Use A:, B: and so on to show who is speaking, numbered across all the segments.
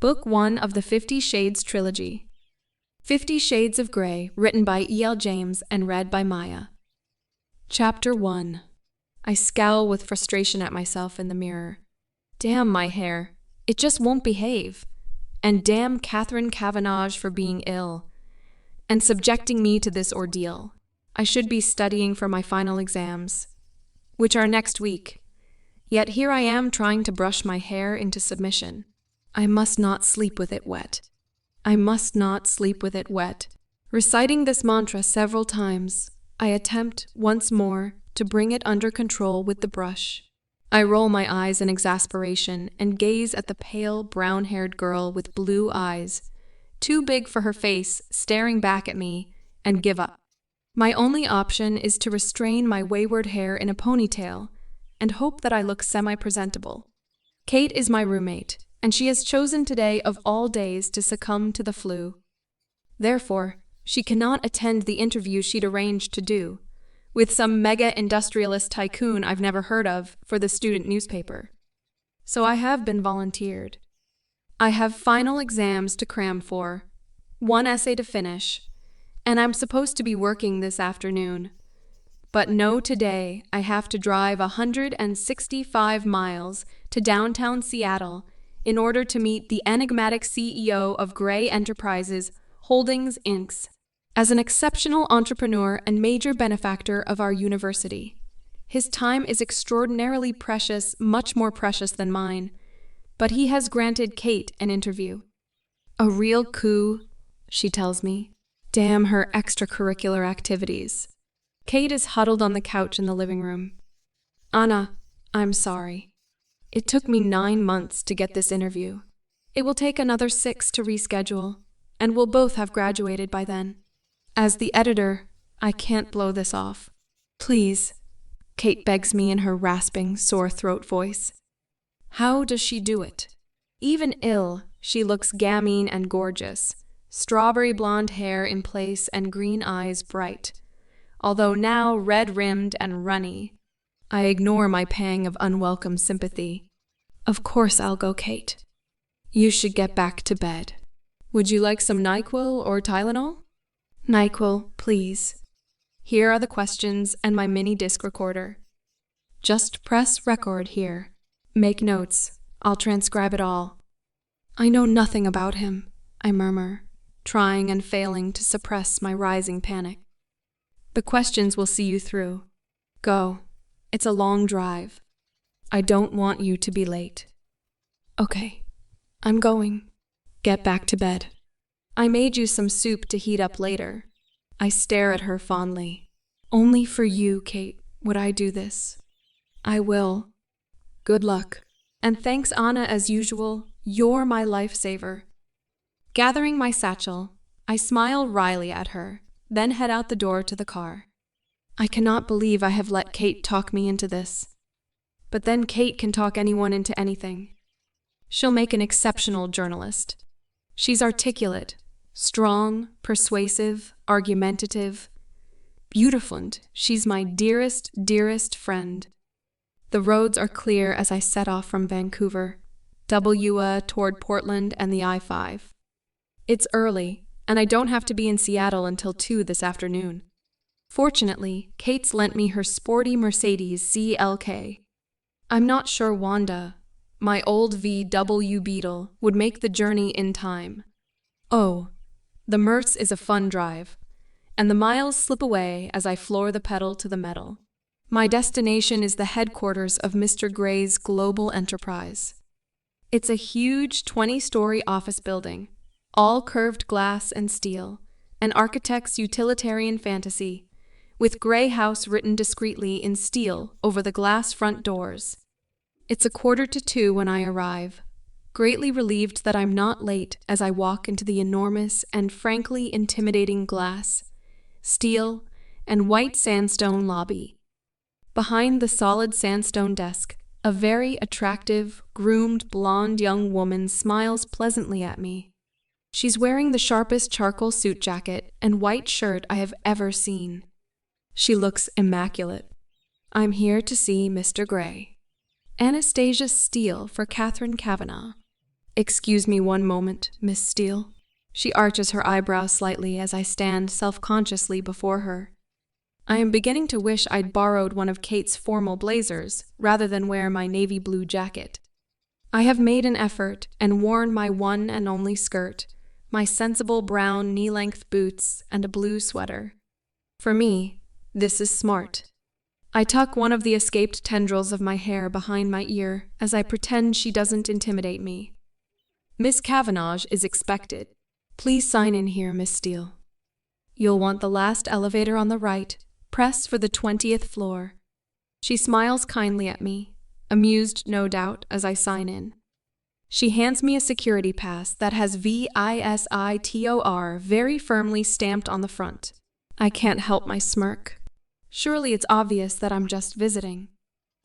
A: Book 1 of the 50 Shades Trilogy. 50 Shades of Grey, written by E.L. James and read by Maya. Chapter 1. I scowl with frustration at myself in the mirror. Damn my hair. It just won't behave. And damn Catherine Kavanagh for being ill and subjecting me to this ordeal. I should be studying for my final exams, which are next week. Yet here I am trying to brush my hair into submission. I must not sleep with it wet. I must not sleep with it wet. Reciting this mantra several times, I attempt once more to bring it under control with the brush. I roll my eyes in exasperation and gaze at the pale, brown-haired girl with blue eyes, too big for her face, staring back at me, and give up. My only option is to restrain my wayward hair in a ponytail and hope that I look semi-presentable. Kate is my roommate, and she has chosen today of all days to succumb to the flu. Therefore, she cannot attend the interview she'd arranged to do, with some mega-industrialist tycoon I've never heard of for the student newspaper. So I have been volunteered. I have final exams to cram for, one essay to finish, and I'm supposed to be working this afternoon. But no, today I have to drive 165 miles to downtown Seattle in order to meet the enigmatic CEO of Grey Enterprises Holdings, Inc. As an exceptional entrepreneur and major benefactor of our university, his time is extraordinarily precious, much more precious than mine, but he has granted Kate an interview. A real coup, she tells me. Damn her extracurricular activities. Kate is huddled on the couch in the living room. Anna, I'm sorry. It took me 9 months to get this interview. It will take another 6 to reschedule, and we'll both have graduated by then. As the editor, I can't blow this off. Please, Kate begs me in her rasping, sore throat voice. How does she do it? Even ill, she looks gamine and gorgeous, strawberry blonde hair in place and green eyes bright, although now red-rimmed and runny. I ignore my pang of unwelcome sympathy. Of course I'll go, Kate. You should get back to bed. Would you like some NyQuil or Tylenol? NyQuil, please. Here are the questions and my mini disc recorder. Just press record here. Make notes. I'll transcribe it all. I know nothing about him, I murmur, trying and failing to suppress my rising panic. The questions will see you through. Go. It's a long drive. I don't want you to be late. Okay, I'm going. Get back to bed. I made you some soup to heat up later. I stare at her fondly. Only for you, Kate, would I do this. I will. Good luck. And thanks, Anna, as usual. You're my lifesaver. Gathering my satchel, I smile wryly at her, then head out the door to the car. I cannot believe I have let Kate talk me into this. But then Kate can talk anyone into anything. She'll make an exceptional journalist. She's articulate, strong, persuasive, argumentative. Beautiful. She's my dearest, dearest friend. The roads are clear as I set off from Vancouver, toward Portland and the I-5. It's early, and I don't have to be in Seattle until 2 this afternoon. Fortunately, Kate's lent me her sporty Mercedes CLK. I'm not sure Wanda, my old VW Beetle, would make the journey in time. Oh, the Immerse is a fun drive, and the miles slip away as I floor the pedal to the metal. My destination is the headquarters of Mr. Grey's global enterprise. It's a huge 20-story office building, all curved glass and steel, an architect's utilitarian fantasy, with Grey House written discreetly in steel over the glass front doors. It's 1:45 when I arrive, greatly relieved that I'm not late as I walk into the enormous and frankly intimidating glass, steel, and white sandstone lobby. Behind the solid sandstone desk, a very attractive, groomed, blonde young woman smiles pleasantly at me. She's wearing the sharpest charcoal suit jacket and white shirt I have ever seen. She looks immaculate. I'm here to see Mr. Grey. Anastasia Steele for Catherine Kavanagh. Excuse me one moment, Miss Steele. She arches her eyebrows slightly as I stand self-consciously before her. I am beginning to wish I'd borrowed one of Kate's formal blazers rather than wear my navy blue jacket. I have made an effort and worn my one and only skirt, my sensible brown knee-length boots, and a blue sweater. For me, this is smart. I tuck one of the escaped tendrils of my hair behind my ear as I pretend she doesn't intimidate me. Miss Cavenagh is expected. Please sign in here, Miss Steele. You'll want the last elevator on the right. Press for the 20th floor. She smiles kindly at me, amused no doubt as I sign in. She hands me a security pass that has VISITOR very firmly stamped on the front. I can't help my smirk. Surely it's obvious that I'm just visiting.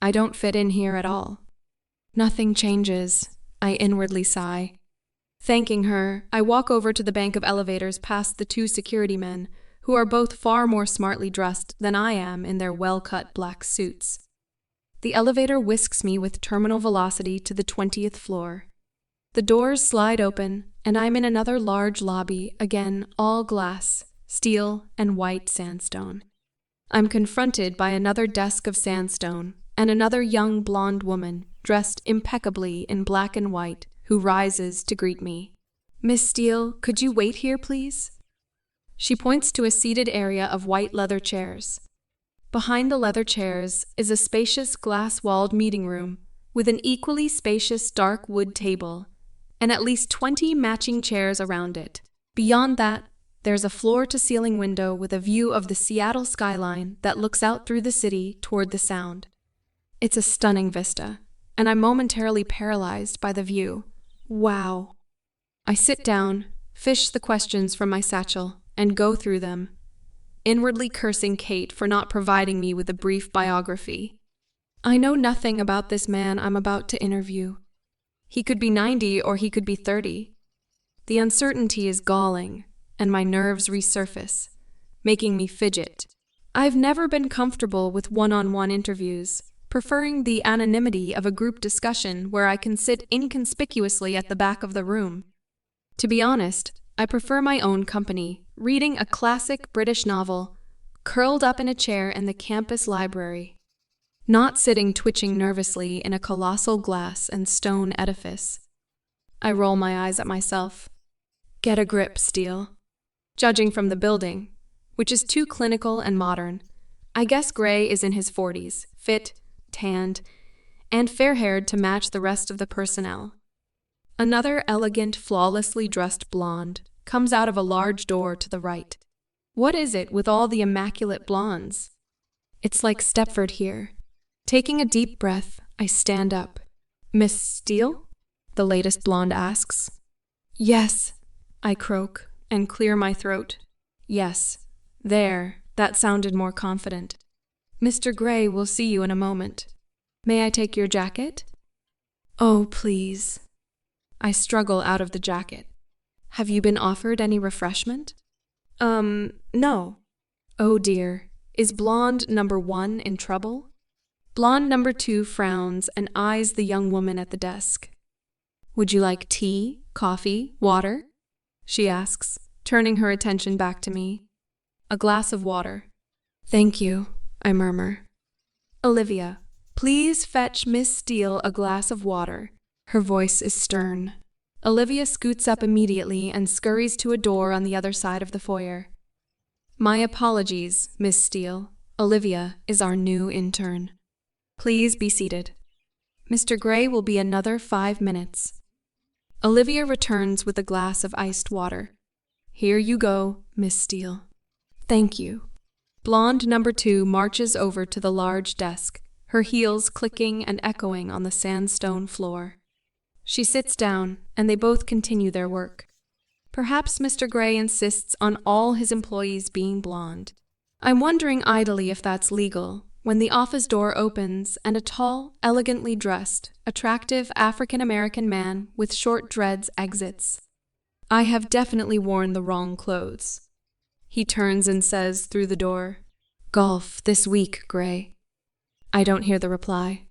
A: I don't fit in here at all. Nothing changes, I inwardly sigh. Thanking her, I walk over to the bank of elevators past the two security men, who are both far more smartly dressed than I am in their well-cut black suits. The elevator whisks me with terminal velocity to the 20th floor. The doors slide open, and I'm in another large lobby, again all glass, steel, and white sandstone. I'm confronted by another desk of sandstone and another young blonde woman dressed impeccably in black and white who rises to greet me. Miss Steele, could you wait here, please? She points to a seated area of white leather chairs. Behind the leather chairs is a spacious glass-walled meeting room with an equally spacious dark wood table and at least 20 matching chairs around it. Beyond that, there's a floor-to-ceiling window with a view of the Seattle skyline that looks out through the city toward the Sound. It's a stunning vista, and I'm momentarily paralyzed by the view. Wow. I sit down, fish the questions from my satchel, and go through them, inwardly cursing Kate for not providing me with a brief biography. I know nothing about this man I'm about to interview. He could be 90 or he could be 30. The uncertainty is galling, and my nerves resurface, making me fidget. I've never been comfortable with one-on-one interviews, preferring the anonymity of a group discussion where I can sit inconspicuously at the back of the room. To be honest, I prefer my own company, reading a classic British novel, curled up in a chair in the campus library, not sitting twitching nervously in a colossal glass and stone edifice. I roll my eyes at myself. Get a grip, Steele. Judging from the building, which is too clinical and modern, I guess Gray is in his 40s, fit, tanned, and fair-haired to match the rest of the personnel. Another elegant, flawlessly dressed blonde comes out of a large door to the right. What is it with all the immaculate blondes? It's like Stepford here. Taking a deep breath, I stand up. Miss Steele? The latest blonde asks. Yes, I croak and clear my throat. Yes, there, that sounded more confident. Mr. Gray will see you in a moment. May I take your jacket? Oh, please. I struggle out of the jacket. Have you been offered any refreshment? No. Oh dear, is blonde number 1 in trouble? Blonde number 2 frowns and eyes the young woman at the desk. Would you like tea, coffee, water? She asks, turning her attention back to me. A glass of water. Thank you, I murmur. Olivia, please fetch Miss Steele a glass of water. Her voice is stern. Olivia scoots up immediately and scurries to a door on the other side of the foyer. My apologies, Miss Steele. Olivia is our new intern. Please be seated. Mr. Gray will be another 5 minutes. Olivia returns with a glass of iced water. Here you go, Miss Steele. Thank you. Blonde number 2 marches over to the large desk, her heels clicking and echoing on the sandstone floor. She sits down, and they both continue their work. Perhaps Mr. Gray insists on all his employees being blonde. I'm wondering idly if that's legal, when the office door opens and a tall, elegantly dressed, attractive African-American man with short dreads exits. I have definitely worn the wrong clothes. He turns and says through the door, "Golf this week, Gray." I don't hear the reply.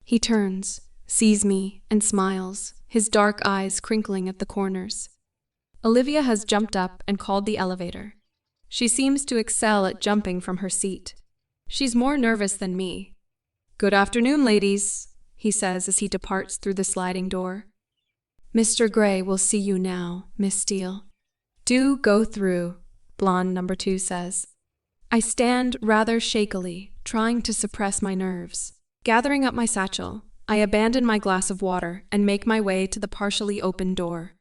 A: He turns, sees me, and smiles, his dark eyes crinkling at the corners. Olivia has jumped up and called the elevator. She seems to excel at jumping from her seat. She's more nervous than me. "Good afternoon, ladies," he says as he departs through the sliding door. "Mr. Gray will see you now, Miss Steele." "Do go through," blonde number 2 says. I stand rather shakily, trying to suppress my nerves. Gathering up my satchel, I abandon my glass of water and make my way to the partially open door.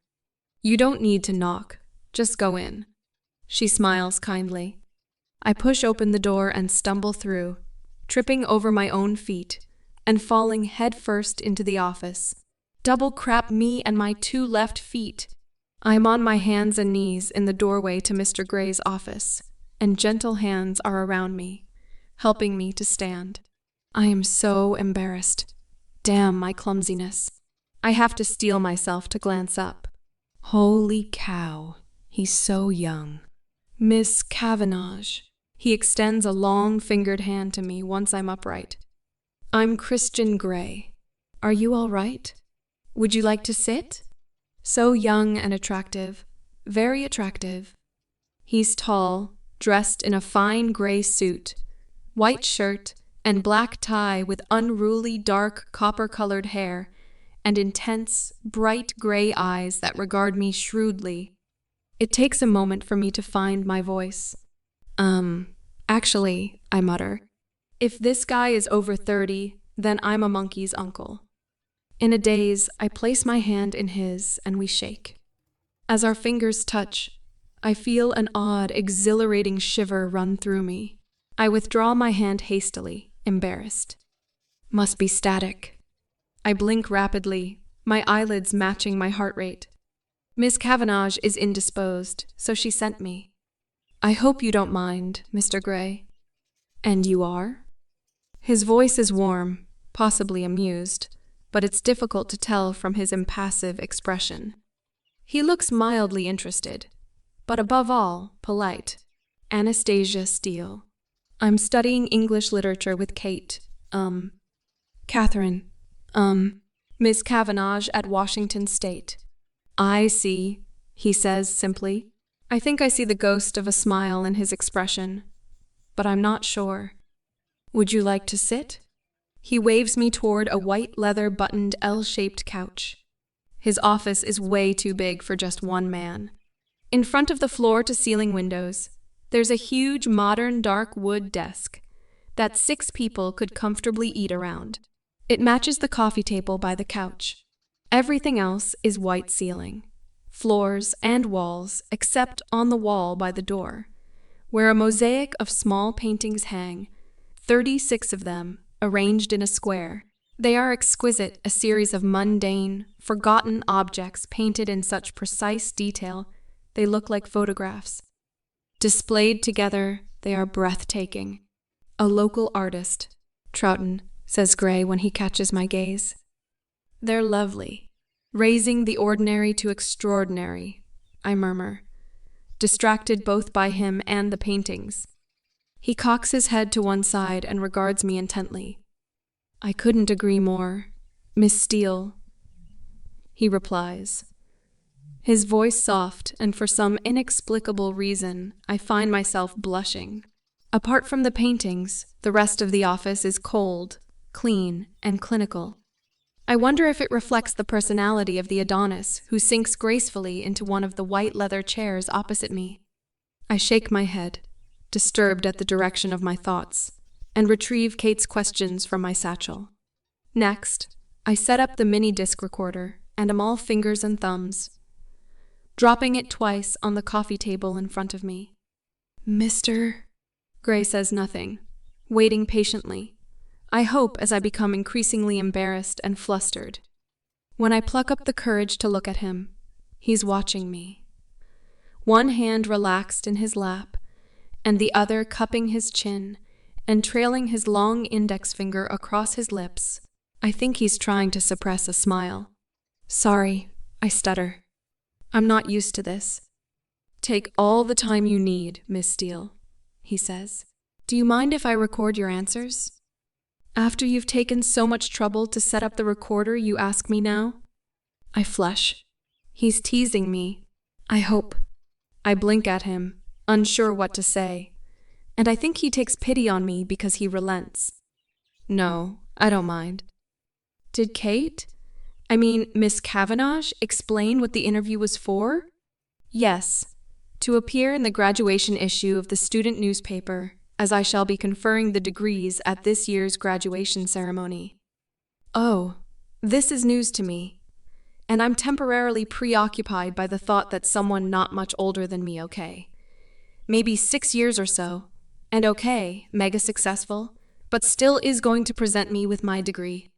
A: "You don't need to knock, just go in." She smiles kindly. I push open the door and stumble through, tripping over my own feet and falling headfirst into the office. Double crap me and my 2 left feet. I am on my hands and knees in the doorway to Mr. Gray's office, and gentle hands are around me, helping me to stand. I am so embarrassed. Damn my clumsiness. I have to steel myself to glance up. Holy cow, he's so young. "Miss Kavanagh." He extends a long-fingered hand to me once I'm upright. "I'm Christian Gray. Are you all right? Would you like to sit?" So young and attractive, very attractive. He's tall, dressed in a fine gray suit, white shirt, and black tie with unruly dark copper-colored hair and intense, bright gray eyes that regard me shrewdly. It takes a moment for me to find my voice. Actually, I mutter. If this guy is over 30, then I'm a monkey's uncle. In a daze, I place my hand in his and we shake. As our fingers touch, I feel an odd, exhilarating shiver run through me. I withdraw my hand hastily, embarrassed. Must be static. I blink rapidly, my eyelids matching my heart rate. Miss Kavanagh is indisposed, so she sent me. "I hope you don't mind, Mr. Gray." "And you are?" His voice is warm, possibly amused, but it's difficult to tell from his impassive expression. He looks mildly interested, but above all, polite. Anastasia Steele. "I'm studying English literature with Kate, Catherine, Miss Kavanagh at Washington State." "I see," he says simply. I think I see the ghost of a smile in his expression, but I'm not sure. "Would you like to sit?" He waves me toward a white leather-buttoned L-shaped couch. His office is way too big for just one man. In front of the floor-to-ceiling windows, there's a huge modern dark wood desk that 6 people could comfortably eat around. It matches the coffee table by the couch. Everything else is white ceiling, floors and walls except on the wall by the door, where a mosaic of small paintings hang, 36 of them, arranged in a square. They are exquisite, a series of mundane, forgotten objects painted in such precise detail they look like photographs. Displayed together, they are breathtaking. "A local artist," Troughton says Gray when he catches my gaze. "They're lovely, raising the ordinary to extraordinary," I murmur, distracted both by him and the paintings. He cocks his head to one side and regards me intently. "I couldn't agree more, Miss Steele," he replies. His voice soft, and for some inexplicable reason, I find myself blushing. Apart from the paintings, the rest of the office is cold, clean, and clinical. I wonder if it reflects the personality of the Adonis who sinks gracefully into one of the white leather chairs opposite me. I shake my head, disturbed at the direction of my thoughts, and retrieve Kate's questions from my satchel. Next, I set up the mini-disc recorder and am all fingers and thumbs, dropping it twice on the coffee table in front of me. "Mr. Gray says nothing, waiting patiently, I hope as I become increasingly embarrassed and flustered. When I pluck up the courage to look at him, he's watching me. One hand relaxed in his lap, and the other cupping his chin and trailing his long index finger across his lips. I think he's trying to suppress a smile. "Sorry," I stutter. "I'm not used to this." "Take all the time you need, Miss Steele," he says. "Do you mind if I record your answers?" "After you've taken so much trouble to set up the recorder, you ask me now?" I flush. He's teasing me. I hope. I blink at him, unsure what to say. And I think he takes pity on me because he relents. No, I don't mind. Did Miss Kavanagh, explain what the interview was for? Yes, to appear in the graduation issue of the student newspaper, as I shall be conferring the degrees at this year's graduation ceremony. Oh, this is news to me, and I'm temporarily preoccupied by the thought that someone not much older than me, maybe 6 years or so, and mega successful, but still is going to present me with my degree.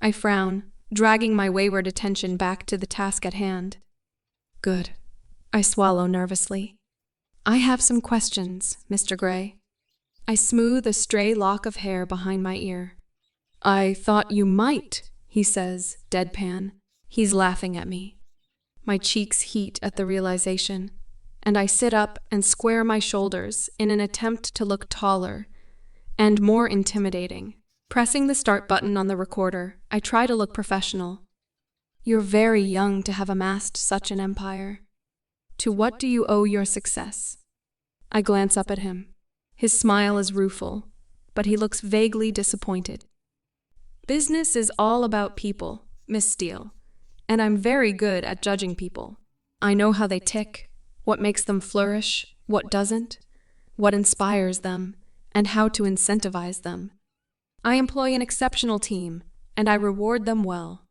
A: I frown, dragging my wayward attention back to the task at hand. Good. I swallow nervously. I have some questions, Mr. Gray. I smooth a stray lock of hair behind my ear. I thought you might, he says, deadpan. He's laughing at me. My cheeks heat at the realization, and I sit up and square my shoulders in an attempt to look taller and more intimidating. Pressing the start button on the recorder, I try to look professional. You're very young to have amassed such an empire. To what do you owe your success? I glance up at him. His smile is rueful, but he looks vaguely disappointed. Business is all about people, Miss Steele, and I'm very good at judging people. I know how they tick, what makes them flourish, what doesn't, what inspires them, and how to incentivize them. I employ an exceptional team, and I reward them well.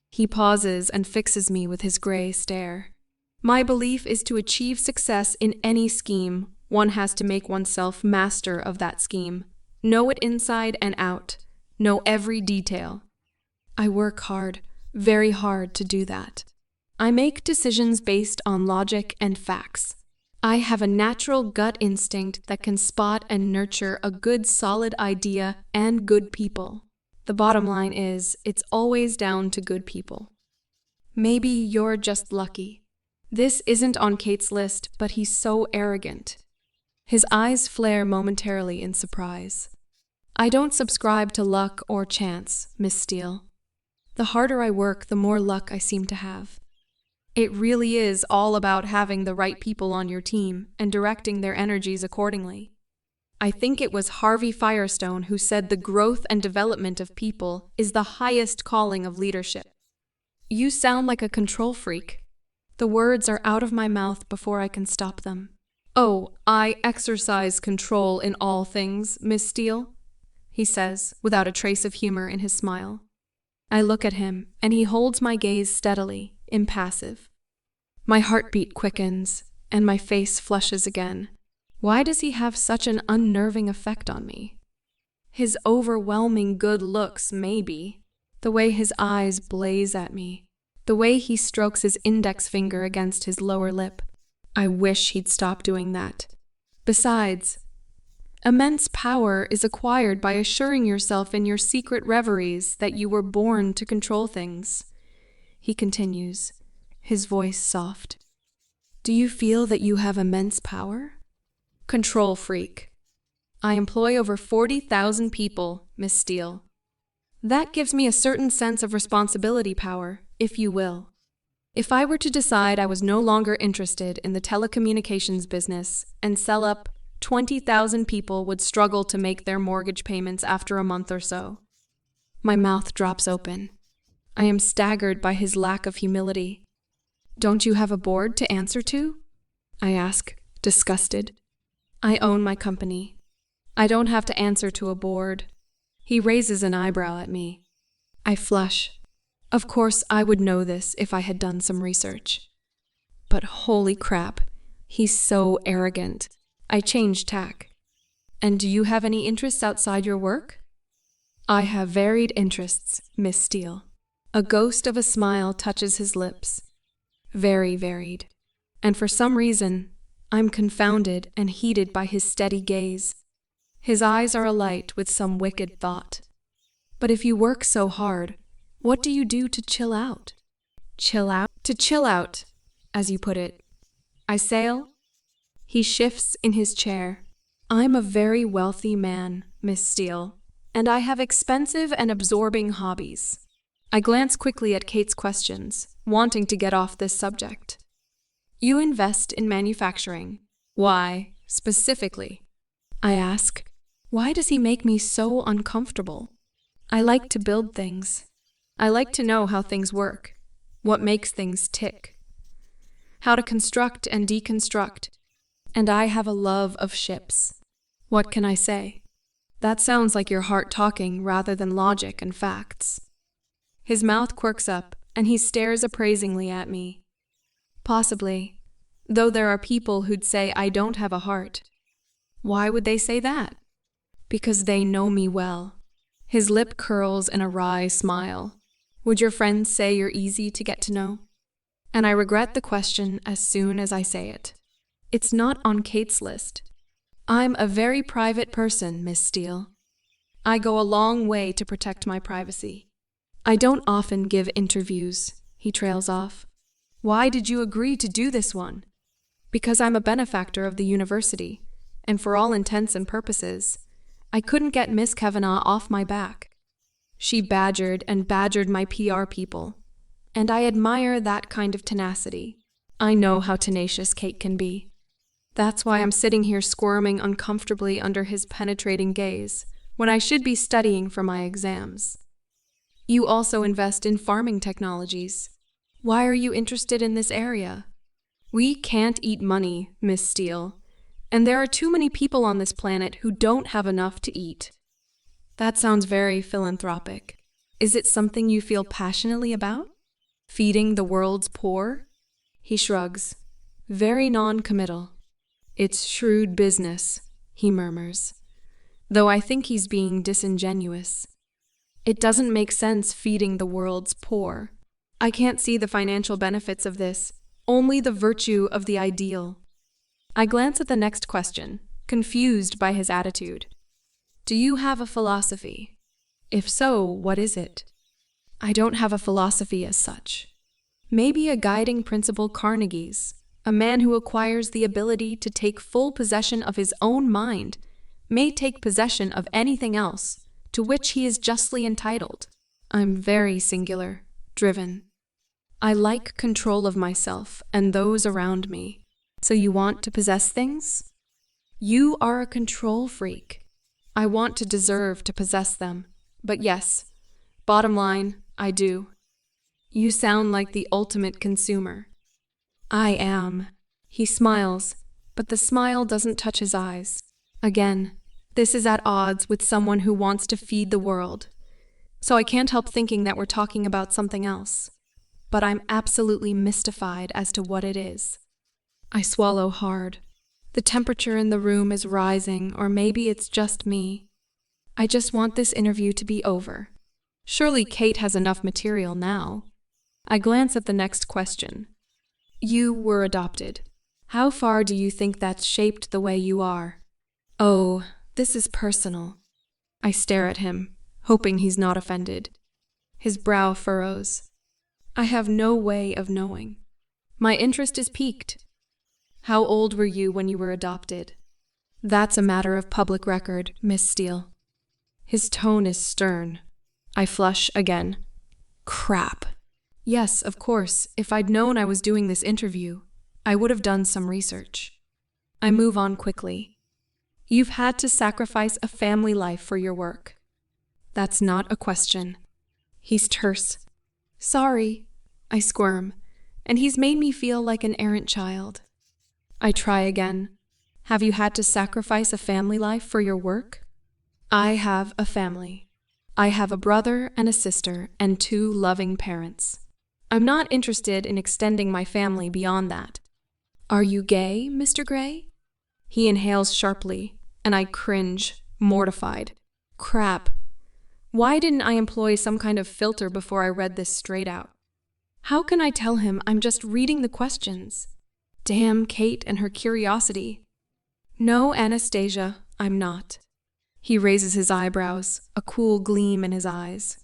A: He pauses and fixes me with his gray stare. My belief is to achieve success in any scheme, one has to make oneself master of that scheme, know it inside and out, know every detail. I work hard, very hard to do that. I make decisions based on logic and facts. I have a natural gut instinct that can spot and nurture a good solid idea and good people. The bottom line is, it's always down to good people. Maybe you're just lucky. This isn't on Kate's list, but he's so arrogant. His eyes flare momentarily in surprise. I don't subscribe to luck or chance, Miss Steele. The harder I work, the more luck I seem to have. It really is all about having the right people on your team and directing their energies accordingly. I think it was Harvey Firestone who said the growth and development of people is the highest calling of leadership. You sound like a control freak. The words are out of my mouth before I can stop them. Oh, I exercise control in all things, Miss Steele, he says, without a trace of humor in his smile. I look at him, and he holds my gaze steadily, impassive. My heartbeat quickens, and my face flushes again. Why does he have such an unnerving effect on me? His overwhelming good looks, maybe. The way his eyes blaze at me. The way he strokes his index finger against his lower lip. I wish he'd stop doing that. Besides, immense power is acquired by assuring yourself in your secret reveries that you were born to control things. He continues, his voice soft. Do you feel that you have immense power? Control freak. I employ over 40,000 people, Miss Steele. That gives me a certain sense of responsibility power, if you will. If I were to decide I was no longer interested in the telecommunications business and sell up, 20,000 people would struggle to make their mortgage payments after a month or so. My mouth drops open. I am staggered by his lack of humility. Don't you have a board to answer to? I ask, disgusted. I own my company. I don't have to answer to a board. He raises an eyebrow at me. I flush. Of course, I would know this if I had done some research. But holy crap, he's so arrogant. I change tack. And do you have any interests outside your work? I have varied interests, Miss Steele. A ghost of a smile touches his lips. Very varied. And for some reason, I'm confounded and heated by his steady gaze. His eyes are alight with some wicked thought. But if you work so hard, what do you do to chill out? Chill out? To chill out, as you put it. I sail? He shifts in his chair. I'm a very wealthy man, Miss Steele, and I have expensive and absorbing hobbies. I glance quickly at Kate's questions, wanting to get off this subject. You invest in manufacturing. Why, specifically? I ask. Why does he make me so uncomfortable? I like to build things. I like to know how things work, what makes things tick, how to construct and deconstruct, and I have a love of ships. What can I say? That sounds like your heart talking rather than logic and facts. His mouth quirks up, and he stares appraisingly at me. Possibly, though there are people who'd say I don't have a heart. Why would they say that? Because they know me well. His lip curls in a wry smile. Would your friends say you're easy to get to know? And I regret the question as soon as I say it. It's not on Kate's list. I'm a very private person, Miss Steele. I go a long way to protect my privacy. I don't often give interviews, he trails off. Why did you agree to do this one? Because I'm a benefactor of the university, and for all intents and purposes, I couldn't get Miss Kavanagh off my back. She badgered and badgered my PR people, and I admire that kind of tenacity. I know how tenacious Kate can be. That's why I'm sitting here squirming uncomfortably under his penetrating gaze, when I should be studying for my exams. You also invest in farming technologies. Why are you interested in this area? We can't eat money, Miss Steele, and there are too many people on this planet who don't have enough to eat. That sounds very philanthropic. Is it something you feel passionately about? Feeding the world's poor? He shrugs. Very non-committal. It's shrewd business, he murmurs, though I think he's being disingenuous. It doesn't make sense feeding the world's poor. I can't see the financial benefits of this, only the virtue of the ideal. I glance at the next question, confused by his attitude. Do you have a philosophy? If so, what is it? I don't have a philosophy as such. Maybe a guiding principle Carnegie's, a man who acquires the ability to take full possession of his own mind, may take possession of anything else to which he is justly entitled. I'm very singular, driven. I like control of myself and those around me. So you want to possess things? You are a control freak. I want to deserve to possess them. But yes, bottom line, I do. You sound like the ultimate consumer. I am. He smiles, but the smile doesn't touch his eyes. Again, this is at odds with someone who wants to feed the world. So I can't help thinking that we're talking about something else. But I'm absolutely mystified as to what it is. I swallow hard. The temperature in the room is rising, or maybe it's just me. I just want this interview to be over. Surely Kate has enough material now. I glance at the next question. You were adopted. How far do you think that's shaped the way you are? Oh, this is personal. I stare at him, hoping he's not offended. His brow furrows. I have no way of knowing. My interest is piqued. How old were you when you were adopted? That's a matter of public record, Miss Steele. His tone is stern. I flush again. Crap. Yes, of course, if I'd known I was doing this interview, I would have done some research. I move on quickly. You've had to sacrifice a family life for your work. That's not a question. He's terse. Sorry, I squirm, and he's made me feel like an errant child. I try again. Have you had to sacrifice a family life for your work? I have a family. I have a brother and a sister and 2 loving parents. I'm not interested in extending my family beyond that. Are you gay, Mr. Gray? He inhales sharply, and I cringe, mortified. Crap. Why didn't I employ some kind of filter before I read this straight out? How can I tell him I'm just reading the questions? Damn Kate and her curiosity. No, Anastasia, I'm not. He raises his eyebrows, a cool gleam in his eyes.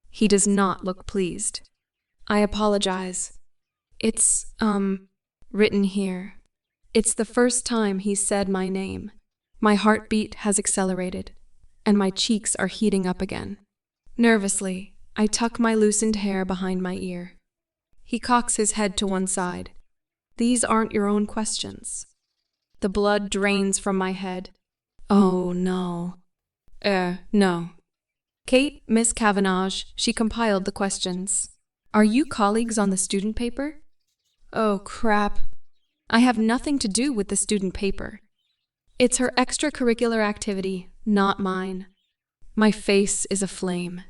A: He does not look pleased. I apologize. It's, written here. It's the first time he's said my name. My heartbeat has accelerated, and my cheeks are heating up again. Nervously, I tuck my loosened hair behind my ear. He cocks his head to one side. These aren't your own questions. The blood drains from my head. Oh, no. No. Kate, Miss Cavenagh, she compiled the questions. Are you colleagues on the student paper? Oh, crap. I have nothing to do with the student paper. It's her extracurricular activity, not mine. My face is aflame.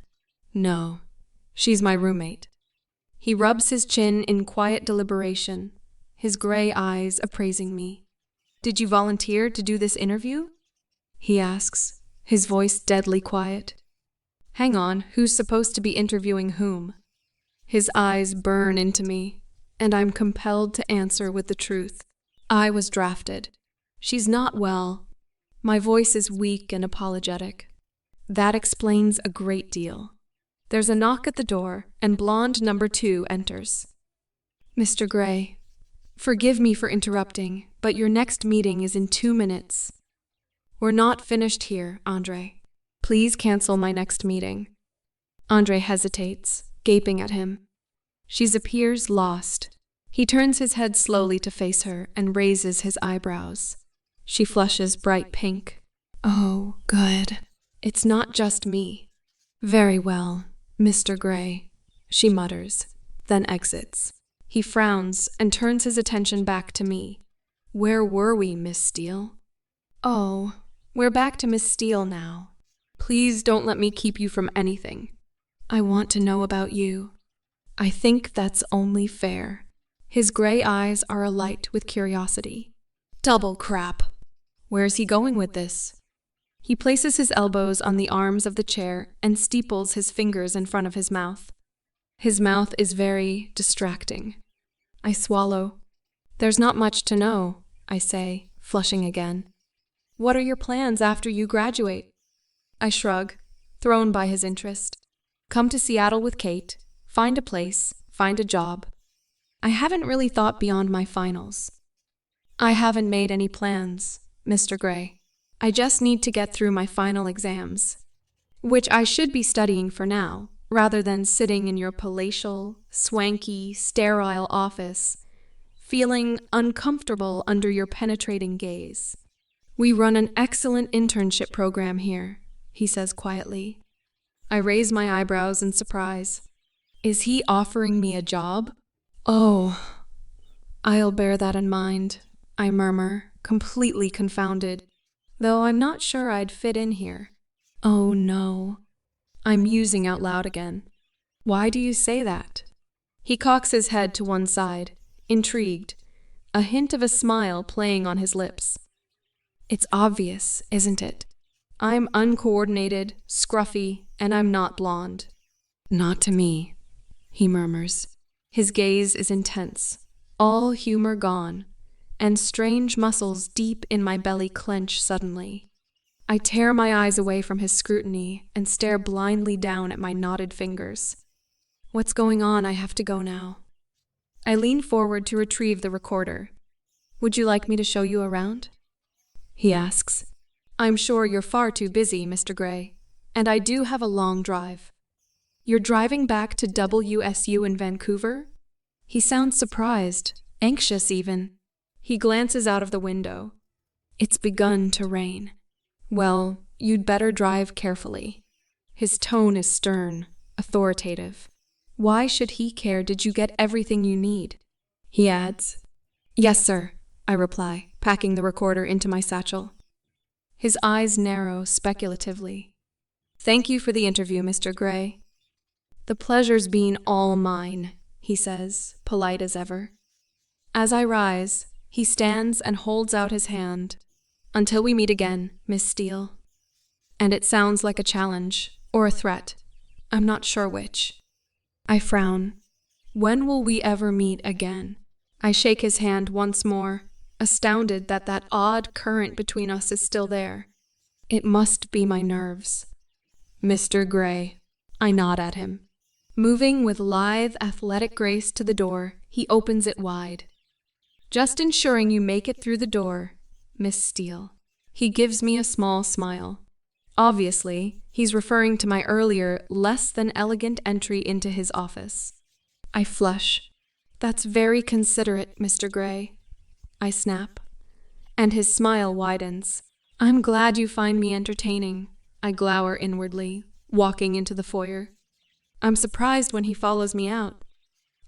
A: No, she's my roommate. He rubs his chin in quiet deliberation, his gray eyes appraising me. Did you volunteer to do this interview? He asks, his voice deadly quiet. Hang on, who's supposed to be interviewing whom? His eyes burn into me, and I'm compelled to answer with the truth. I was drafted. She's not well. My voice is weak and apologetic. That explains a great deal. There's a knock at the door, and blonde number 2 enters. Mr. Gray, forgive me for interrupting, but your next meeting is in 2 minutes. We're not finished here, Andre. Please cancel my next meeting. Andre hesitates, gaping at him. She appears lost. He turns his head slowly to face her and raises his eyebrows. She flushes bright pink. Oh, good. It's not just me. Very well, Mr. Gray, she mutters, then exits. He frowns and turns his attention back to me. Where were we, Miss Steele? Oh, we're back to Miss Steele now. Please don't let me keep you from anything. I want to know about you. I think that's only fair. His gray eyes are alight with curiosity. Double crap. Where's he going with this? He places his elbows on the arms of the chair and steeples his fingers in front of his mouth. His mouth is very distracting. I swallow. There's not much to know, I say, flushing again. What are your plans after you graduate? I shrug, thrown by his interest. Come to Seattle with Kate, find a place, find a job. I haven't really thought beyond my finals. I haven't made any plans, Mr. Gray. I just need to get through my final exams, which I should be studying for now, rather than sitting in your palatial, swanky, sterile office, feeling uncomfortable under your penetrating gaze. We run an excellent internship program here, he says quietly. I raise my eyebrows in surprise. Is he offering me a job? Oh, I'll bear that in mind, I murmur, completely confounded, though I'm not sure I'd fit in here. Oh no. I'm musing out loud again. Why do you say that? He cocks his head to one side, intrigued, a hint of a smile playing on his lips. It's obvious, isn't it? I'm uncoordinated, scruffy, and I'm not blonde. Not to me, he murmurs. His gaze is intense, all humor gone, and strange muscles deep in my belly clench suddenly. I tear my eyes away from his scrutiny and stare blindly down at my knotted fingers. What's going on? I have to go now. I lean forward to retrieve the recorder. Would you like me to show you around? He asks. I'm sure you're far too busy, Mr. Gray, and I do have a long drive. You're driving back to WSU in Vancouver? He sounds surprised, anxious even. He glances out of the window. It's begun to rain. Well, you'd better drive carefully. His tone is stern, authoritative. Why should he care? Did you get everything you need? He adds. Yes, sir, I reply, packing the recorder into my satchel. His eyes narrow speculatively. Thank you for the interview, Mr. Gray. The pleasure's been all mine, he says, polite as ever. As I rise, he stands and holds out his hand. Until we meet again, Miss Steele. And it sounds like a challenge, or a threat. I'm not sure which. I frown. When will we ever meet again? I shake his hand once more, astounded that that odd current between us is still there. It must be my nerves. Mr. Gray. I nod at him. Moving with lithe, athletic grace to the door, he opens it wide. Just ensuring you make it through the door, Miss Steele. He gives me a small smile. Obviously, he's referring to my earlier, less than elegant entry into his office. I flush. "That's very considerate, Mr. Gray," I snap, and his smile widens. "I'm glad you find me entertaining," I glower inwardly, walking into the foyer. I'm surprised when he follows me out.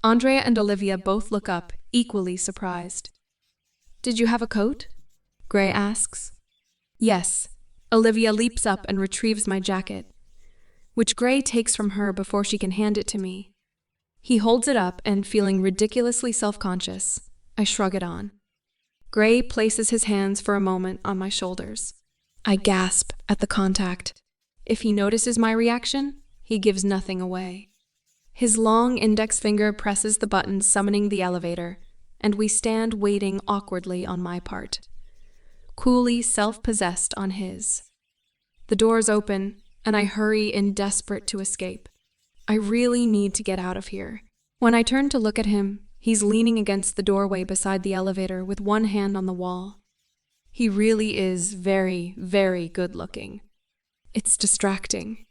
A: Andrea and Olivia both look up, equally surprised. "Did you have a coat?" Gray asks. "Yes." Olivia leaps up and retrieves my jacket, which Gray takes from her before she can hand it to me. He holds it up and, feeling ridiculously self-conscious, I shrug it on. Gray places his hands for a moment on my shoulders. I gasp at the contact. If he notices my reaction, he gives nothing away. His long index finger presses the button summoning the elevator, and we stand waiting awkwardly on my part, coolly self-possessed on his. The doors open, and I hurry in, desperate to escape. I really need to get out of here. When I turn to look at him, he's leaning against the doorway beside the elevator with one hand on the wall. He really is very, very good-looking. It's distracting.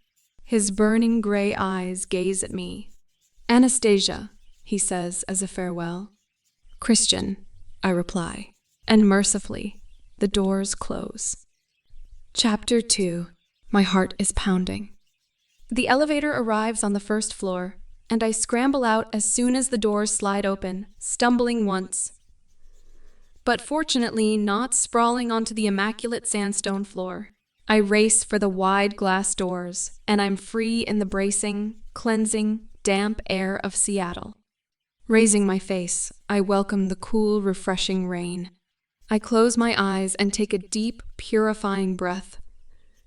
A: His burning gray eyes gaze at me. "Anastasia," he says as a farewell. "Christian," I reply, and mercifully, the doors close. Chapter 2. My heart is pounding. The elevator arrives on the first floor, and I scramble out as soon as the doors slide open, stumbling once, but fortunately not sprawling onto the immaculate sandstone floor. I race for the wide glass doors, and I'm free in the bracing, cleansing, damp air of Seattle. Raising my face, I welcome the cool, refreshing rain. I close my eyes and take a deep, purifying breath,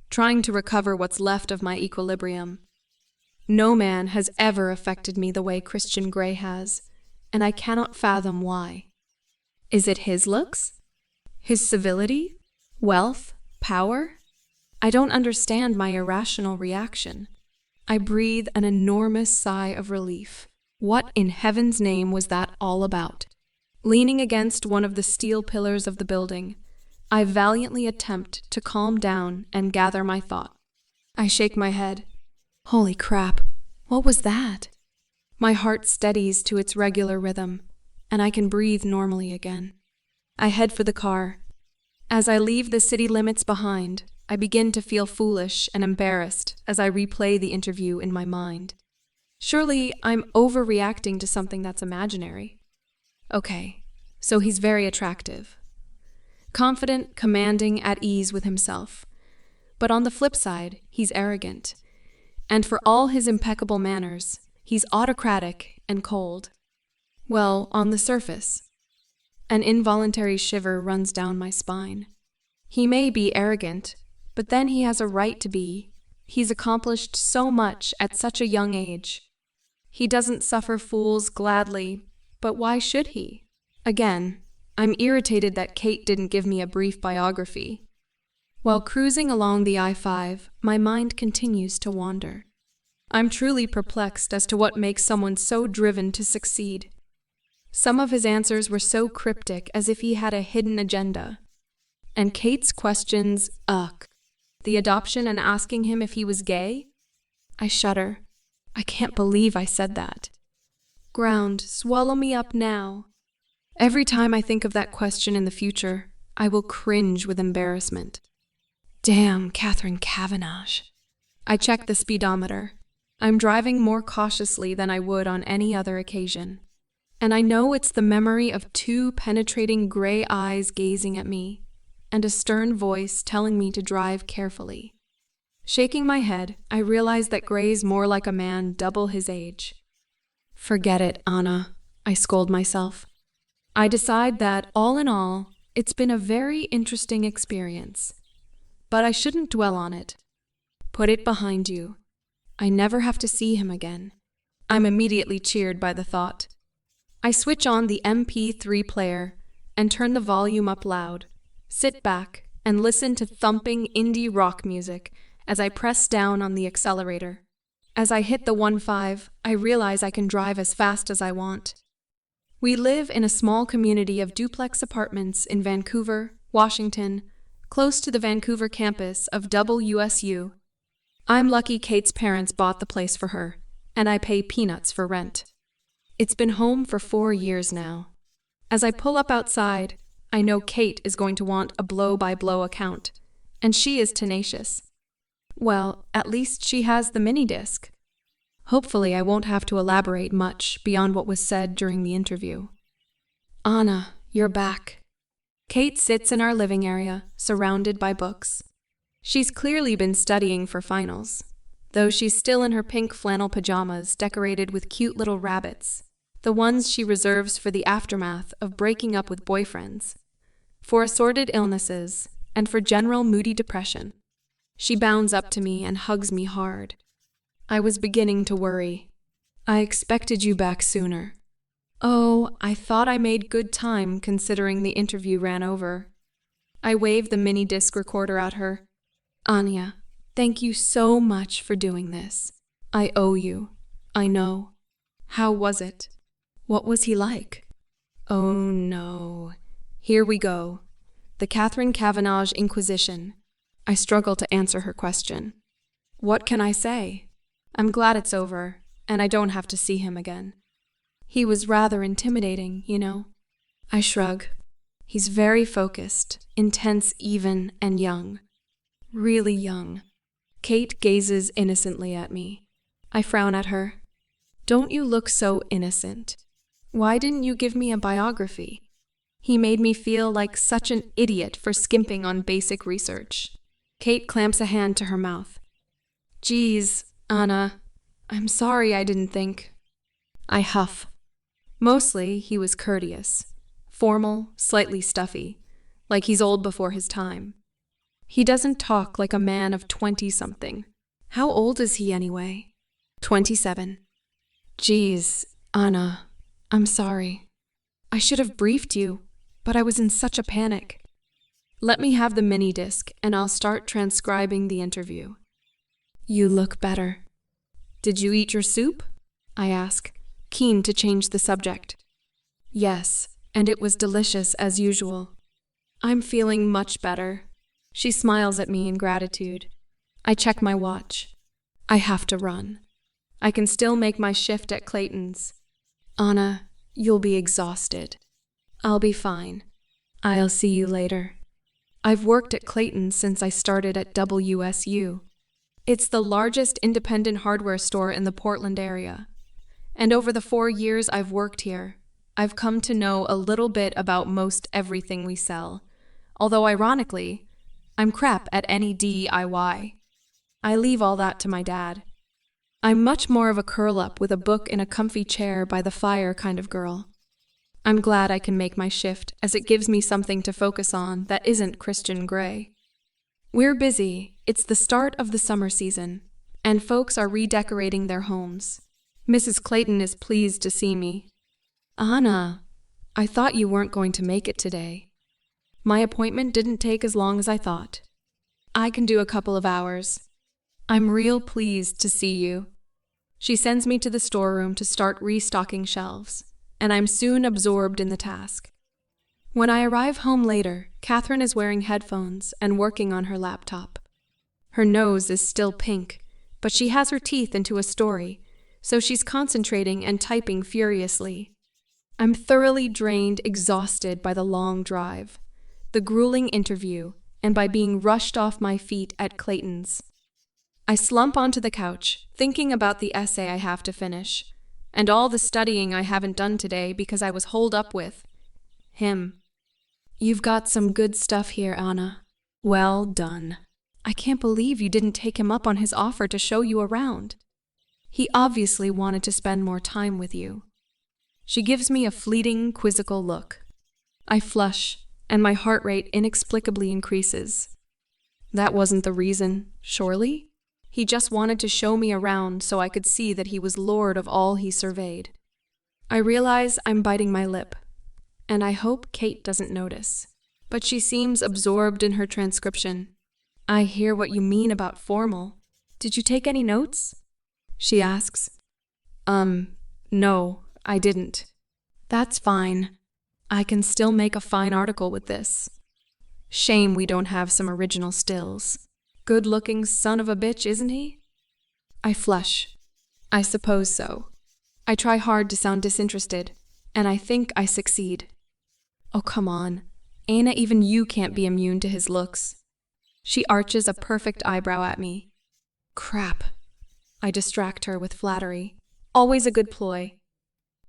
A: trying to recover what's left of my equilibrium. No man has ever affected me the way Christian Gray has, and I cannot fathom why. Is it his looks? His civility? Wealth? Power? I don't understand my irrational reaction. I breathe an enormous sigh of relief. What in heaven's name was that all about? Leaning against one of the steel pillars of the building, I valiantly attempt to calm down and gather my thought. I shake my head. Holy crap, what was that? My heart steadies to its regular rhythm, and I can breathe normally again. I head for the car. As I leave the city limits behind, I begin to feel foolish and embarrassed as I replay the interview in my mind. Surely I'm overreacting to something that's imaginary. Okay, so he's very attractive. Confident, commanding, at ease with himself. But on the flip side, he's arrogant. And for all his impeccable manners, he's autocratic and cold. Well, on the surface. An involuntary shiver runs down my spine. He may be arrogant, but then he has a right to be. He's accomplished so much at such a young age. He doesn't suffer fools gladly, but why should he? Again, I'm irritated that Kate didn't give me a brief biography. While cruising along the I-5, my mind continues to wander. I'm truly perplexed as to what makes someone so driven to succeed. Some of his answers were so cryptic, as if he had a hidden agenda. And Kate's questions, ugh. The adoption and asking him if he was gay? I shudder. I can't believe I said that. Ground, swallow me up now. Every time I think of that question in the future, I will cringe with embarrassment. Damn, Catherine Cavenagh. I check the speedometer. I'm driving more cautiously than I would on any other occasion. And I know it's the memory of two penetrating gray eyes gazing at me, and a stern voice telling me to drive carefully. Shaking my head, I realize that Gray's more like a man double his age. Forget it, Anna, I scold myself. I decide that, all in all, it's been a very interesting experience. But I shouldn't dwell on it. Put it behind you. I never have to see him again. I'm immediately cheered by the thought. I switch on the MP3 player and turn the volume up loud, sit back, and listen to thumping indie rock music as I press down on the accelerator. As I hit the 1.5, I realize I can drive as fast as I want. We live in a small community of duplex apartments in Vancouver, Washington, close to the Vancouver campus of WSU. I'm lucky Kate's parents bought the place for her, and I pay peanuts for rent. It's been home for 4 years now. As I pull up outside, I know Kate is going to want a blow-by-blow account, and she is tenacious. Well, at least she has the mini-disc. Hopefully I won't have to elaborate much beyond what was said during the interview. Anna, you're back. Kate sits in our living area, surrounded by books. She's clearly been studying for finals, though she's still in her pink flannel pajamas decorated with cute little rabbits, the ones she reserves for the aftermath of breaking up with boyfriends, for assorted illnesses, and for general moody depression. She bounds up to me and hugs me hard. I was beginning to worry. I expected you back sooner. Oh, I thought I made good time considering the interview ran over. I waved the mini-disc recorder at her. Anya, thank you so much for doing this. I owe you. I know. How was it? What was he like? Oh no. Here we go. The Catherine Kavanagh Inquisition. I struggle to answer her question. What can I say? I'm glad it's over, and I don't have to see him again. He was rather intimidating, you know. I shrug. He's very focused, intense even, and young. Really young. Kate gazes innocently at me. I frown at her. Don't you look so innocent? Why didn't you give me a biography? He made me feel like such an idiot for skimping on basic research. Kate clamps a hand to her mouth. Geez, Anna, I'm sorry I didn't think. I huff. Mostly, he was courteous. Formal, slightly stuffy, like he's old before his time. He doesn't talk like a man of 20-something. How old is he anyway? 27. Geez, Anna, I'm sorry. I should have briefed you, but I was in such a panic. Let me have the mini-disc and I'll start transcribing the interview. You look better. Did you eat your soup? I ask, keen to change the subject. Yes, and it was delicious as usual. I'm feeling much better. She smiles at me in gratitude. I check my watch. I have to run. I can still make my shift at Clayton's. Anna, you'll be exhausted. I'll be fine. I'll see you later. I've worked at Clayton's since I started at WSU. It's the largest independent hardware store in the Portland area. And over the 4 years I've worked here, I've come to know a little bit about most everything we sell. Although ironically, I'm crap at any DIY. I leave all that to my dad. I'm much more of a curl-up with a book in a comfy chair by the fire kind of girl. I'm glad I can make my shift as it gives me something to focus on that isn't Christian Grey. We're busy. It's the start of the summer season, and folks are redecorating their homes. Mrs. Clayton is pleased to see me. Anna, I thought you weren't going to make it today. My appointment didn't take as long as I thought. I can do a couple of hours. I'm real pleased to see you. She sends me to the storeroom to start restocking shelves, and I'm soon absorbed in the task. When I arrive home later, Catherine is wearing headphones and working on her laptop. Her nose is still pink, but she has her teeth into a story, so she's concentrating and typing furiously. I'm thoroughly drained, exhausted by the long drive, the grueling interview, and by being rushed off my feet at Clayton's. I slump onto the couch, thinking about the essay I have to finish, and all the studying I haven't done today because I was holed up with him. You've got some good stuff here, Anna. Well done. I can't believe you didn't take him up on his offer to show you around. He obviously wanted to spend more time with you. She gives me a fleeting, quizzical look. I flush, and my heart rate inexplicably increases. That wasn't the reason, surely? He just wanted to show me around so I could see that he was lord of all he surveyed. I realize I'm biting my lip, and I hope Kate doesn't notice. But she seems absorbed in her transcription. I hear what you mean about formal. Did you take any notes? She asks. No, I didn't. That's fine. I can still make a fine article with this. Shame we don't have some original stills. Good-looking son of a bitch, isn't he? I flush. I suppose so. I try hard to sound disinterested, and I think I succeed. Oh, come on. Anna, even you can't be immune to his looks. She arches a perfect eyebrow at me. Crap. I distract her with flattery. Always a good ploy.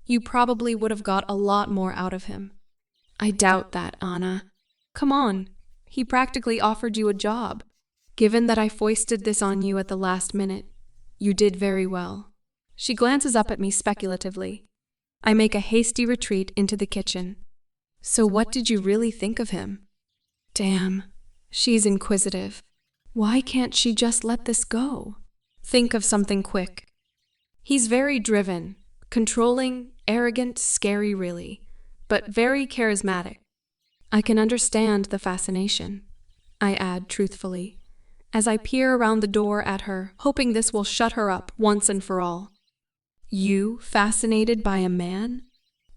A: You probably would have got a lot more out of him. I doubt that, Anna. Come on. He practically offered you a job. Given that I foisted this on you at the last minute, you did very well. She glances up at me speculatively. I make a hasty retreat into the kitchen. So what did you really think of him? Damn, she's inquisitive. Why can't she just let this go? Think of something quick. He's very driven, controlling, arrogant, scary really, but very charismatic. I can understand the fascination, I add truthfully, as I peer around the door at her, hoping this will shut her up once and for all. You fascinated by a man?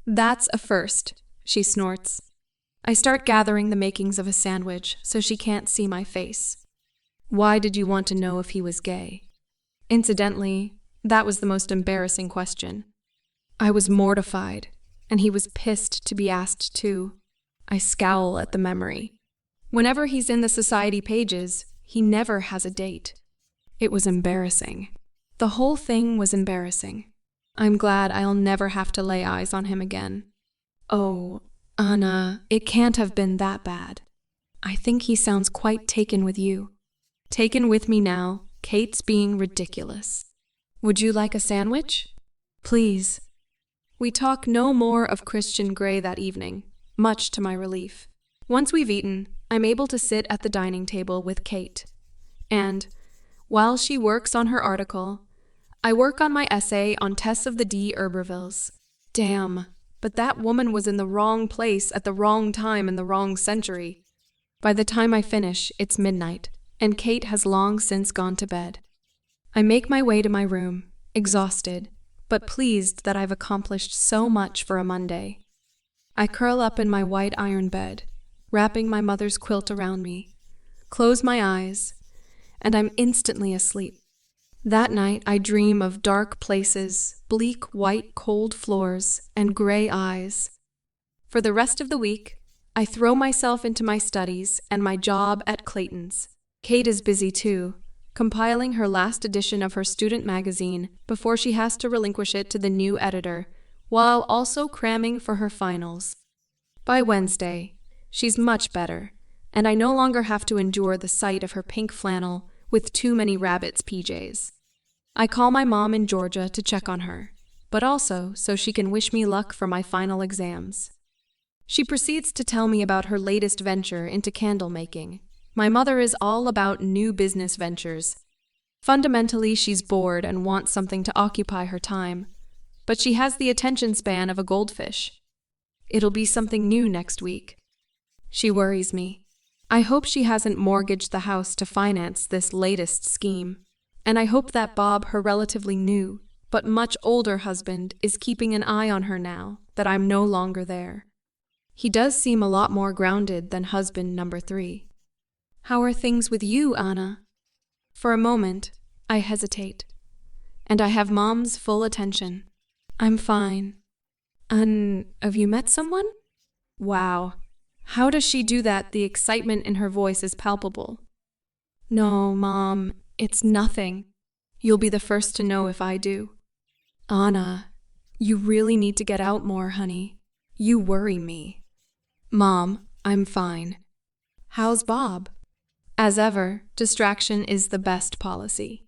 A: That's a first, she snorts. I start gathering the makings of a sandwich so she can't see my face. Why did you want to know if he was gay? Incidentally, that was the most embarrassing question. I was mortified, and he was pissed to be asked too. I scowl at the memory. Whenever he's in the society pages, he never has a date. It was embarrassing. The whole thing was embarrassing. I'm glad I'll never have to lay eyes on him again. Oh, Anna, it can't have been that bad. I think he sounds quite taken with you. Taken with me now, Kate's being ridiculous. Would you like a sandwich? Please. We talk no more of Christian Grey that evening, much to my relief. Once we've eaten, I'm able to sit at the dining table with Kate. And, while she works on her article, I work on my essay on Tess of the d'Urbervilles. Damn, but that woman was in the wrong place at the wrong time in the wrong century. By the time I finish, it's midnight, and Kate has long since gone to bed. I make my way to my room, exhausted, but pleased that I've accomplished so much for a Monday. I curl up in my white iron bed, wrapping my mother's quilt around me, close my eyes, and I'm instantly asleep. That night I dream of dark places, bleak white cold floors, and gray eyes. For the rest of the week, I throw myself into my studies and my job at Clayton's. Kate is busy too, compiling her last edition of her student magazine before she has to relinquish it to the new editor, while also cramming for her finals. By Wednesday, she's much better, and I no longer have to endure the sight of her pink flannel with too many rabbits' PJs. I call my mom in Georgia to check on her, but also so she can wish me luck for my final exams. She proceeds to tell me about her latest venture into candle making. My mother is all about new business ventures. Fundamentally, she's bored and wants something to occupy her time, but she has the attention span of a goldfish. It'll be something new next week. She worries me. I hope she hasn't mortgaged the house to finance this latest scheme, and I hope that Bob, her relatively new, but much older husband, is keeping an eye on her now that I'm no longer there. He does seem a lot more grounded than husband number 3. How are things with you, Anna? For a moment, I hesitate, and I have Mom's full attention. I'm fine. Have you met someone? Wow. How does she do that? The excitement in her voice is palpable. No, Mom, it's nothing. You'll be the first to know if I do. Anna, you really need to get out more, honey. You worry me. Mom, I'm fine. How's Bob? As ever, distraction is the best policy.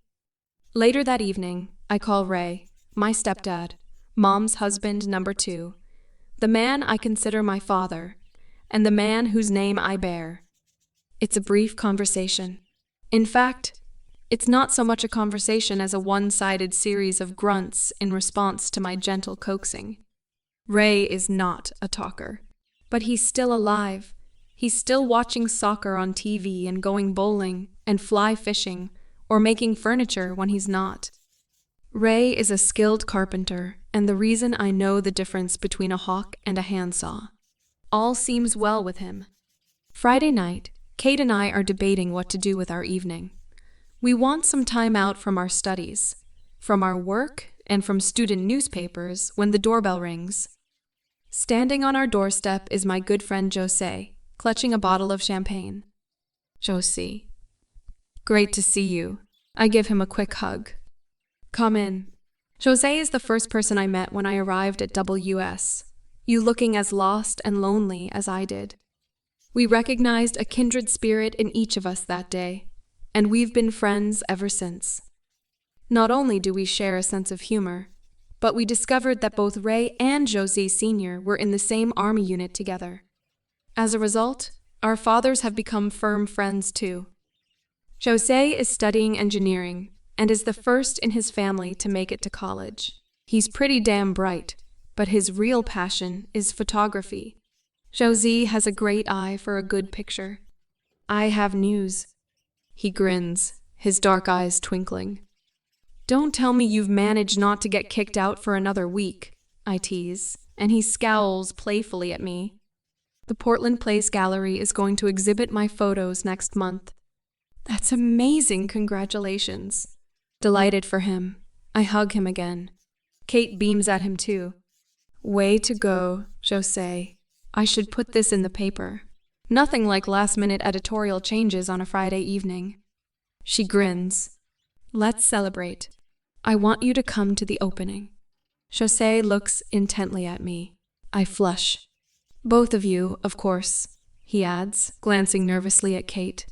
A: Later that evening, I call Ray, my stepdad, Mom's husband number 2, the man I consider my father, and the man whose name I bear. It's a brief conversation. In fact, it's not so much a conversation as a one-sided series of grunts in response to my gentle coaxing. Ray is not a talker, but he's still alive. He's still watching soccer on TV and going bowling and fly fishing or making furniture when he's not. Ray is a skilled carpenter, and the reason I know the difference between a hawk and a handsaw. All seems well with him. Friday night, Kate and I are debating what to do with our evening. We want some time out from our studies, from our work, and from student newspapers when the doorbell rings. Standing on our doorstep is my good friend Jose, clutching a bottle of champagne. Josie. Great to see you. I give him a quick hug. Come in. Jose is the first person I met when I arrived at WS, you looking as lost and lonely as I did. We recognized a kindred spirit in each of us that day, and we've been friends ever since. Not only do we share a sense of humor, but we discovered that both Ray and Josie Sr. were in the same army unit together. As a result, our fathers have become firm friends too. Jose is studying engineering and is the first in his family to make it to college. He's pretty damn bright, but his real passion is photography. Josie has a great eye for a good picture. I have news. He grins, his dark eyes twinkling. Don't tell me you've managed not to get kicked out for another week, I tease, and he scowls playfully at me. The Portland Place Gallery is going to exhibit my photos next month. That's amazing, congratulations. Delighted for him, I hug him again. Kate beams at him too. Way to go, Jose. I should put this in the paper. Nothing like last-minute editorial changes on a Friday evening. She grins. Let's celebrate. I want you to come to the opening. Jose looks intently at me. I flush. Both of you, of course, he adds, glancing nervously at Kate.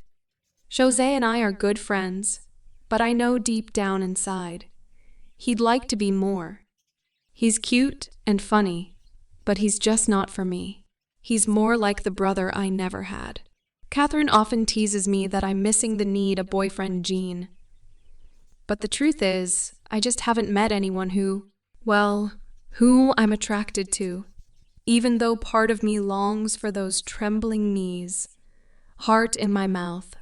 A: Jose and I are good friends, but I know deep down inside, he'd like to be more. He's cute and funny, but he's just not for me. He's more like the brother I never had. Catherine often teases me that I'm missing the need a boyfriend gene. But the truth is, I just haven't met anyone who I'm attracted to, even though part of me longs for those trembling knees, heart in my mouth,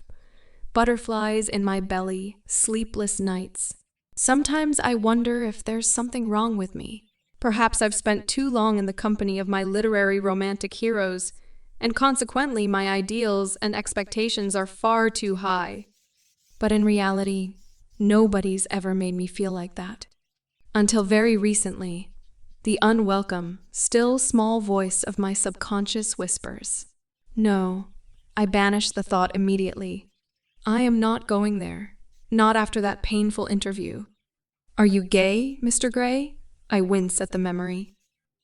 A: butterflies in my belly, sleepless nights. Sometimes I wonder if there's something wrong with me. Perhaps I've spent too long in the company of my literary romantic heroes, and consequently my ideals and expectations are far too high. But in reality, nobody's ever made me feel like that. Until very recently, the unwelcome, still small voice of my subconscious whispers. No, I banish the thought immediately. I am not going there, not after that painful interview. Are you gay, Mr. Gray? I wince at the memory.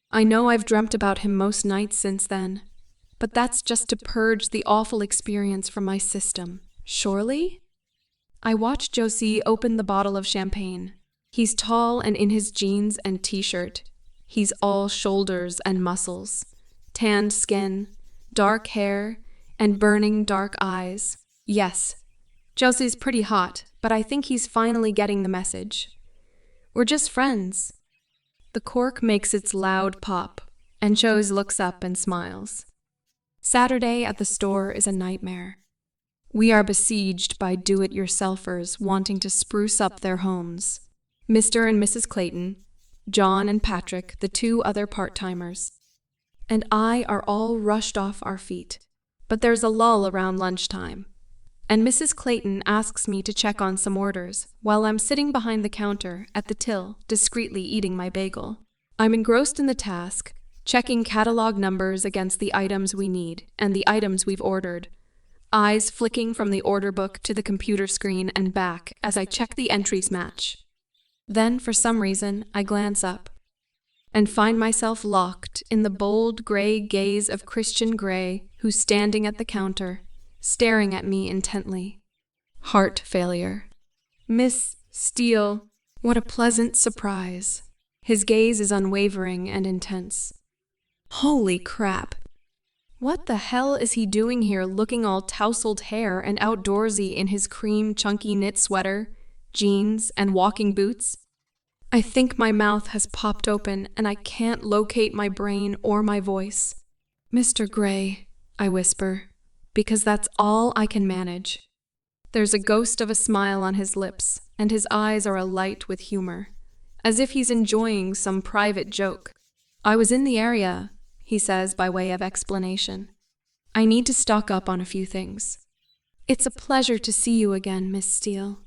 A: I know I've dreamt about him most nights since then, but that's just to purge the awful experience from my system, surely? I watch Josie open the bottle of champagne. He's tall and in his jeans and t-shirt. He's all shoulders and muscles, tanned skin, dark hair, and burning dark eyes. Yes, Josie's pretty hot, but I think he's finally getting the message. We're just friends. The cork makes its loud pop, and Chose looks up and smiles. Saturday at the store is a nightmare. We are besieged by do-it-yourselfers wanting to spruce up their homes. Mr. and Mrs. Clayton, John and Patrick, the two other part-timers, and I are all rushed off our feet. But there's a lull around lunchtime, and Mrs. Clayton asks me to check on some orders while I'm sitting behind the counter at the till, discreetly eating my bagel. I'm engrossed in the task, checking catalog numbers against the items we need and the items we've ordered, eyes flicking from the order book to the computer screen and back as I check the entries match. Then, for some reason, I glance up and find myself locked in the bold gray gaze of Christian Grey, who's standing at the counter, staring at me intently. Heart failure. Miss Steele, what a pleasant surprise. His gaze is unwavering and intense. Holy crap. What the hell is he doing here looking all tousled hair and outdoorsy in his cream chunky knit sweater, jeans, and walking boots? I think my mouth has popped open and I can't locate my brain or my voice. Mr. Gray, I whisper, because that's all I can manage. There's a ghost of a smile on his lips, and his eyes are alight with humor, as if he's enjoying some private joke. I was in the area, he says by way of explanation. I need to stock up on a few things. It's a pleasure to see you again, Miss Steele.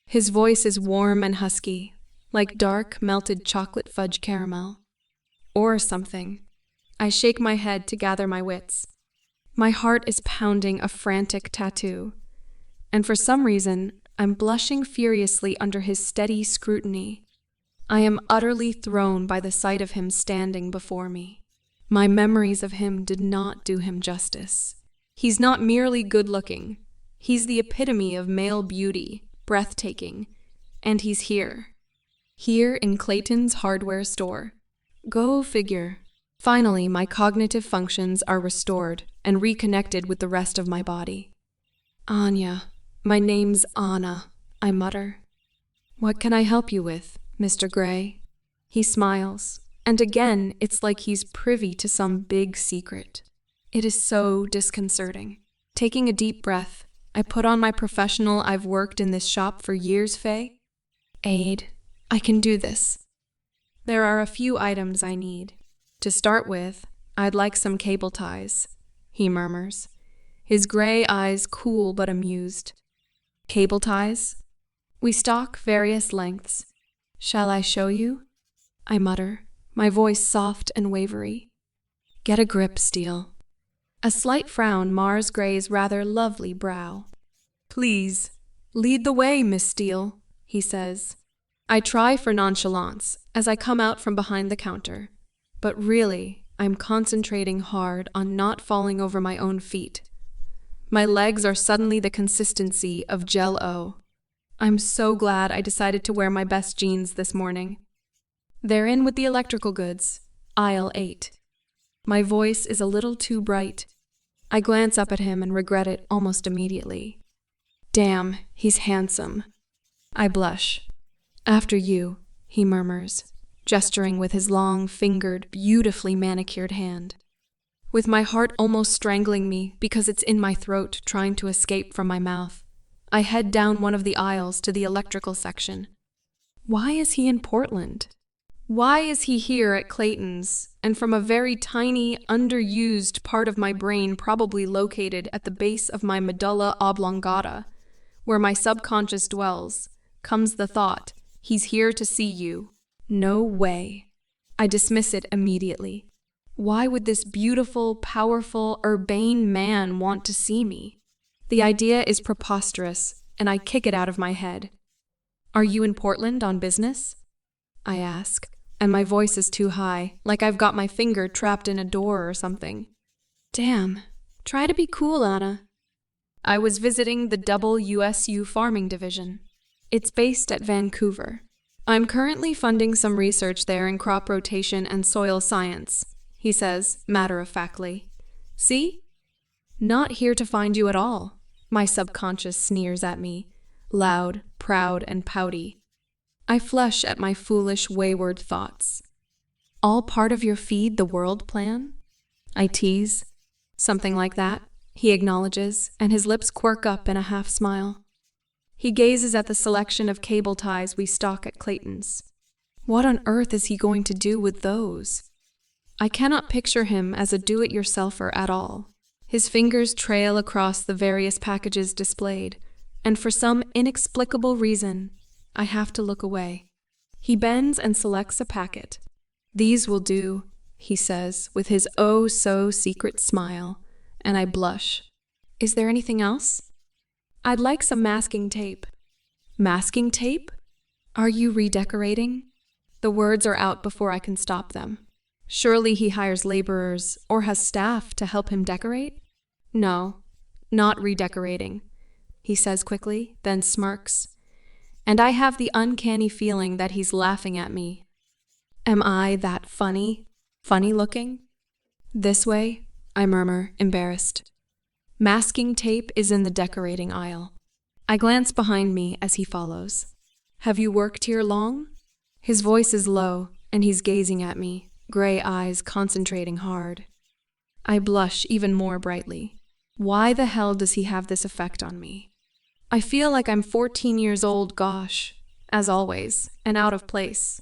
A: His voice is warm and husky, like dark, melted chocolate fudge caramel. Or something. I shake my head to gather my wits. My heart is pounding a frantic tattoo, and for some reason, I'm blushing furiously under his steady scrutiny. I am utterly thrown by the sight of him standing before me. My memories of him did not do him justice. He's not merely good-looking. He's the epitome of male beauty, breathtaking, and he's here. Here in Clayton's hardware store. Go figure. Finally, my cognitive functions are restored and reconnected with the rest of my body. Anya. My name's Anna, I mutter. What can I help you with, Mr. Gray? He smiles, and again it's like he's privy to some big secret. It is so disconcerting. Taking a deep breath, I put on my professional I've worked in this shop for years, Faye. Aid, I can do this. There are a few items I need. To start with, I'd like some cable ties, he murmurs, his gray eyes cool but amused. Cable ties? We stock various lengths. Shall I show you? I mutter, my voice soft and wavery. Get a grip, Steele. A slight frown mars Gray's rather lovely brow. Please, lead the way, Miss Steele, he says. I try for nonchalance as I come out from behind the counter, but really, I'm concentrating hard on not falling over my own feet. My legs are suddenly the consistency of Jell-O. I'm so glad I decided to wear my best jeans this morning. They're in with the electrical goods, aisle 8. My voice is a little too bright. I glance up at him and regret it almost immediately. Damn, he's handsome. I blush. After you, he murmurs, gesturing with his long-fingered, beautifully manicured hand. With my heart almost strangling me because it's in my throat trying to escape from my mouth, I head down one of the aisles to the electrical section. Why is he in Portland? Why is he here at Clayton's, and from a very tiny, underused part of my brain probably located at the base of my medulla oblongata, where my subconscious dwells, comes the thought, he's here to see you. No way. I dismiss it immediately. Why would this beautiful, powerful, urbane man want to see me? The idea is preposterous, and I kick it out of my head. Are you in Portland on business? I ask, and my voice is too high, like I've got my finger trapped in a door or something. Damn, try to be cool, Anna. I was visiting the WSU Farming Division. It's based at Vancouver. I'm currently funding some research there in crop rotation and soil science, he says, matter-of-factly. See? Not here to find you at all, my subconscious sneers at me, loud, proud, and pouty. I flush at my foolish, wayward thoughts. All part of your Feed the World plan? I tease. Something like that, he acknowledges, and his lips quirk up in a half-smile. He gazes at the selection of cable ties we stock at Clayton's. What on earth is he going to do with those? I cannot picture him as a do-it-yourselfer at all. His fingers trail across the various packages displayed, and for some inexplicable reason, I have to look away. He bends and selects a packet. These will do, he says, with his oh-so-secret smile, and I blush. Is there anything else? I'd like some masking tape. Masking tape? Are you redecorating? The words are out before I can stop them. Surely he hires laborers or has staff to help him decorate? No, not redecorating, he says quickly, then smirks. And I have the uncanny feeling that he's laughing at me. Am I that funny? Funny looking? This way, I murmur, embarrassed. Masking tape is in the decorating aisle. I glance behind me as he follows. Have you worked here long? His voice is low, and he's gazing at me, gray eyes concentrating hard. I blush even more brightly. Why the hell does he have this effect on me? I feel like I'm 14 years old, gosh, as always, and out of place.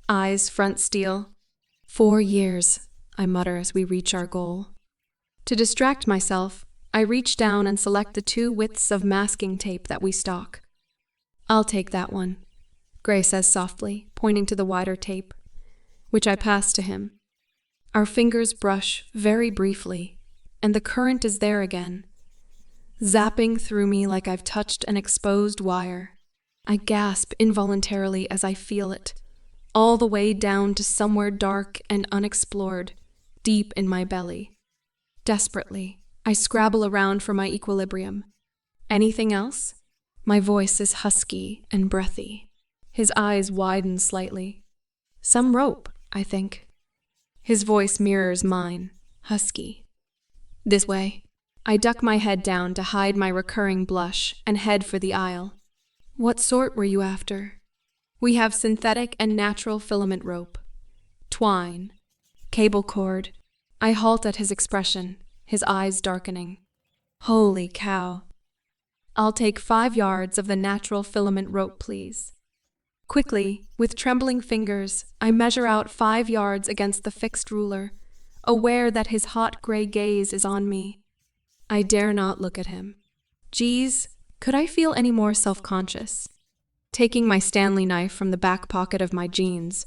A: Eyes front Steele. 4 years, I mutter as we reach our goal. To distract myself, I reach down and select the 2 widths of masking tape that we stock. "I'll take that one," Gray says softly, pointing to the wider tape, which I pass to him. Our fingers brush very briefly, and the current is there again, zapping through me like I've touched an exposed wire. I gasp involuntarily as I feel it, all the way down to somewhere dark and unexplored, deep in my belly. Desperately, I scrabble around for my equilibrium. "Anything else?" My voice is husky and breathy. His eyes widen slightly. "Some rope, I think." His voice mirrors mine, husky. "This way." I duck my head down to hide my recurring blush and head for the aisle. "What sort were you after?" "We have synthetic and natural filament rope. Twine. Cable cord." I halt at his expression, his eyes darkening. "Holy cow." "I'll take 5 yards of the natural filament rope, please." Quickly, with trembling fingers, I measure out 5 yards against the fixed ruler, aware that his hot gray gaze is on me. I dare not look at him. Geez, could I feel any more self-conscious? Taking my Stanley knife from the back pocket of my jeans,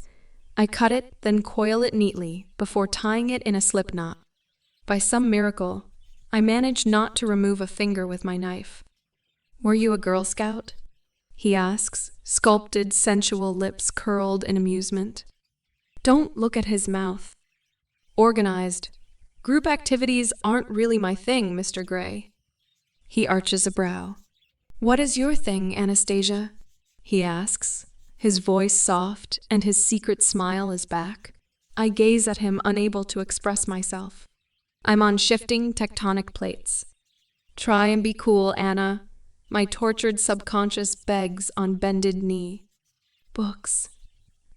A: I cut it, then coil it neatly before tying it in a slip knot. By some miracle, I managed not to remove a finger with my knife. "Were you a Girl Scout?" he asks, sculpted, sensual lips curled in amusement. Don't look at his mouth. "Organized. Group activities aren't really my thing, Mr. Gray." He arches a brow. "What is your thing, Anastasia?" he asks, his voice soft and his secret smile is back. I gaze at him, unable to express myself. "I'm on shifting tectonic plates." "Try and be cool, Anna." My tortured subconscious begs on bended knee. "Books,"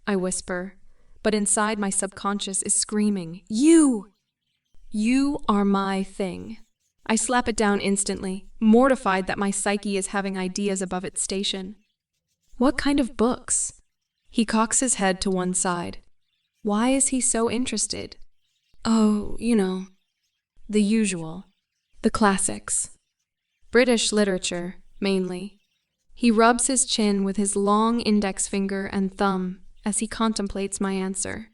A: I whisper, but inside my subconscious is screaming, "You! You are my thing." I slap it down instantly, mortified that my psyche is having ideas above its station. "What kind of books?" He cocks his head to one side. Why is he so interested? "Oh, the usual. The classics. British literature, mainly." He rubs his chin with his long index finger and thumb as he contemplates my answer.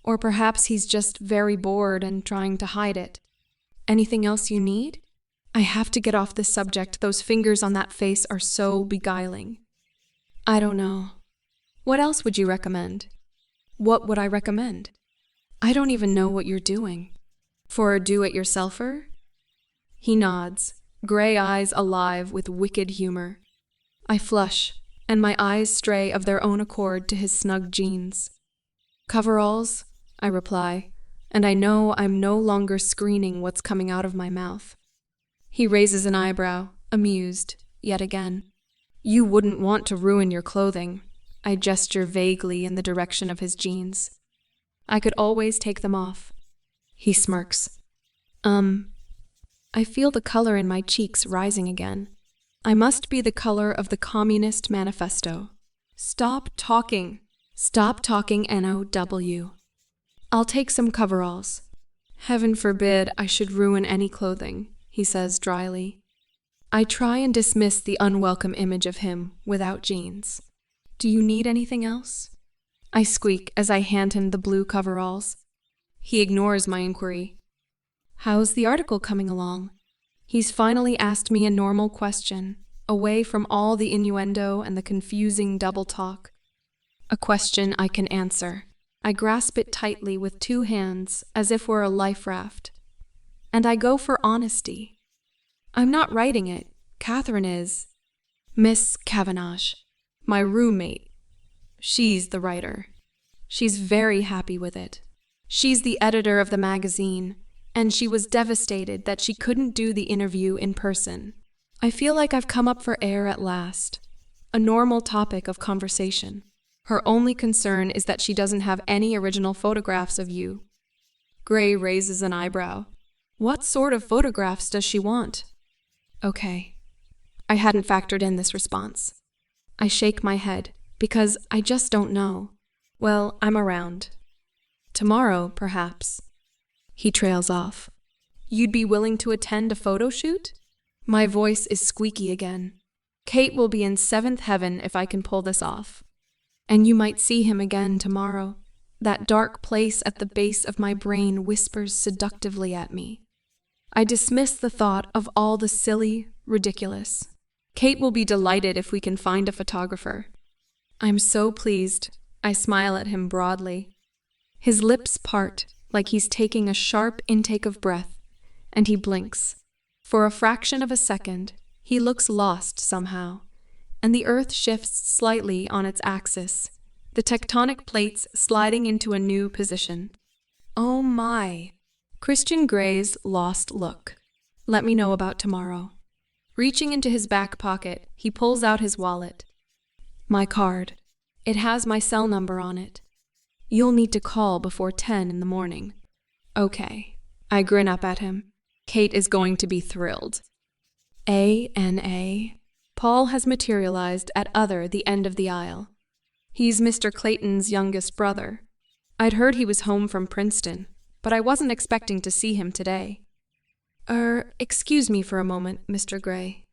A: Or perhaps he's just very bored and trying to hide it. "Anything else you need?" I have to get off this subject. Those fingers on that face are so beguiling. "I don't know. What else would you recommend?" "What would I recommend?" "I don't even know what you're doing." "For a do-it-yourselfer?" He nods, gray eyes alive with wicked humor. I flush, and my eyes stray of their own accord to his snug jeans. "Coveralls," I reply, and I know I'm no longer screening what's coming out of my mouth. He raises an eyebrow, amused, yet again. "You wouldn't want to ruin your clothing." I gesture vaguely in the direction of his jeans. "I could always take them off." He smirks. I feel the color in my cheeks rising again. I must be the color of the Communist Manifesto. Stop talking. Stop talking, NOW. "I'll take some coveralls." "Heaven forbid I should ruin any clothing," he says dryly. I try and dismiss the unwelcome image of him without jeans. "Do you need anything else?" I squeak as I hand him the blue coveralls. He ignores my inquiry. "How's the article coming along?" He's finally asked me a normal question, away from all the innuendo and the confusing double talk. A question I can answer. I grasp it tightly with 2 hands, as if we're a life raft. And I go for honesty. "I'm not writing it. Catherine is. Miss Kavanagh, my roommate. She's the writer. She's very happy with it. She's the editor of the magazine, and she was devastated that she couldn't do the interview in person. I feel like I've come up for air at last, a normal topic of conversation. Her only concern is that she doesn't have any original photographs of you." Gray raises an eyebrow. "What sort of photographs does she want?" Okay. I hadn't factored in this response. I shake my head, because I just don't know. "Well, I'm around. Tomorrow, perhaps." He trails off. You'd be willing to attend a photo shoot? My voice is squeaky again. Kate will be in seventh heaven if I can pull this off. And you might see him again tomorrow. That dark place at the base of my brain whispers seductively at me. I dismiss the thought of all the silly, ridiculous. Kate will be delighted if we can find a photographer. I'm so pleased. I smile at him broadly. His lips part, like he's taking a sharp intake of breath, and he blinks. For a fraction of a second, he looks lost somehow, and the earth shifts slightly on its axis, the tectonic plates sliding into a new position. Oh my! Christian Grey's lost look. Let me know about tomorrow. Reaching into his back pocket, he pulls out his wallet. My card. It has my cell number on it. You'll need to call before 10 in the morning. Okay. I grin up at him. Kate is going to be thrilled. A.N.A. Paul has materialized at the end of the aisle. He's Mr. Clayton's youngest brother. I'd heard he was home from Princeton, but I wasn't expecting to see him today. Excuse me for a moment, Mr. Grey.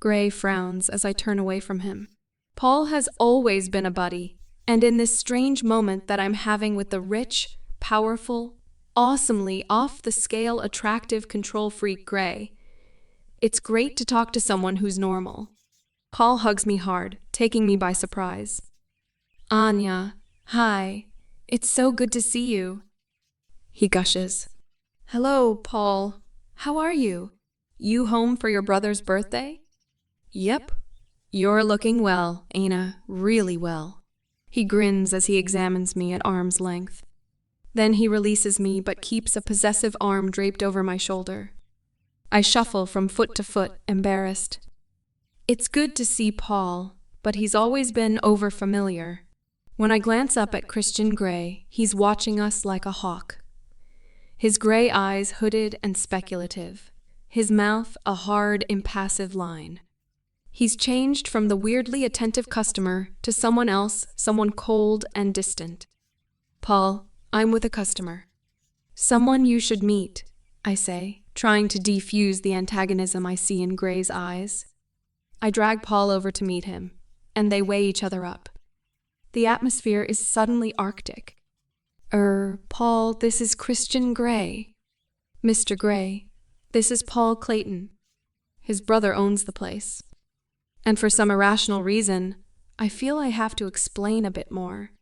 A: Grey frowns as I turn away from him. Paul has always been a buddy, and in this strange moment that I'm having with the rich, powerful, awesomely off-the-scale attractive control freak Grey, it's great to talk to someone who's normal. Paul hugs me hard, taking me by surprise. Anya, hi. It's so good to see you. He gushes. Hello, Paul. How are you? You home for your brother's birthday? Yep. You're looking well, Ana, really well. He grins as he examines me at arm's length. Then he releases me but keeps a possessive arm draped over my shoulder. I shuffle from foot to foot, embarrassed. It's good to see Paul, but he's always been over-familiar. When I glance up at Christian Grey, he's watching us like a hawk. His gray eyes hooded and speculative, his mouth a hard, impassive line. He's changed from the weirdly attentive customer to someone else, someone cold and distant. Paul, I'm with a customer. Someone you should meet, I say, trying to defuse the antagonism I see in Grey's eyes. I drag Paul over to meet him, and they weigh each other up. The atmosphere is suddenly arctic. Paul, this is Christian Grey. Mr. Grey, this is Paul Clayton. His brother owns the place. And for some irrational reason, I feel I have to explain a bit more.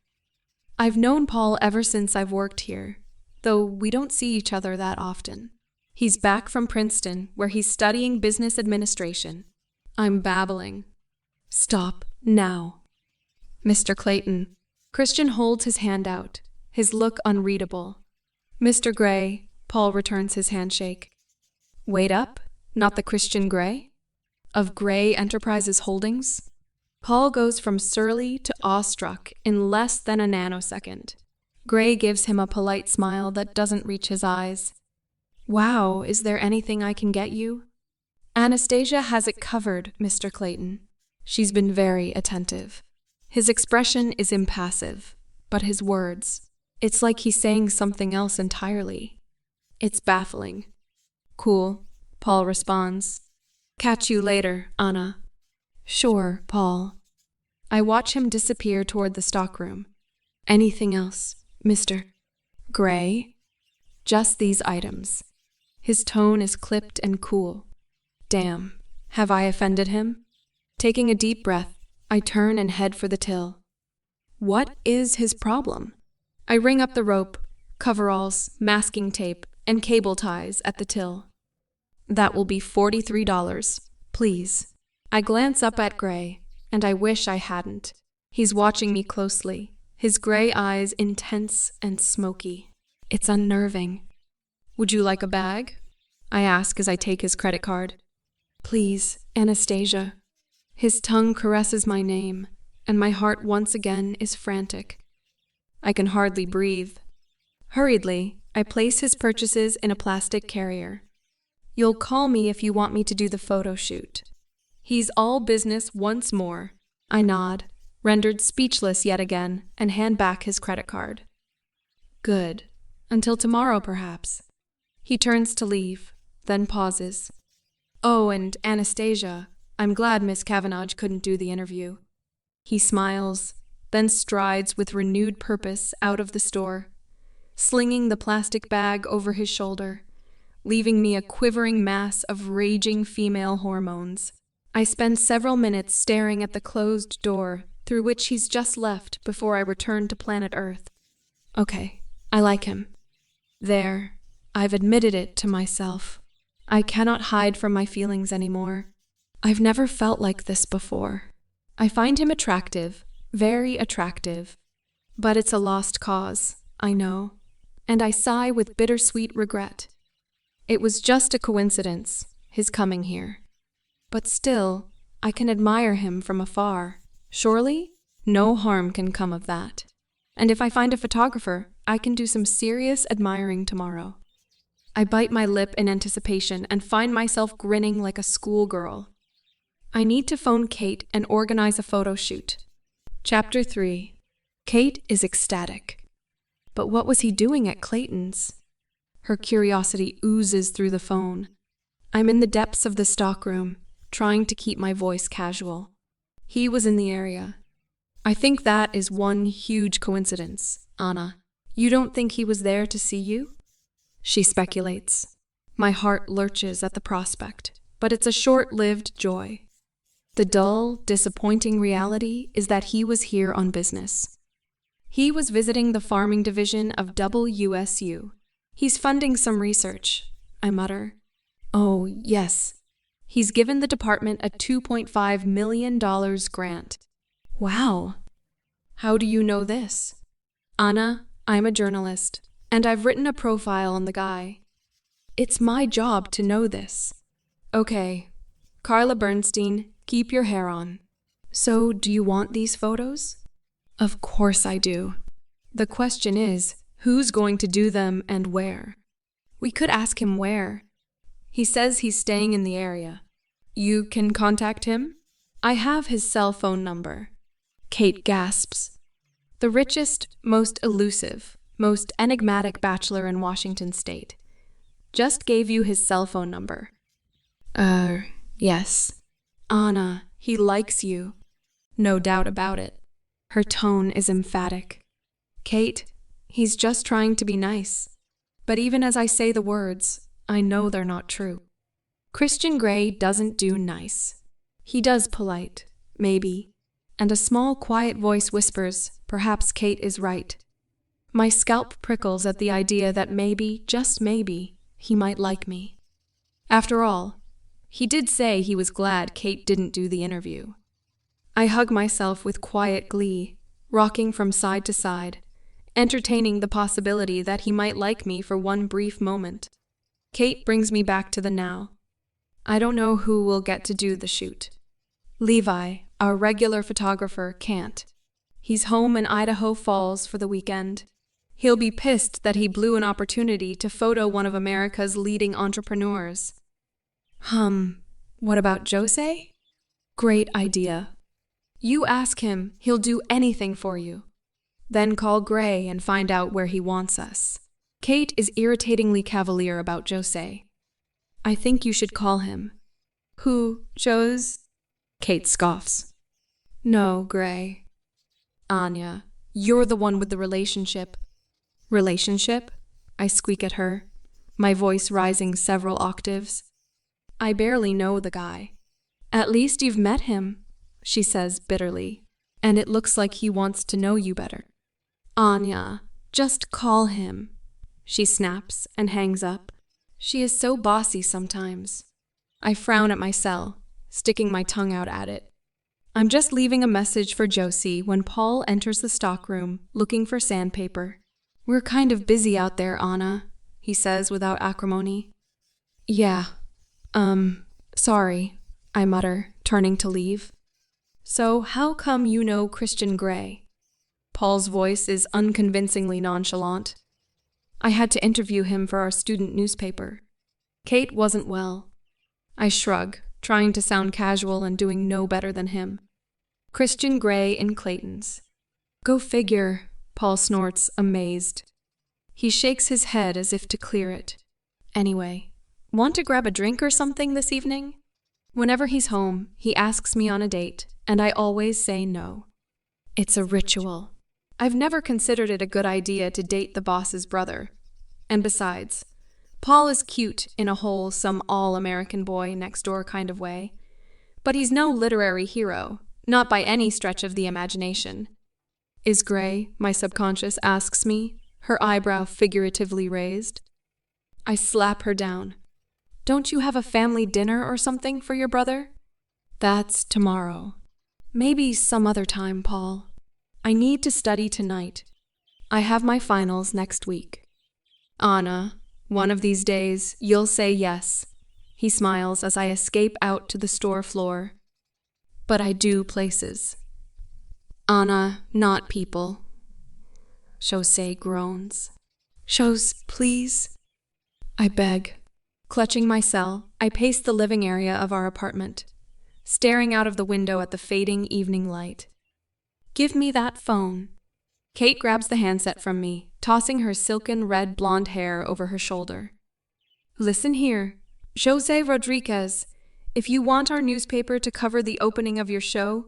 A: I've known Paul ever since I've worked here, though we don't see each other that often. He's back from Princeton, where he's studying business administration. I'm babbling. Stop, now. Mr. Clayton. Christian holds his hand out, his look unreadable. Mr. Grey, Paul returns his handshake. Wait up, not the Christian Grey? Of Grey Enterprises Holdings? Paul goes from surly to awestruck in less than a nanosecond. Grey gives him a polite smile that doesn't reach his eyes. Wow, is there anything I can get you? Anastasia has it covered, Mr. Clayton. She's been very attentive. His expression is impassive, but his words, it's like he's saying something else entirely. It's baffling. Cool, Paul responds. Catch you later, Anna. Sure, Paul. I watch him disappear toward the stockroom. Anything else, Mr. Grey? Just these items. His tone is clipped and cool. Damn, have I offended him? Taking a deep breath, I turn and head for the till. What is his problem? I ring up the rope, coveralls, masking tape, and cable ties at the till. That will be $43, please. I glance up at Grey, and I wish I hadn't. He's watching me closely, his gray eyes intense and smoky. It's unnerving. Would you like a bag? I ask as I take his credit card. Please, Anastasia. His tongue caresses my name, and my heart once again is frantic. I can hardly breathe. Hurriedly, I place his purchases in a plastic carrier. You'll call me if you want me to do the photo shoot. He's all business once more. I nod, rendered speechless yet again, and hand back his credit card. Good. Until tomorrow, perhaps. He turns to leave, then pauses. Oh, and Anastasia, I'm glad Miss Kavanagh couldn't do the interview. He smiles, then strides with renewed purpose out of the store, slinging the plastic bag over his shoulder, leaving me a quivering mass of raging female hormones. I spend several minutes staring at the closed door through which he's just left before I return to planet Earth. Okay, I like him. There, I've admitted it to myself. I cannot hide from my feelings anymore. I've never felt like this before. I find him attractive, very attractive. But it's a lost cause, I know, and I sigh with bittersweet regret. It was just a coincidence, his coming here. But still, I can admire him from afar. Surely, no harm can come of that. And if I find a photographer, I can do some serious admiring tomorrow. I bite my lip in anticipation and find myself grinning like a schoolgirl. I need to phone Kate and organize a photo shoot. Chapter 3. Kate is ecstatic. But what was he doing at Clayton's? Her curiosity oozes through the phone. I'm in the depths of the stockroom, trying to keep my voice casual. He was in the area. I think that is one huge coincidence, Anna. You don't think he was there to see you? She speculates. My heart lurches at the prospect, but it's a short-lived joy. The dull, disappointing reality is that he was here on business. He was visiting the farming division of WSU. He's funding some research, I mutter. Oh, yes. He's given the department a $2.5 million grant. Wow. How do you know this? Anna, I'm a journalist, and I've written a profile on the guy. It's my job to know this. Okay. Carla Bernstein, keep your hair on. So, do you want these photos? Of course I do. The question is, who's going to do them and where? We could ask him where. He says he's staying in the area. You can contact him? I have his cell phone number. Kate gasps. The richest, most elusive, most enigmatic bachelor in Washington State just gave you his cell phone number. Yes. Anna, he likes you. No doubt about it. Her tone is emphatic. Kate, he's just trying to be nice. But even as I say the words, I know they're not true. Christian Grey doesn't do nice. He does polite, maybe. And a small, quiet voice whispers, perhaps Kate is right. My scalp prickles at the idea that maybe, just maybe, he might like me. After all, he did say he was glad Kate didn't do the interview. I hug myself with quiet glee, rocking from side to side, entertaining the possibility that he might like me for one brief moment. Kate brings me back to the now. I don't know who will get to do the shoot. Levi, our regular photographer, can't. He's home in Idaho Falls for the weekend. He'll be pissed that he blew an opportunity to photo one of America's leading entrepreneurs. What about Jose? Great idea. You ask him, he'll do anything for you. Then call Gray and find out where he wants us. Kate is irritatingly cavalier about Jose. I think you should call him. Who, Jose? Kate scoffs. No, Gray. Anya, you're the one with the relationship. Relationship? I squeak at her, my voice rising several octaves. I barely know the guy. At least you've met him, she says bitterly, and it looks like he wants to know you better. Anya, just call him. She snaps and hangs up. She is so bossy sometimes. I frown at my cell, sticking my tongue out at it. I'm just leaving a message for Josie when Paul enters the stockroom, looking for sandpaper. We're kind of busy out there, Anna, he says without acrimony. Yeah. Sorry, I mutter, turning to leave. So how come you know Christian Grey? Paul's voice is unconvincingly nonchalant. I had to interview him for our student newspaper. Kate wasn't well. I shrug, trying to sound casual and doing no better than him. Christian Grey in Clayton's. Go figure, Paul snorts, amazed. He shakes his head as if to clear it. Anyway, want to grab a drink or something this evening? Whenever he's home, he asks me on a date, and I always say no. It's a ritual. I've never considered it a good idea to date the boss's brother. And besides, Paul is cute in a wholesome all-American boy next door kind of way. But he's no literary hero, not by any stretch of the imagination. Is Gray, my subconscious asks me, her eyebrow figuratively raised. I slap her down. Don't you have a family dinner or something for your brother? That's tomorrow. Maybe some other time, Paul. I need to study tonight. I have my finals next week. Anna, one of these days, you'll say yes. He smiles as I escape out to the store floor. But I do places. Anna, not people. Jose groans. Chose, please. I beg. Clutching my cell, I pace the living area of our apartment, staring out of the window at the fading evening light. Give me that phone. Kate grabs the handset from me, tossing her silken red blonde hair over her shoulder. Listen here, Jose Rodriguez, if you want our newspaper to cover the opening of your show,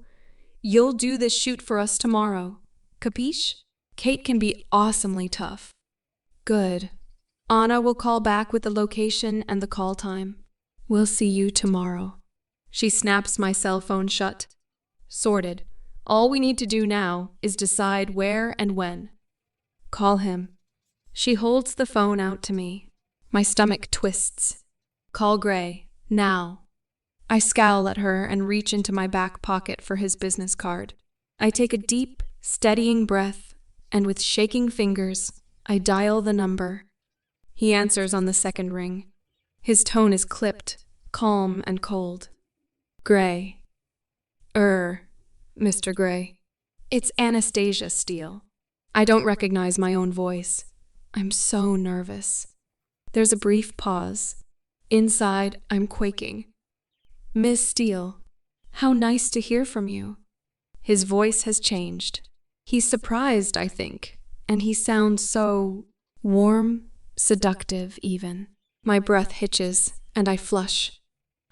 A: you'll do this shoot for us tomorrow. Capiche? Kate can be awesomely tough. Good. Anna will call back with the location and the call time. We'll see you tomorrow. She snaps my cell phone shut. Sorted. All we need to do now is decide where and when. Call him. She holds the phone out to me. My stomach twists. Call Gray. Now. I scowl at her and reach into my back pocket for his business card. I take a deep, steadying breath, and with shaking fingers, I dial the number. He answers on the second ring. His tone is clipped, calm and cold. Gray. Mr. Gray. It's Anastasia, Steele. I don't recognize my own voice. I'm so nervous. There's a brief pause. Inside, I'm quaking. Miss Steele, how nice to hear from you. His voice has changed. He's surprised, I think, and he sounds so warm, seductive even. My breath hitches, and I flush.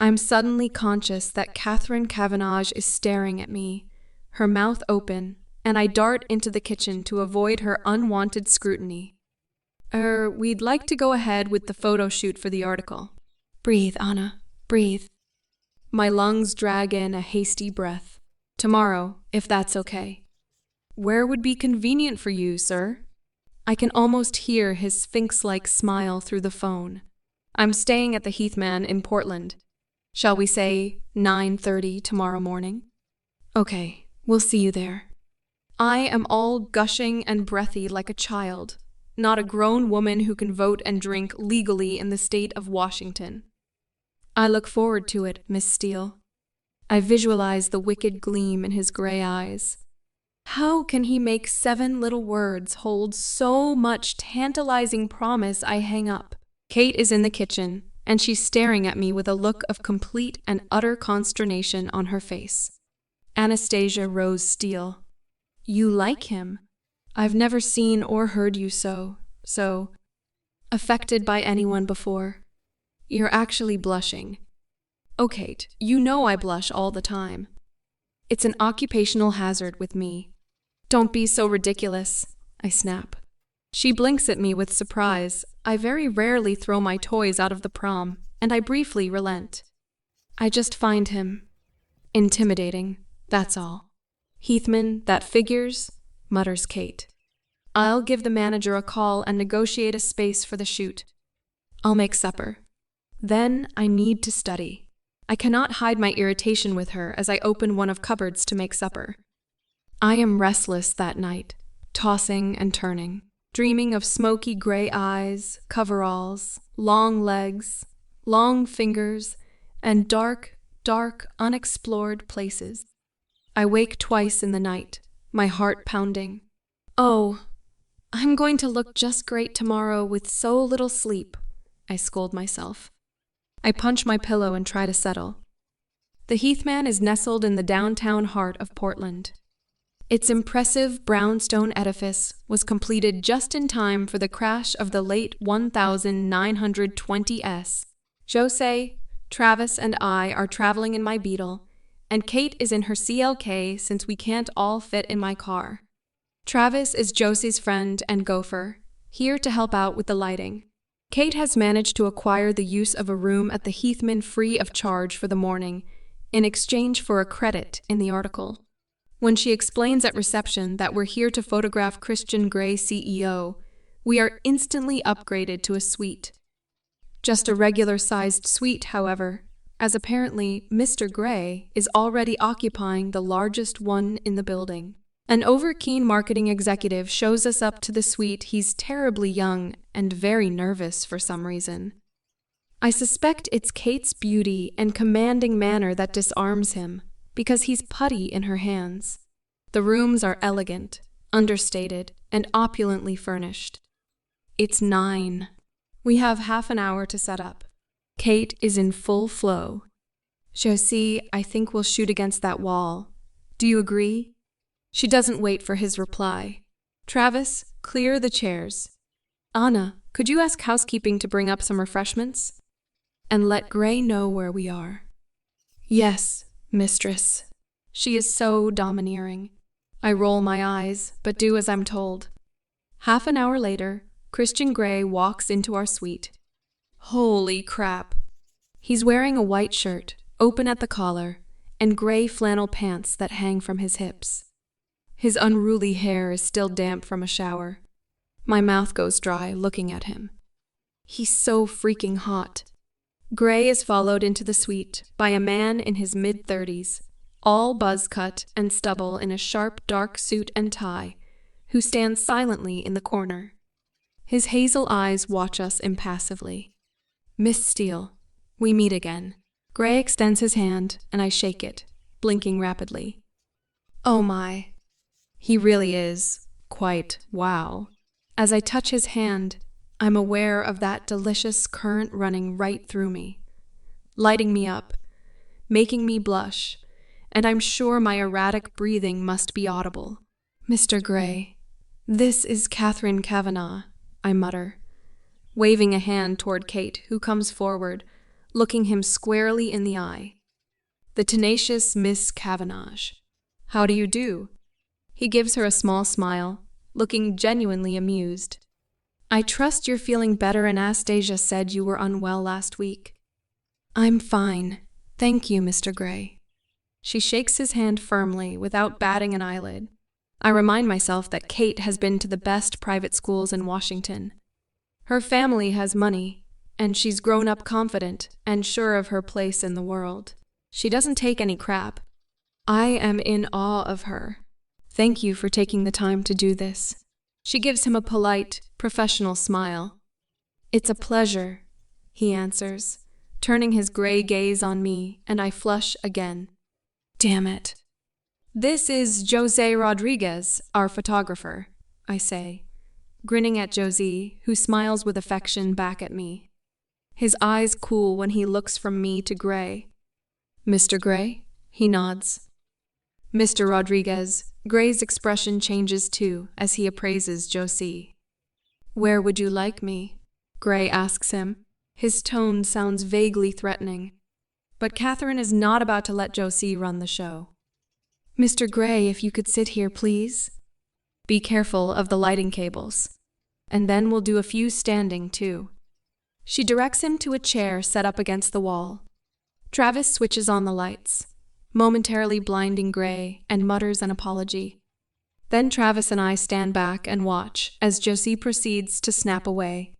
A: I'm suddenly conscious that Catherine Cavenagh is staring at me, her mouth open, and I dart into the kitchen to avoid her unwanted scrutiny. We'd like to go ahead with the photo shoot for the article. Breathe, Anna, breathe. My lungs drag in a hasty breath. Tomorrow, if that's okay. Where would be convenient for you, sir? I can almost hear his sphinx-like smile through the phone. I'm staying at the Heathman in Portland. Shall we say 9:30 tomorrow morning? Okay, we'll see you there. I am all gushing and breathy like a child, not a grown woman who can vote and drink legally in the state of Washington. I look forward to it, Miss Steele. I visualize the wicked gleam in his gray eyes. How can he make 7 little words hold so much tantalizing promise I hang up? Kate is in the kitchen, and she's staring at me with a look of complete and utter consternation on her face. Anastasia Rose Steele. You like him? I've never seen or heard you so affected by anyone before. You're actually blushing. Oh, Kate, you know I blush all the time. It's an occupational hazard with me. Don't be so ridiculous, I snap. She blinks at me with surprise. I very rarely throw my toys out of the prom, and I briefly relent. I just find him intimidating, that's all. Heathman, that figures, mutters Kate. I'll give the manager a call and negotiate a space for the shoot. I'll make supper. Then I need to study. I cannot hide my irritation with her as I open one of cupboards to make supper. I am restless that night, tossing and turning, dreaming of smoky gray eyes, coveralls, long legs, long fingers, and dark, unexplored places. I wake twice in the night, my heart pounding. Oh, I'm going to look just great tomorrow with so little sleep, I scold myself. I punch my pillow and try to settle. The Heathman is nestled in the downtown heart of Portland. Its impressive brownstone edifice was completed just in time for the crash of the late 1920s. Jose, Travis, and I are traveling in my Beetle, and Kate is in her CLK since we can't all fit in my car. Travis is Josie's friend and gopher, here to help out with the lighting. Kate has managed to acquire the use of a room at the Heathman free of charge for the morning, in exchange for a credit in the article. When she explains at reception that we're here to photograph Christian Grey CEO, we are instantly upgraded to a suite. Just a regular-sized suite, however, as apparently Mr. Grey is already occupying the largest one in the building. An over-keen marketing executive shows us up to the suite. He's terribly young and very nervous for some reason. I suspect it's Kate's beauty and commanding manner that disarms him, because he's putty in her hands. The rooms are elegant, understated, and opulently furnished. It's 9. We have half an hour to set up. Kate is in full flow. Josie, I think we'll shoot against that wall. Do you agree? She doesn't wait for his reply. Travis, clear the chairs. Anna, could you ask housekeeping to bring up some refreshments? And let Grey know where we are. Yes, mistress. She is so domineering. I roll my eyes, but do as I'm told. Half an hour later, Christian Grey walks into our suite. Holy crap. He's wearing a white shirt, open at the collar, and gray flannel pants that hang from his hips. His unruly hair is still damp from a shower. My mouth goes dry looking at him. He's so freaking hot. Grey is followed into the suite by a man in his mid-30s, all buzz-cut and stubble in a sharp dark suit and tie, who stands silently in the corner. His hazel eyes watch us impassively. Miss Steele, we meet again. Grey extends his hand, and I shake it, blinking rapidly. Oh my. He really is quite wow. As I touch his hand, I'm aware of that delicious current running right through me, lighting me up, making me blush, and I'm sure my erratic breathing must be audible. Mr. Grey, this is Catherine Kavanagh, I mutter, waving a hand toward Kate, who comes forward, looking him squarely in the eye. The tenacious Miss Kavanagh. How do you do? He gives her a small smile, looking genuinely amused. I trust you're feeling better. Anastasia said you were unwell last week. I'm fine. Thank you, Mr. Grey. She shakes his hand firmly without batting an eyelid. I remind myself that Kate has been to the best private schools in Washington. Her family has money, and she's grown up confident and sure of her place in the world. She doesn't take any crap. I am in awe of her. Thank you for taking the time to do this. She gives him a polite, professional smile. It's a pleasure, he answers, turning his gray gaze on me, and I flush again. Damn it. This is Jose Rodriguez, our photographer, I say, grinning at Josie, who smiles with affection back at me. His eyes cool when he looks from me to Grey. Mr. Grey? He nods. Mr. Rodriguez, Grey's expression changes too as he appraises Josie. Where would you like me? Grey asks him. His tone sounds vaguely threatening. But Catherine is not about to let Josie run the show. Mr. Grey, if you could sit here, please. Be careful of the lighting cables. And then we'll do a few standing, too. She directs him to a chair set up against the wall. Travis switches on the lights, momentarily blinding Grey, and mutters an apology. Then Travis and I stand back and watch as Josie proceeds to snap away.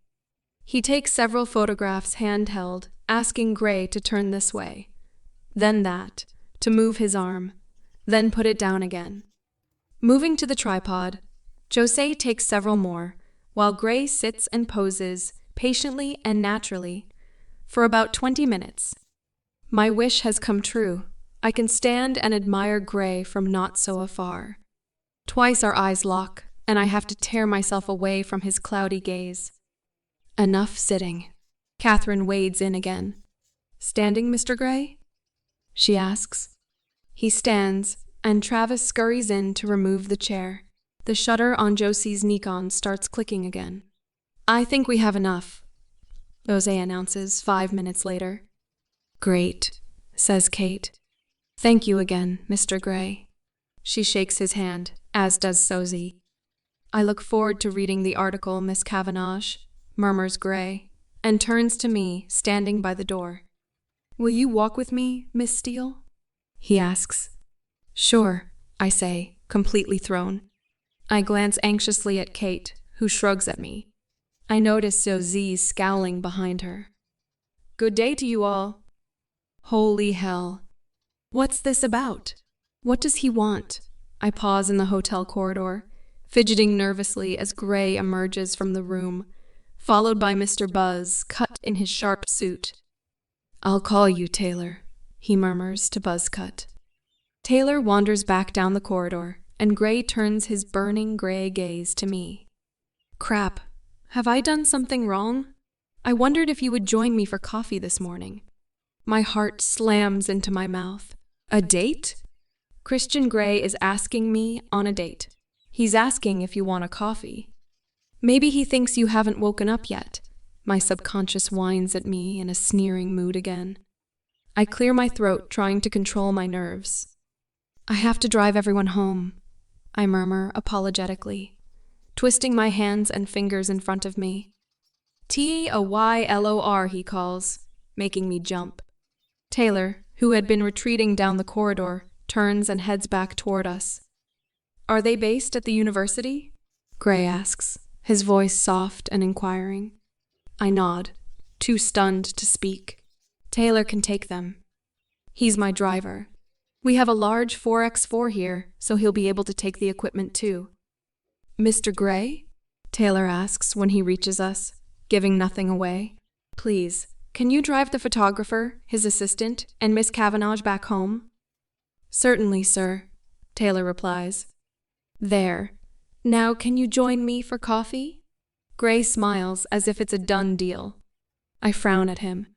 A: He takes several photographs handheld, asking Grey to turn this way, then that, to move his arm, then put it down again. Moving to the tripod, Jose takes several more, while Grey sits and poses, patiently and naturally, for about 20 minutes. My wish has come true. I can stand and admire Grey from not so afar. Twice our eyes lock, and I have to tear myself away from his cloudy gaze. Enough sitting. Catherine wades in again. Standing, Mr. Grey? She asks. He stands, and Travis scurries in to remove the chair. The shutter on Josie's Nikon starts clicking again. "I think we have enough," Jose announces 5 minutes later. "Great," says Kate. "Thank you again, Mr. Gray." She shakes his hand, as does Sozie. "I look forward to reading the article, Miss Kavanagh," murmurs Gray, and turns to me, standing by the door. "Will you walk with me, Miss Steele?" he asks. "Sure," I say, completely thrown. I glance anxiously at Kate, who shrugs at me. I notice Sozie scowling behind her. "Good day to you all." Holy hell. What's this about? What does he want? I pause in the hotel corridor, fidgeting nervously as Gray emerges from the room, followed by Mr. Buzz, cut in his sharp suit. "I'll call you, Taylor," he murmurs to Buzzcut. Taylor wanders back down the corridor, and Gray turns his burning gray gaze to me. "Crap. Have I done something wrong? I wondered if you would join me for coffee this morning." My heart slams into my mouth. A date? Christian Gray is asking me on a date. He's asking if you want a coffee. Maybe he thinks you haven't woken up yet. My subconscious whines at me in a sneering mood again. I clear my throat, trying to control my nerves. "I have to drive everyone home," I murmur apologetically, twisting my hands and fingers in front of me. "Taylor," he calls, making me jump. Taylor, who had been retreating down the corridor, turns and heads back toward us. "Are they based at the university?" Gray asks, his voice soft and inquiring. I nod, too stunned to speak. Taylor can take them. He's my driver. We have a large 4x4 here, so he'll be able to take the equipment too. "Mr. Gray?" Taylor asks when he reaches us, giving nothing away. "Please, can you drive the photographer, his assistant, and Miss Kavanagh back home?" "Certainly, sir," Taylor replies. "There. Now can you join me for coffee?" Gray smiles as if it's a done deal. I frown at him.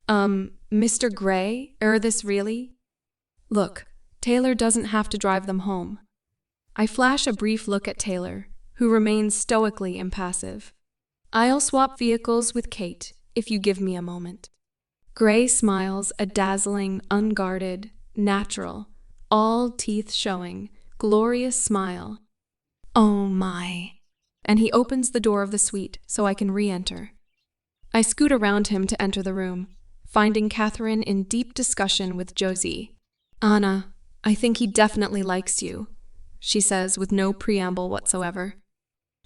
A: Mr. Gray, this really?" "Look, Taylor doesn't have to drive them home." I flash a brief look at Taylor, who remains stoically impassive. "I'll swap vehicles with Kate, if you give me a moment." Gray smiles a dazzling, unguarded, natural, all teeth showing, glorious smile. Oh my. And he opens the door of the suite so I can re-enter. I scoot around him to enter the room, finding Catherine in deep discussion with Josie. "Anna, I think he definitely likes you," she says with no preamble whatsoever.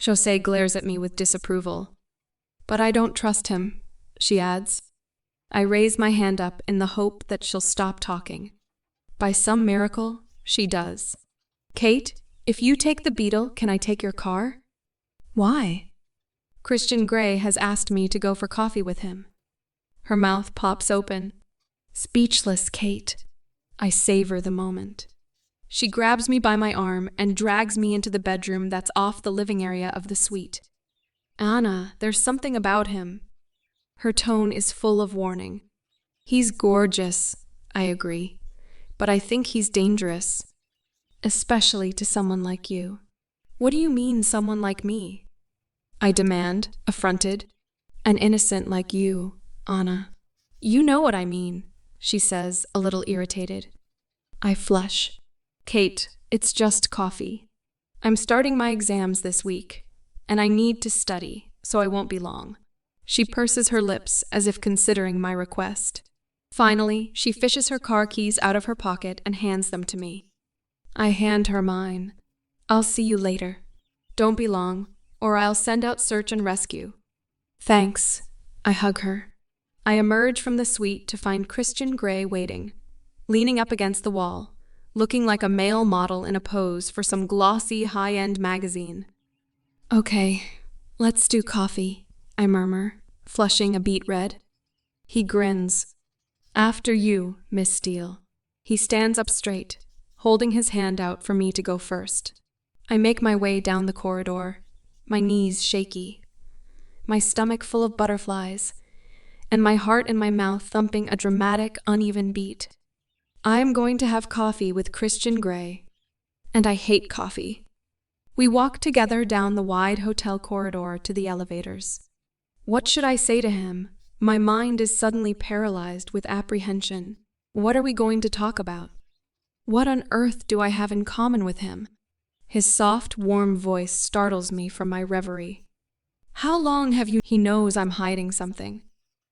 A: Jose glares at me with disapproval. "But I don't trust him," she adds. I raise my hand up in the hope that she'll stop talking. By some miracle, she does. "Kate, if you take the Beetle, can I take your car?" "Why?" "Christian Gray has asked me to go for coffee with him." Her mouth pops open. Speechless Kate. I savor the moment. She grabs me by my arm and drags me into the bedroom that's off the living area of the suite. "Anna, there's something about him." Her tone is full of warning. "He's gorgeous," I agree, "but I think he's dangerous. Especially to someone like you." "What do you mean, someone like me?" I demand, affronted. "An innocent like you, Anna." "You know what I mean," she says, a little irritated. I flush. "Kate, it's just coffee. I'm starting my exams this week, and I need to study, so I won't be long." She purses her lips as if considering my request. Finally, she fishes her car keys out of her pocket and hands them to me. I hand her mine. "I'll see you later. Don't be long, or I'll send out search and rescue." "Thanks." I hug her. I emerge from the suite to find Christian Gray waiting, leaning up against the wall, looking like a male model in a pose for some glossy, high-end magazine. "Okay, let's do coffee," I murmur, flushing a beet red. He grins. "After you, Miss Steele." He stands up straight, holding his hand out for me to go first. I make my way down the corridor, my knees shaky, my stomach full of butterflies, and my heart in my mouth thumping a dramatic, uneven beat. I am going to have coffee with Christian Grey. And I hate coffee. We walk together down the wide hotel corridor to the elevators. What should I say to him? My mind is suddenly paralyzed with apprehension. What are we going to talk about? What on earth do I have in common with him? His soft, warm voice startles me from my reverie. How long have you? He knows I'm hiding something.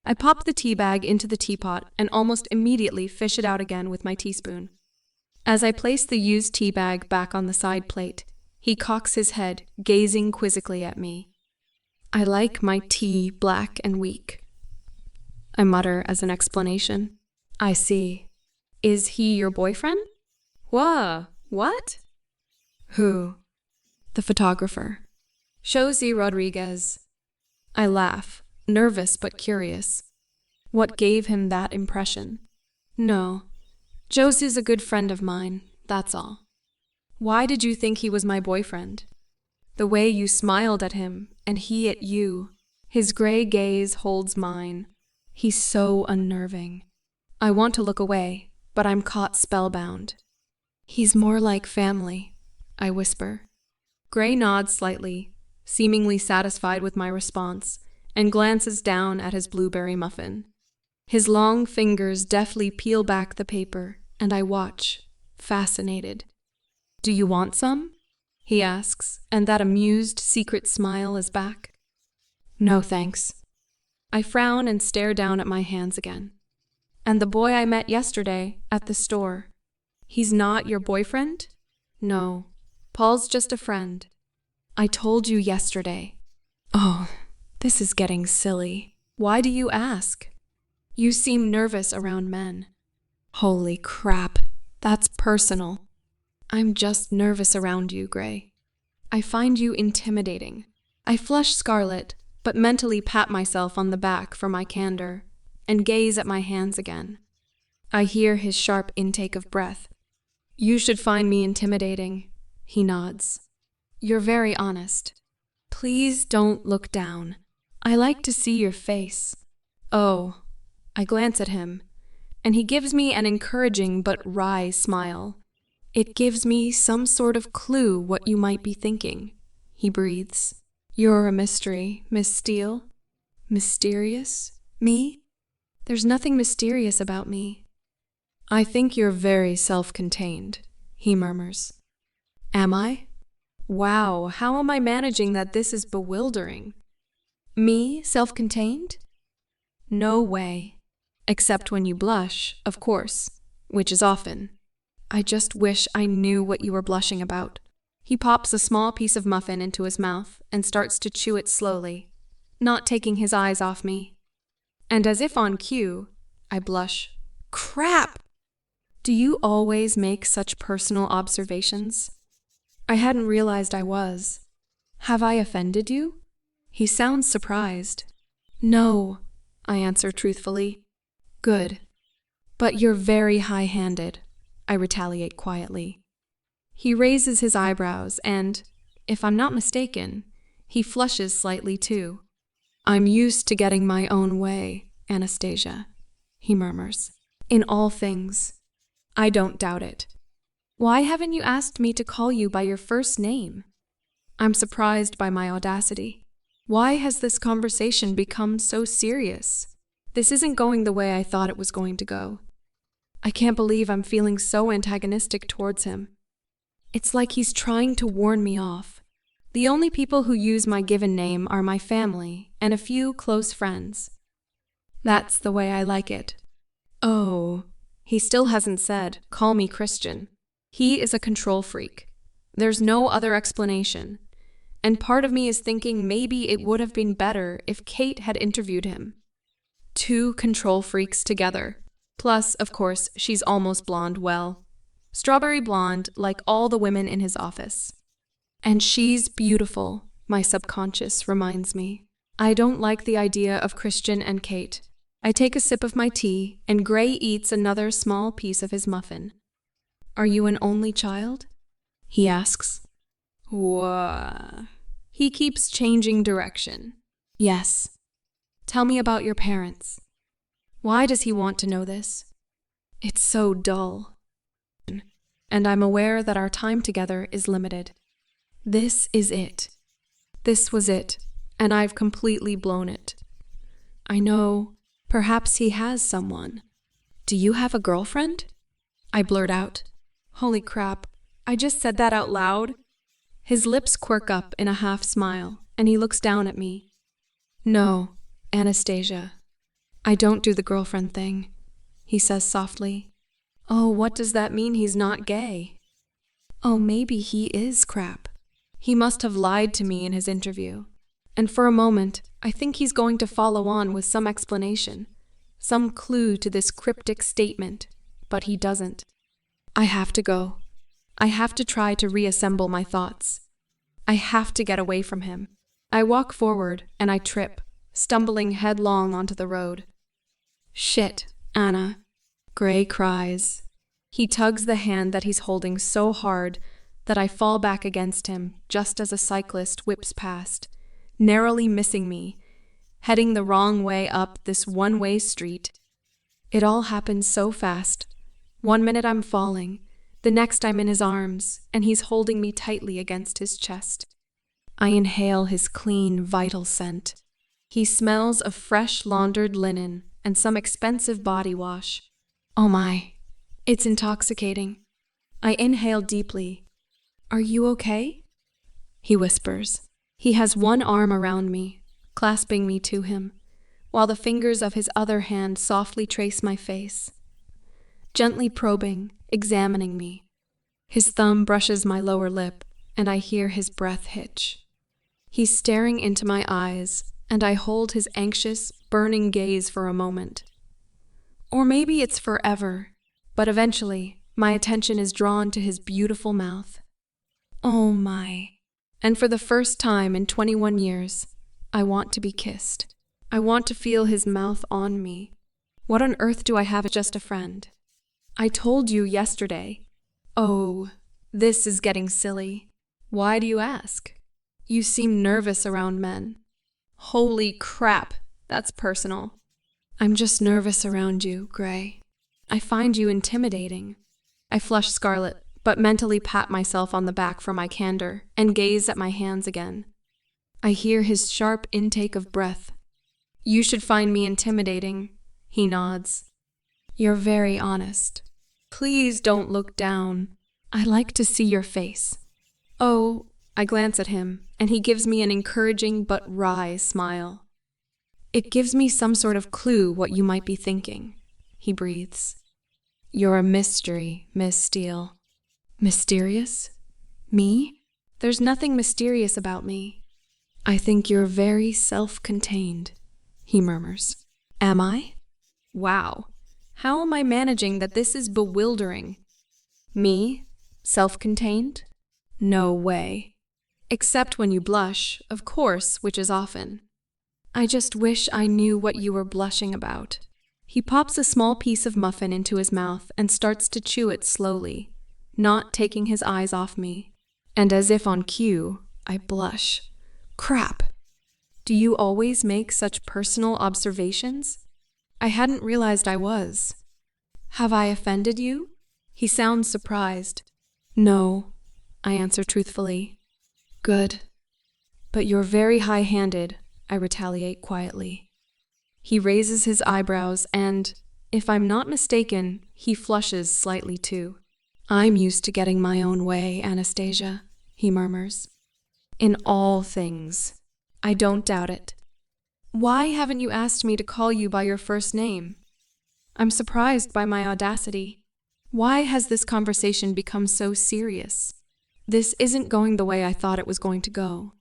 A: I pop the tea bag into the teapot and almost immediately fish it out again with my teaspoon. As I place the used tea bag back on the side plate, he cocks his head, gazing quizzically at me. I like my tea black and weak, I mutter as an explanation. I see. Is he your boyfriend? What? Who? The photographer. Josie Rodriguez. I laugh, nervous but curious. What gave him that impression? No. Josie's a good friend of mine, that's all. Why did you think he was my boyfriend? The way you smiled at him, and he at you. His gray gaze holds mine. He's so unnerving. I want to look away, but I'm caught spellbound. He's more like family, I whisper. Gray nods slightly, seemingly satisfied with my response, and glances down at his blueberry muffin. His long fingers deftly peel back the paper, and I watch, fascinated. Do you want some? He asks, and that amused, secret smile is back. No, thanks. I frown and stare down at my hands again. And the boy I met yesterday at the store. He's not your boyfriend? No. Paul's just a friend. I told you yesterday. Oh, this is getting silly. Why do you ask? You seem nervous around men. Holy crap, that's personal. I'm just nervous around you, Gray. I find you intimidating. I flush scarlet, but mentally pat myself on the back for my candor, and gaze at my hands again. I hear his sharp intake of breath. You should find me intimidating, he nods. You're very honest. Please don't look down. I like to see your face. Oh, I glance at him, and he gives me an encouraging but wry smile. It gives me some sort of clue what you might be thinking, he breathes. You're a mystery, Miss Steele. Mysterious? Me? There's nothing mysterious about me. I think you're very self-contained, he murmurs. Am I? Wow, how am I managing that? This is bewildering. Me, self-contained? No way. Except when you blush, of course, which is often. I just wish I knew what you were blushing about. He pops a small piece of muffin into his mouth and starts to chew it slowly, not taking his eyes off me. And as if on cue, I blush. Crap! Do you always make such personal observations? I hadn't realized I was. Have I offended you? He sounds surprised. No, I answer truthfully. Good. But you're very high-handed, I retaliate quietly. He raises his eyebrows and, if I'm not mistaken, he flushes slightly too. I'm used to getting my own way, Anastasia, he murmurs. In all things. I don't doubt it. Why haven't you asked me to call you by your first name? I'm surprised by my audacity. Why has this conversation become so serious? This isn't going the way I thought it was going to go. I can't believe I'm feeling so antagonistic towards him. It's like he's trying to warn me off. The only people who use my given name are my family and a few close friends. That's the way I like it. Oh, he still hasn't said, call me Christian. He is a control freak. There's no other explanation. And part of me is thinking maybe it would have been better if Kate had interviewed him. Two control freaks together. Plus, of course, she's almost blonde, well, strawberry blonde like all the women in his office. And she's beautiful, my subconscious reminds me. I don't like the idea of Christian and Kate. I take a sip of my tea, and Gray eats another small piece of his muffin. Are you an only child? He asks. Whoa. He keeps changing direction. Yes. Tell me about your parents. Why does he want to know this? It's so dull. And I'm aware that our time together is limited. This is it. This was it, and I've completely blown it. I know, perhaps he has someone. Do you have a girlfriend? I blurt out. Holy crap, I just said that out loud. His lips quirk up in a half smile, and he looks down at me. No, Anastasia. I don't do the girlfriend thing, he says softly. Oh, what does that mean he's not gay? Oh, maybe he is crap. He must have lied to me in his interview. And for a moment, I think he's going to follow on with some explanation, some clue to this cryptic statement, but he doesn't. I have to go. I have to try to reassemble my thoughts. I have to get away from him. I walk forward and I trip, stumbling headlong onto the road. Shit, Anna. Gray cries. He tugs the hand that he's holding so hard that I fall back against him just as a cyclist whips past, narrowly missing me, heading the wrong way up this one-way street. It all happens so fast. 1 minute I'm falling, the next I'm in his arms, and he's holding me tightly against his chest. I inhale his clean, vital scent. He smells of fresh laundered linen and some expensive body wash. Oh my, it's intoxicating. I inhale deeply. Are you okay? He whispers. He has one arm around me, clasping me to him, while the fingers of his other hand softly trace my face, gently probing, examining me. His thumb brushes my lower lip, and I hear his breath hitch. He's staring into my eyes, and I hold his anxious, burning gaze for a moment. Or maybe it's forever, but eventually, my attention is drawn to his beautiful mouth. Oh my. And for the first time in 21 years, I want to be kissed. I want to feel his mouth on me. What on earth do I have as just a friend? I told you yesterday. Oh, this is getting silly. Why do you ask? You seem nervous around men. Holy crap, that's personal. I'm just nervous around you, Gray. I find you intimidating. I flush scarlet, but mentally pat myself on the back for my candor and gaze at my hands again. I hear his sharp intake of breath. You should find me intimidating, he nods. You're very honest. Please don't look down. I like to see your face. Oh, I glance at him, and he gives me an encouraging but wry smile. It gives me some sort of clue what you might be thinking, he breathes. You're a mystery, Miss Steele. Mysterious? Me? There's nothing mysterious about me. I think you're very self-contained, he murmurs. Am I? Wow. How am I managing that this is bewildering? Me? Self-contained? No way. Except when you blush, of course, which is often. I just wish I knew what you were blushing about. He pops a small piece of muffin into his mouth and starts to chew it slowly, not taking his eyes off me. And as if on cue, I blush. Crap! Do you always make such personal observations? I hadn't realized I was. Have I offended you? He sounds surprised. No, I answer truthfully. Good. But you're very high-handed, I retaliate quietly. He raises his eyebrows and, if I'm not mistaken, he flushes slightly too. I'm used to getting my own way, Anastasia, he murmurs. In all things. I don't doubt it. Why haven't you asked me to call you by your first name? I'm surprised by my audacity. Why has this conversation become so serious? This isn't going the way I thought it was going to go.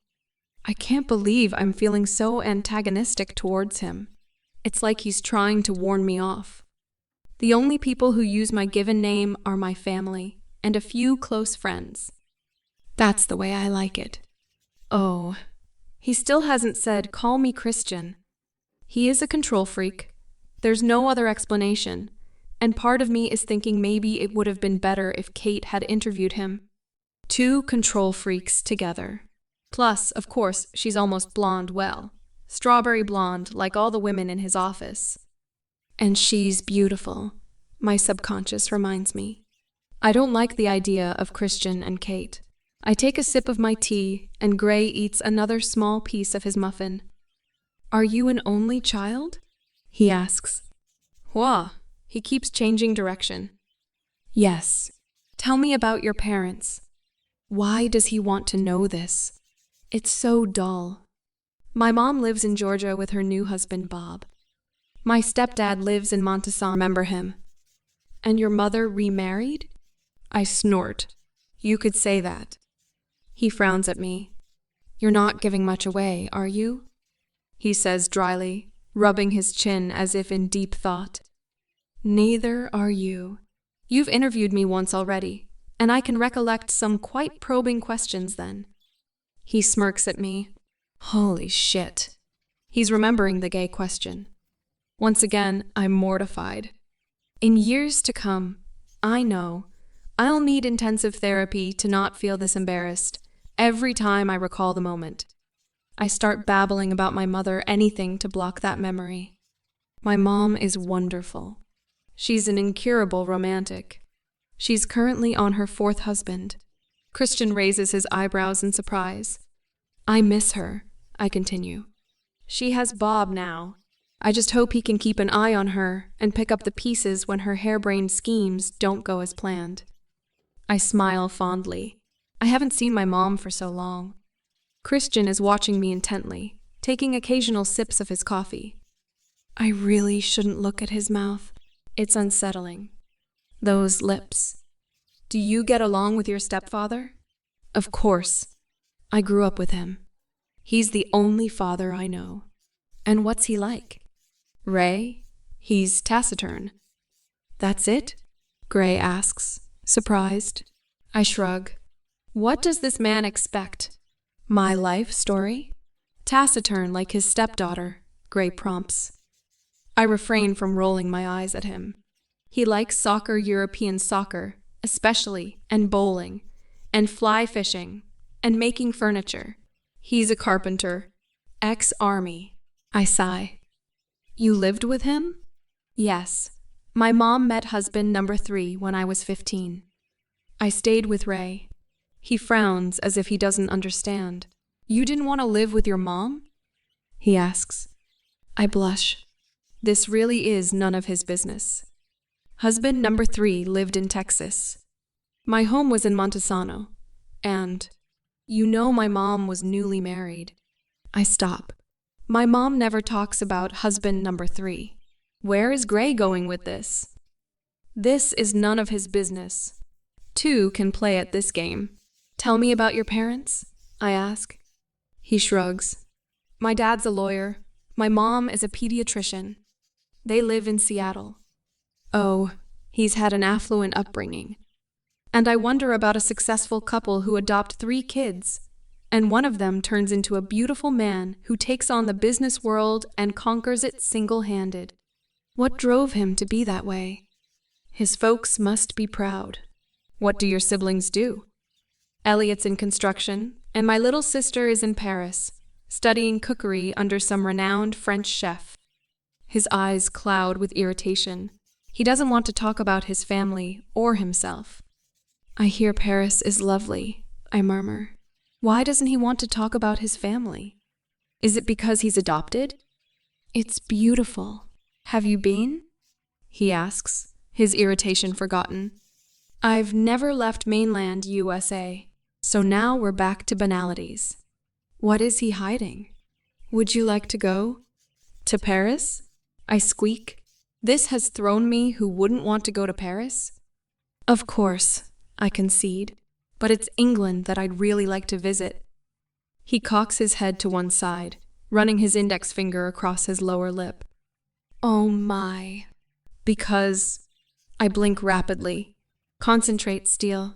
A: I can't believe I'm feeling so antagonistic towards him. It's like he's trying to warn me off. The only people who use my given name are my family and a few close friends. That's the way I like it. Oh, he still hasn't said, call me Christian. He is a control freak. There's no other explanation, and part of me is thinking maybe it would have been better if Kate had interviewed him. Two control freaks together. Plus, of course, she's almost blonde well. Strawberry blonde, like all the women in his office. And she's beautiful. my subconscious reminds me. I don't like the idea of Christian and Kate. I take a sip of my tea, and Gray eats another small piece of his muffin. Are you an only child? He asks. Wah! He keeps changing direction. Yes. Tell me about your parents. Why does he want to know this? It's so dull. My mom lives in Georgia with her new husband, Bob. My stepdad lives in Montesson. Remember him? And your mother remarried? I snort. You could say that. He frowns at me. You're not giving much away, are you? He says dryly, rubbing his chin as if in deep thought. Neither are you. You've interviewed me once already, and I can recollect some quite probing questions then. He smirks at me. Holy shit. He's remembering the gay question. Once again, I'm mortified. In years to come, I know, I'll need intensive therapy to not feel this embarrassed every time I recall the moment. I start babbling about my mother, anything to block that memory. My mom is wonderful. She's an incurable romantic. She's currently on her 4th husband. Christian raises his eyebrows in surprise. I miss her, I continue. She has Bob now. I just hope he can keep an eye on her and pick up the pieces when her harebrained schemes don't go as planned. I smile fondly. I haven't seen my mom for so long. Christian is watching me intently, taking occasional sips of his coffee. I really shouldn't look at his mouth. It's unsettling. Those lips. Do you get along with your stepfather? Of course. I grew up with him. He's the only father I know. And what's he like? Ray? He's taciturn. That's it? Gray asks, surprised. I shrug. What does this man expect? My life story? Taciturn like his stepdaughter, Gray prompts. I refrain from rolling my eyes at him. He likes soccer, European soccer, especially, and bowling, and fly fishing, and making furniture. He's a carpenter. Ex-army. I sigh. You lived with him? Yes. My mom met husband number 3 when I was 15. I stayed with Ray. He frowns as if he doesn't understand. You didn't want to live with your mom? He asks. I blush. This really is none of his business. Husband number 3 lived in Texas. My home was in Montesano, and you know my mom was newly married. I stop. My mom never talks about husband number 3. Where is Gray going with this? This is none of his business. 2 can play at this game. Tell me about your parents, I ask. He shrugs. My dad's a lawyer. My mom is a pediatrician. They live in Seattle. Oh, he's had an affluent upbringing. And I wonder about a successful couple who adopt 3 kids, and one of them turns into a beautiful man who takes on the business world and conquers it single-handed. What drove him to be that way? His folks must be proud. What do your siblings do? Elliot's in construction, and my little sister is in Paris, studying cookery under some renowned French chef. His eyes cloud with irritation. He doesn't want to talk about his family or himself. I hear Paris is lovely, I murmur. Why doesn't he want to talk about his family? Is it because he's adopted? It's beautiful. Have you been? He asks, his irritation forgotten. I've never left mainland USA, so now we're back to banalities. What is he hiding? Would you like to go? To Paris? I squeak. This has thrown me who wouldn't want to go to Paris. Of course, I concede, but it's England that I'd really like to visit. He cocks his head to one side, running his index finger across his lower lip. Oh my. Because I blink rapidly. Concentrate, Steele.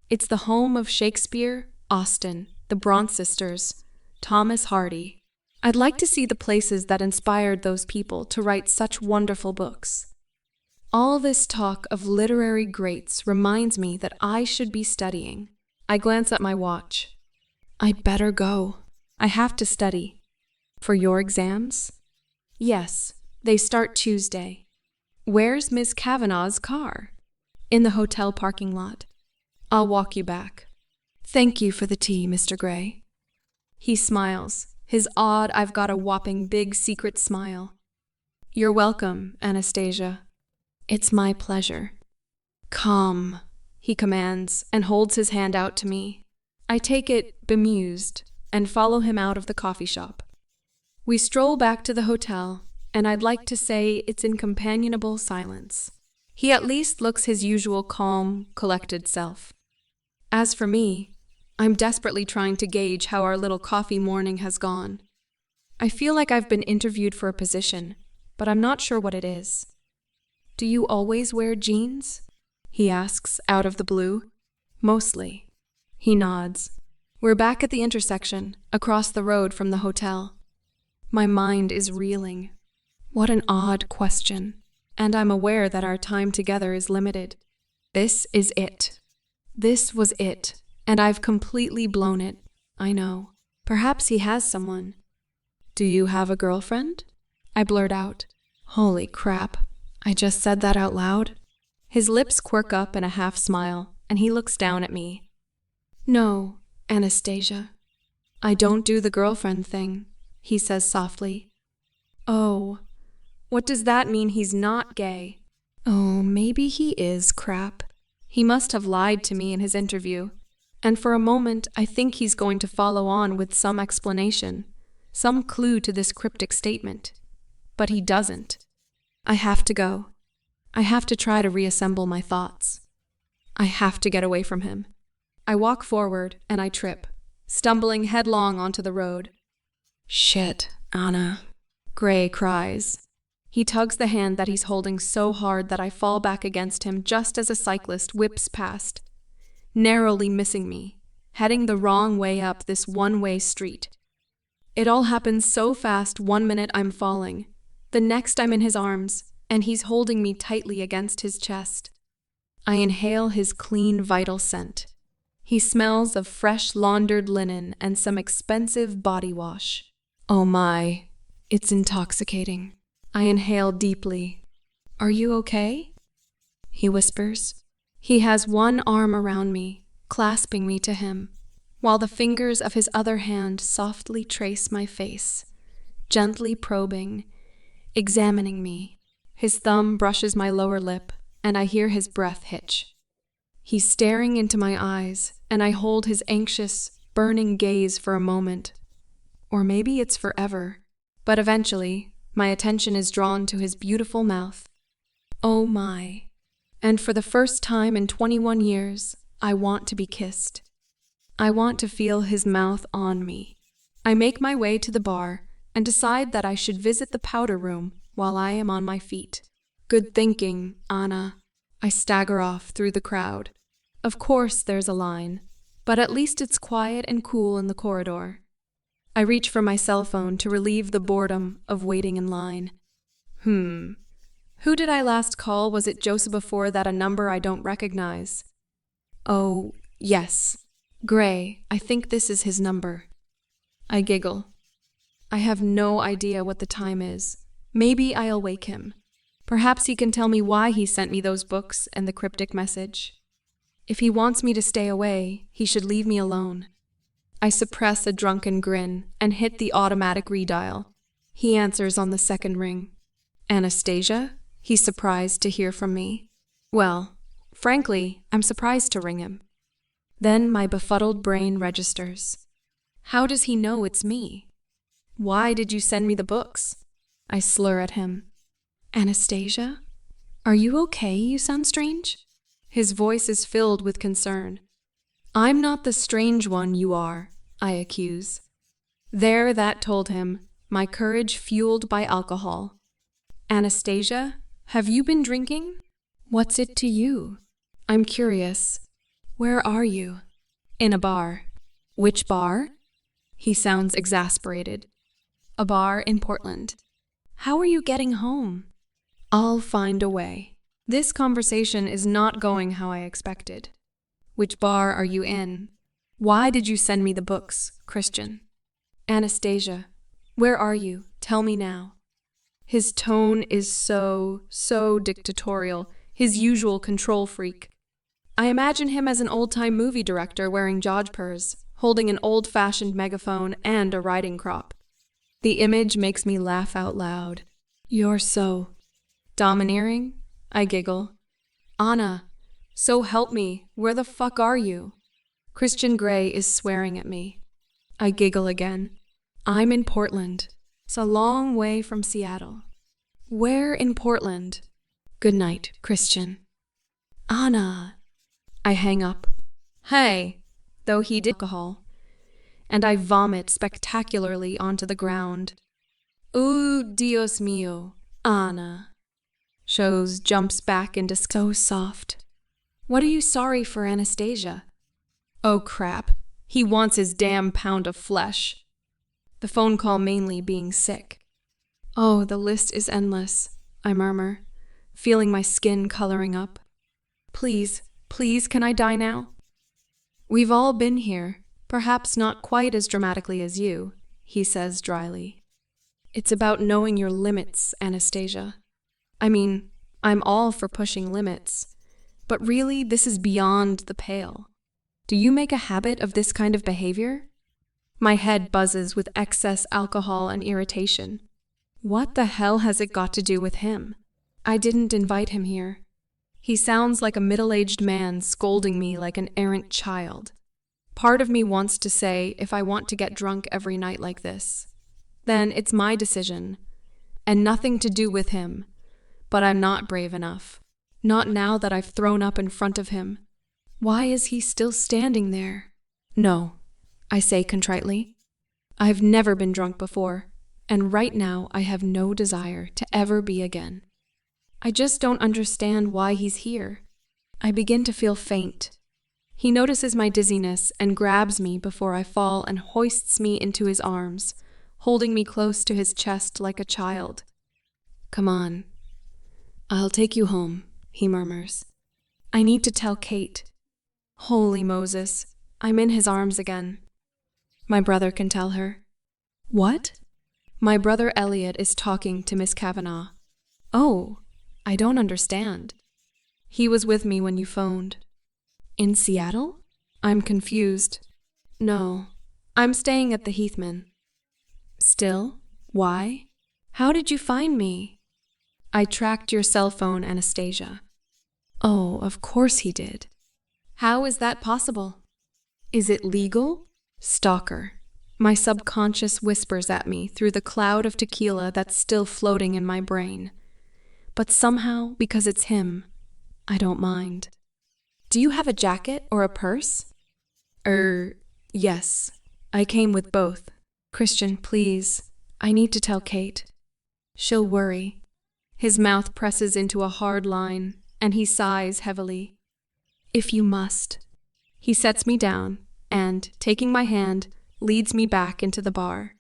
A: It's the home of Shakespeare, Austen, the Bronte sisters, Thomas Hardy. I'd like to see the places that inspired those people to write such wonderful books. All this talk of literary greats reminds me that I should be studying. I glance at my watch. I'd better go. I have to study. For your exams? Yes, they start Tuesday. Where's Miss Kavanaugh's car? In the hotel parking lot. I'll walk you back. Thank you for the tea, Mr. Gray. He smiles, his odd, I've got a whopping big secret smile. You're welcome, Anastasia. It's my pleasure. Come, he commands and holds his hand out to me. I take it, bemused, and follow him out of the coffee shop. We stroll back to the hotel, and I'd like to say it's in companionable silence. He at least looks his usual calm, collected self. As for me, I'm desperately trying to gauge how our little coffee morning has gone. I feel like I've been interviewed for a position, but I'm not sure what it is. Do you always wear jeans? He asks out of the blue. Mostly. He nods. We're back at the intersection, across the road from the hotel. My mind is reeling. What an odd question. And I'm aware that our time together is limited. This is it. This was it. And I've completely blown it. I know. Perhaps he has someone. Do you have a girlfriend? I blurt out. Holy crap. I just said that out loud. His lips quirk up in a half smile, and he looks down at me. No, Anastasia. I don't do the girlfriend thing, he says softly. Oh, what does that mean he's not gay? Oh, maybe he is crap. He must have lied to me in his interview. And for a moment, I think he's going to follow on with some explanation, some clue to this cryptic statement. But he doesn't. I have to go. I have to try to reassemble my thoughts. I have to get away from him. I walk forward and I trip, stumbling headlong onto the road. Shit, Anna. Gray cries. He tugs the hand that he's holding so hard that I fall back against him just as a cyclist whips past, narrowly missing me, heading the wrong way up this one-way street. It all happens so fast. 1 minute I'm falling, the next I'm in his arms, and he's holding me tightly against his chest. I inhale his clean, vital scent. He smells of fresh laundered linen and some expensive body wash. Oh my, it's intoxicating. I inhale deeply. Are you okay? He whispers. He has one arm around me, clasping me to him, while the fingers of his other hand softly trace my face, gently probing, examining me. His thumb brushes my lower lip, and I hear his breath hitch. He's staring into my eyes, and I hold his anxious, burning gaze for a moment. Or maybe it's forever. But eventually, my attention is drawn to his beautiful mouth. Oh my. And for the first time in 21 years, I want to be kissed. I want to feel his mouth on me. I make my way to the bar and decide that I should visit the powder room while I am on my feet. Good thinking, Anna. I stagger off through the crowd. Of course there's a line, but at least it's quiet and cool in the corridor. I reach for my cell phone to relieve the boredom of waiting in line. Who did I last call? Was it Joseph before that, a number I don't recognize? Oh, yes. Gray, I think this is his number. I giggle. I have no idea what the time is. Maybe I'll wake him. Perhaps he can tell me why he sent me those books and the cryptic message. If he wants me to stay away, he should leave me alone. I suppress a drunken grin and hit the automatic redial. He answers on the second ring. Anastasia? He's surprised to hear from me. Well, frankly, I'm surprised to ring him. Then my befuddled brain registers. How does he know it's me? Why did you send me the books? I slur at him. Anastasia? Are you okay? You sound strange. His voice is filled with concern. I'm not the strange one you are, I accuse. There, that told him, my courage fueled by alcohol. Anastasia, have you been drinking? What's it to you? I'm curious. Where are you? In a bar. Which bar? He sounds exasperated. A bar in Portland. How are you getting home? I'll find a way. This conversation is not going how I expected. Which bar are you in? Why did you send me the books, Christian? Anastasia, where are you? Tell me now. His tone is so dictatorial, his usual control freak. I imagine him as an old-time movie director wearing jodhpurs, holding an old-fashioned megaphone and a riding crop. The image makes me laugh out loud. You're so domineering? I giggle. Anna, so help me, where the fuck are you? Christian Grey is swearing at me. I giggle again. I'm in Portland. It's a long way from Seattle. Where in Portland? Good night, Christian. Anna. I hang up. Hey, though he did alcohol. And I vomit spectacularly onto the ground. Ooh, Dios mío, Anna. Shows jumps back into so soft. What are you sorry for, Anastasia? Oh crap, he wants his damn pound of flesh. The phone call mainly being sick. Oh, the list is endless, I murmur, feeling my skin coloring up. Please, can I die now? We've all been here, perhaps not quite as dramatically as you, he says dryly. It's about knowing your limits, Anastasia. I mean, I'm all for pushing limits, but really this is beyond the pale. Do you make a habit of this kind of behavior? My head buzzes with excess alcohol and irritation. What the hell has it got to do with him? I didn't invite him here. He sounds like a middle-aged man scolding me like an errant child. Part of me wants to say if I want to get drunk every night like this, then it's my decision, and nothing to do with him. But I'm not brave enough. Not now that I've thrown up in front of him. Why is he still standing there? No, I say contritely. I've never been drunk before, and right now I have no desire to ever be again. I just don't understand why he's here. I begin to feel faint. He notices my dizziness and grabs me before I fall and hoists me into his arms, holding me close to his chest like a child. Come on. I'll take you home, he murmurs. I need to tell Kate. Holy Moses, I'm in his arms again. My brother can tell her. What? My brother Elliot is talking to Miss Kavanagh. Oh, I don't understand. He was with me when you phoned. In Seattle? I'm confused. No, I'm staying at the Heathman. Still? Why? How did you find me? I tracked your cell phone, Anastasia. Oh, of course he did. How is that possible? Is it legal? Stalker. My subconscious whispers at me through the cloud of tequila that's still floating in my brain. But somehow, because it's him, I don't mind. Do you have a jacket or a purse? Yes. I came with both. Christian, please. I need to tell Kate. She'll worry. His mouth presses into a hard line, and he sighs heavily. If you must. He sets me down, and, taking my hand, leads me back into the bar.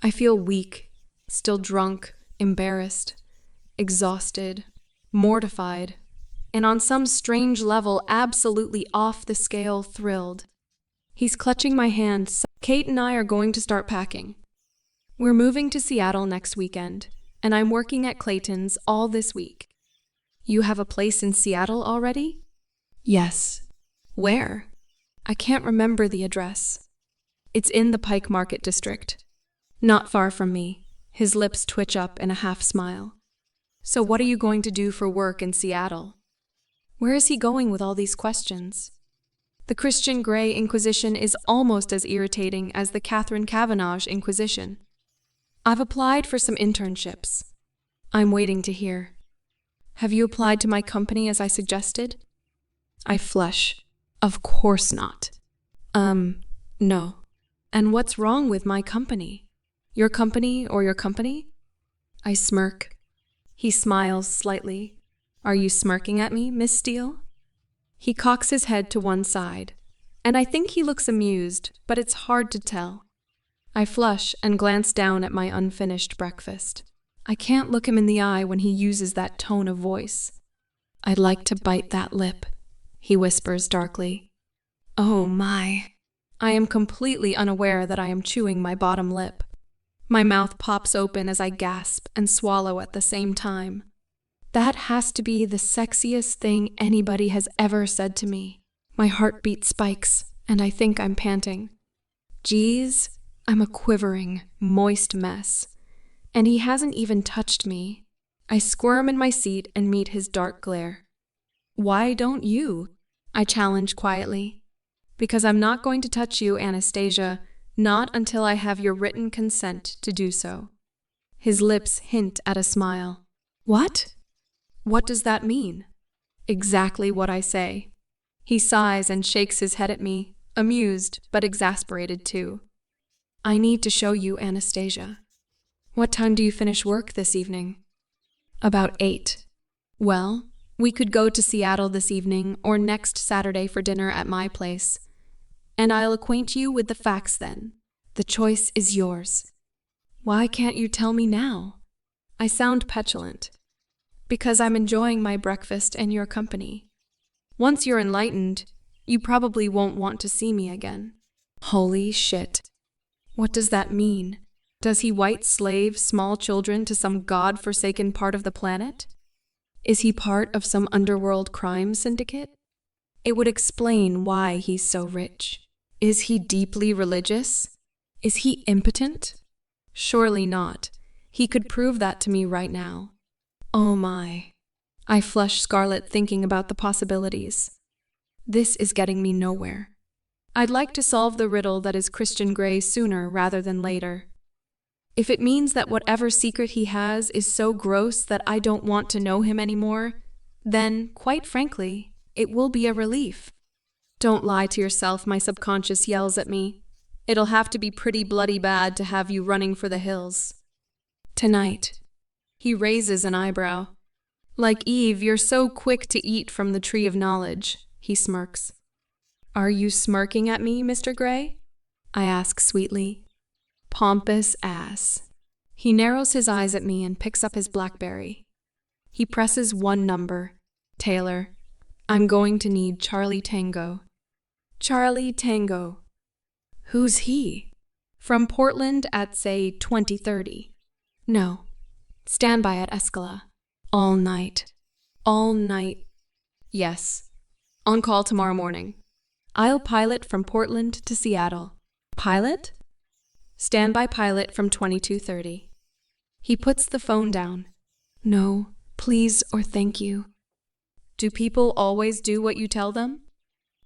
A: I feel weak, still drunk, embarrassed, exhausted, mortified, and on some strange level absolutely off the scale thrilled. He's clutching my hand. Kate and I are going to start packing. We're moving to Seattle next weekend, and I'm working at Clayton's all this week. You have a place in Seattle already? Yes. Where? I can't remember the address. It's in the Pike Market District. Not far from me. His lips twitch up in a half smile. So what are you going to do for work in Seattle? Where is he going with all these questions? The Christian Grey Inquisition is almost as irritating as the Catherine Kavanagh Inquisition. I've applied for some internships. I'm waiting to hear. Have you applied to my company as I suggested? I flush. Of course not. No. And what's wrong with my company? Your company or your company? I smirk. He smiles slightly. Are you smirking at me, Miss Steele? He cocks his head to one side, and I think he looks amused, but it's hard to tell. I flush and glance down at my unfinished breakfast. I can't look him in the eye when he uses that tone of voice. I'd like to bite that lip, he whispers darkly. Oh my. I am completely unaware that I am chewing my bottom lip. My mouth pops open as I gasp and swallow at the same time. That has to be the sexiest thing anybody has ever said to me. My heartbeat spikes, and I think I'm panting. Geez, I'm a quivering, moist mess. And he hasn't even touched me. I squirm in my seat and meet his dark glare. Why don't you? I challenge quietly. Because I'm not going to touch you, Anastasia, not until I have your written consent to do so. His lips hint at a smile. What? What does that mean? Exactly what I say. He sighs and shakes his head at me, amused but exasperated too. I need to show you, Anastasia. What time do you finish work this evening? About 8. Well, we could go to Seattle this evening or next Saturday for dinner at my place. And I'll acquaint you with the facts then. The choice is yours. Why can't you tell me now? I sound petulant. Because I'm enjoying my breakfast and your company. Once you're enlightened, you probably won't want to see me again. Holy shit. What does that mean? Does he white slave small children to some god-forsaken part of the planet? Is he part of some underworld crime syndicate? It would explain why he's so rich. Is he deeply religious? Is he impotent? Surely not. He could prove that to me right now. Oh my. I flush scarlet thinking about the possibilities. This is getting me nowhere. I'd like to solve the riddle that is Christian Grey sooner rather than later. If it means that whatever secret he has is so gross that I don't want to know him anymore, then, quite frankly, it will be a relief. Don't lie to yourself, my subconscious yells at me. It'll have to be pretty bloody bad to have you running for the hills. Tonight. He raises an eyebrow. Like Eve, you're so quick to eat from the tree of knowledge, he smirks. Are you smirking at me, Mr. Grey? I ask sweetly. Pompous ass. He narrows his eyes at me and picks up his BlackBerry. He presses one number. Taylor. I'm going to need Charlie Tango. Charlie Tango. Who's he? From Portland at, say, 2030. No. Standby at Escala. All night. All night. Yes. On call tomorrow morning. I'll pilot from Portland to Seattle. Pilot? Standby pilot from 2230. He puts the phone down. No, please or thank you. Do people always do what you tell them?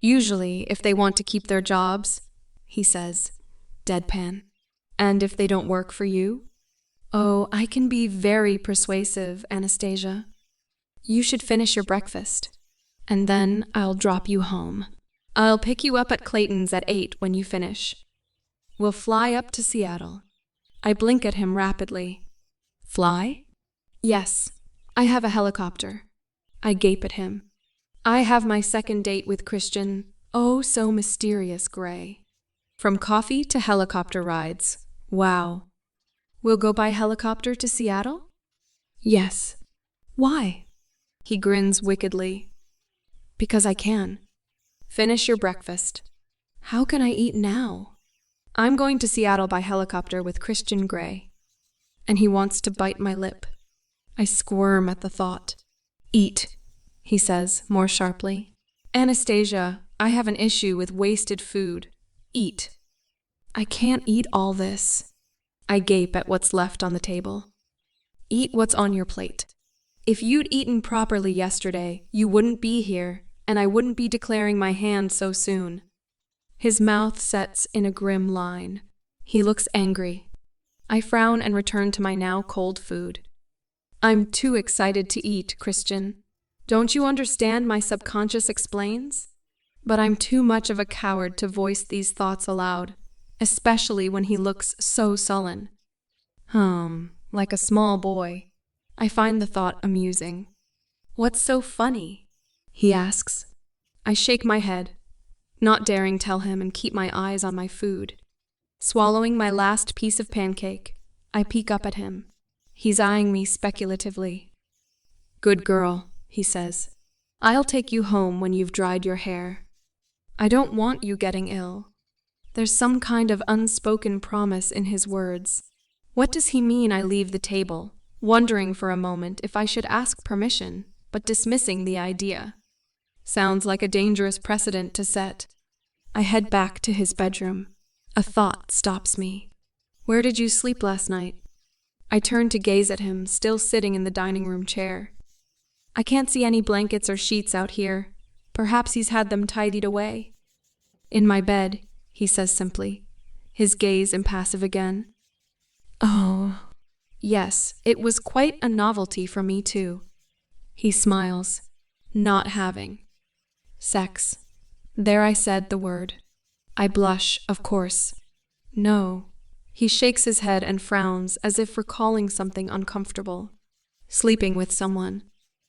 A: Usually, if they want to keep their jobs, he says, deadpan. And if they don't work for you? Oh, I can be very persuasive, Anastasia. You should finish your breakfast, and then I'll drop you home. I'll pick you up at Clayton's at 8 when you finish. We'll fly up to Seattle. I blink at him rapidly. Fly? Yes, I have a helicopter. I gape at him. I have my second date with Christian, oh so mysterious Grey. From coffee to helicopter rides. Wow. We'll go by helicopter to Seattle? Yes. Why? He grins wickedly. Because I can. Finish your breakfast. How can I eat now? I'm going to Seattle by helicopter with Christian Grey. And he wants to bite my lip. I squirm at the thought. Eat, he says more sharply. Anastasia, I have an issue with wasted food. Eat. I can't eat all this. I gape at what's left on the table. Eat what's on your plate. If you'd eaten properly yesterday, you wouldn't be here, and I wouldn't be declaring my hand so soon. His mouth sets in a grim line. He looks angry. I frown and return to my now cold food. I'm too excited to eat, Christian. Don't you understand my subconscious explains? But I'm too much of a coward to voice these thoughts aloud, especially when he looks so sullen. Like a small boy. I find the thought amusing. What's so funny? He asks. I shake my head, not daring tell him and keep my eyes on my food. Swallowing my last piece of pancake, I peek up at him. He's eyeing me speculatively. Good girl, he says. I'll take you home when you've dried your hair. I don't want you getting ill. There's some kind of unspoken promise in his words. What does he mean I leave the table, wondering for a moment if I should ask permission, but dismissing the idea? Sounds like a dangerous precedent to set. I head back to his bedroom. A thought stops me. Where did you sleep last night? I turn to gaze at him, still sitting in the dining room chair. I can't see any blankets or sheets out here. Perhaps he's had them tidied away. In my bed, he says simply, his gaze impassive again. Oh, yes, it was quite a novelty for me too. He smiles. Not having. Sex. There I said the word. I blush, of course. No. He shakes his head and frowns as if recalling something uncomfortable. Sleeping with someone.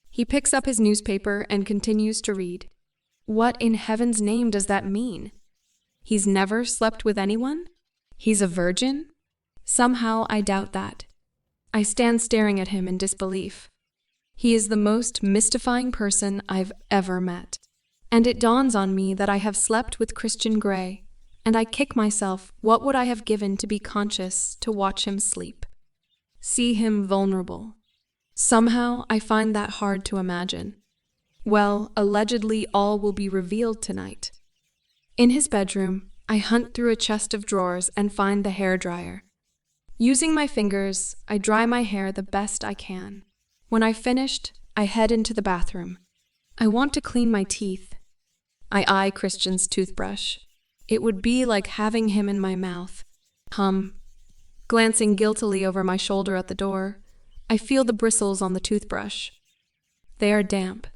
A: He picks up his newspaper and continues to read. What in heaven's name does that mean? He's never slept with anyone? He's a virgin? Somehow I doubt that. I stand staring at him in disbelief. He is the most mystifying person I've ever met. And it dawns on me that I have slept with Christian Grey, and I kick myself, what would I have given to be conscious to watch him sleep? See him vulnerable. Somehow I find that hard to imagine. Well, allegedly all will be revealed tonight. In his bedroom, I hunt through a chest of drawers and find the hairdryer. Using my fingers, I dry my hair the best I can. When I've finished, I head into the bathroom. I want to clean my teeth. I eye Christian's toothbrush. It would be like having him in my mouth. Glancing guiltily over my shoulder at the door, I feel the bristles on the toothbrush. They are damp.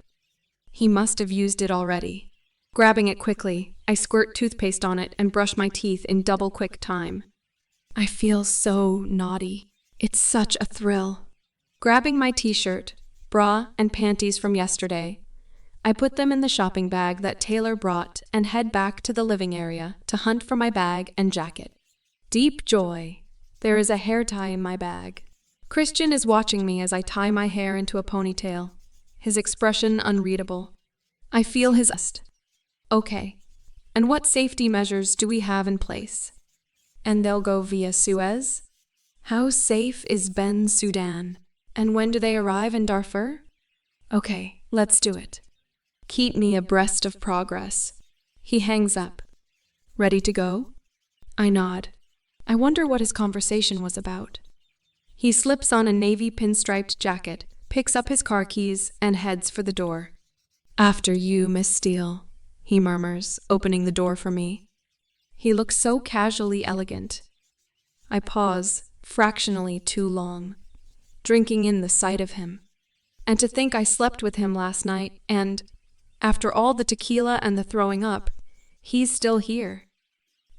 A: He must have used it already. Grabbing it quickly, I squirt toothpaste on it and brush my teeth in double quick time. I feel so naughty. It's such a thrill. Grabbing my t-shirt, bra, and panties from yesterday, I put them in the shopping bag that Taylor brought and head back to the living area to hunt for my bag and jacket. Deep joy. There is a hair tie in my bag. Christian is watching me as I tie my hair into a ponytail, his expression unreadable. I feel his lust. Okay, and what safety measures do we have in place? And they'll go via Suez? How safe is Ben Sudan? And when do they arrive in Darfur? Okay, let's do it. Keep me abreast of progress. He hangs up. Ready to go? I nod. I wonder what his conversation was about. He slips on a navy pinstriped jacket, picks up his car keys, and heads for the door. After you, Miss Steele, he murmurs, opening the door for me. He looks so casually elegant. I pause, fractionally too long, drinking in the sight of him. And to think I slept with him last night, and, after all the tequila and the throwing up, he's still here.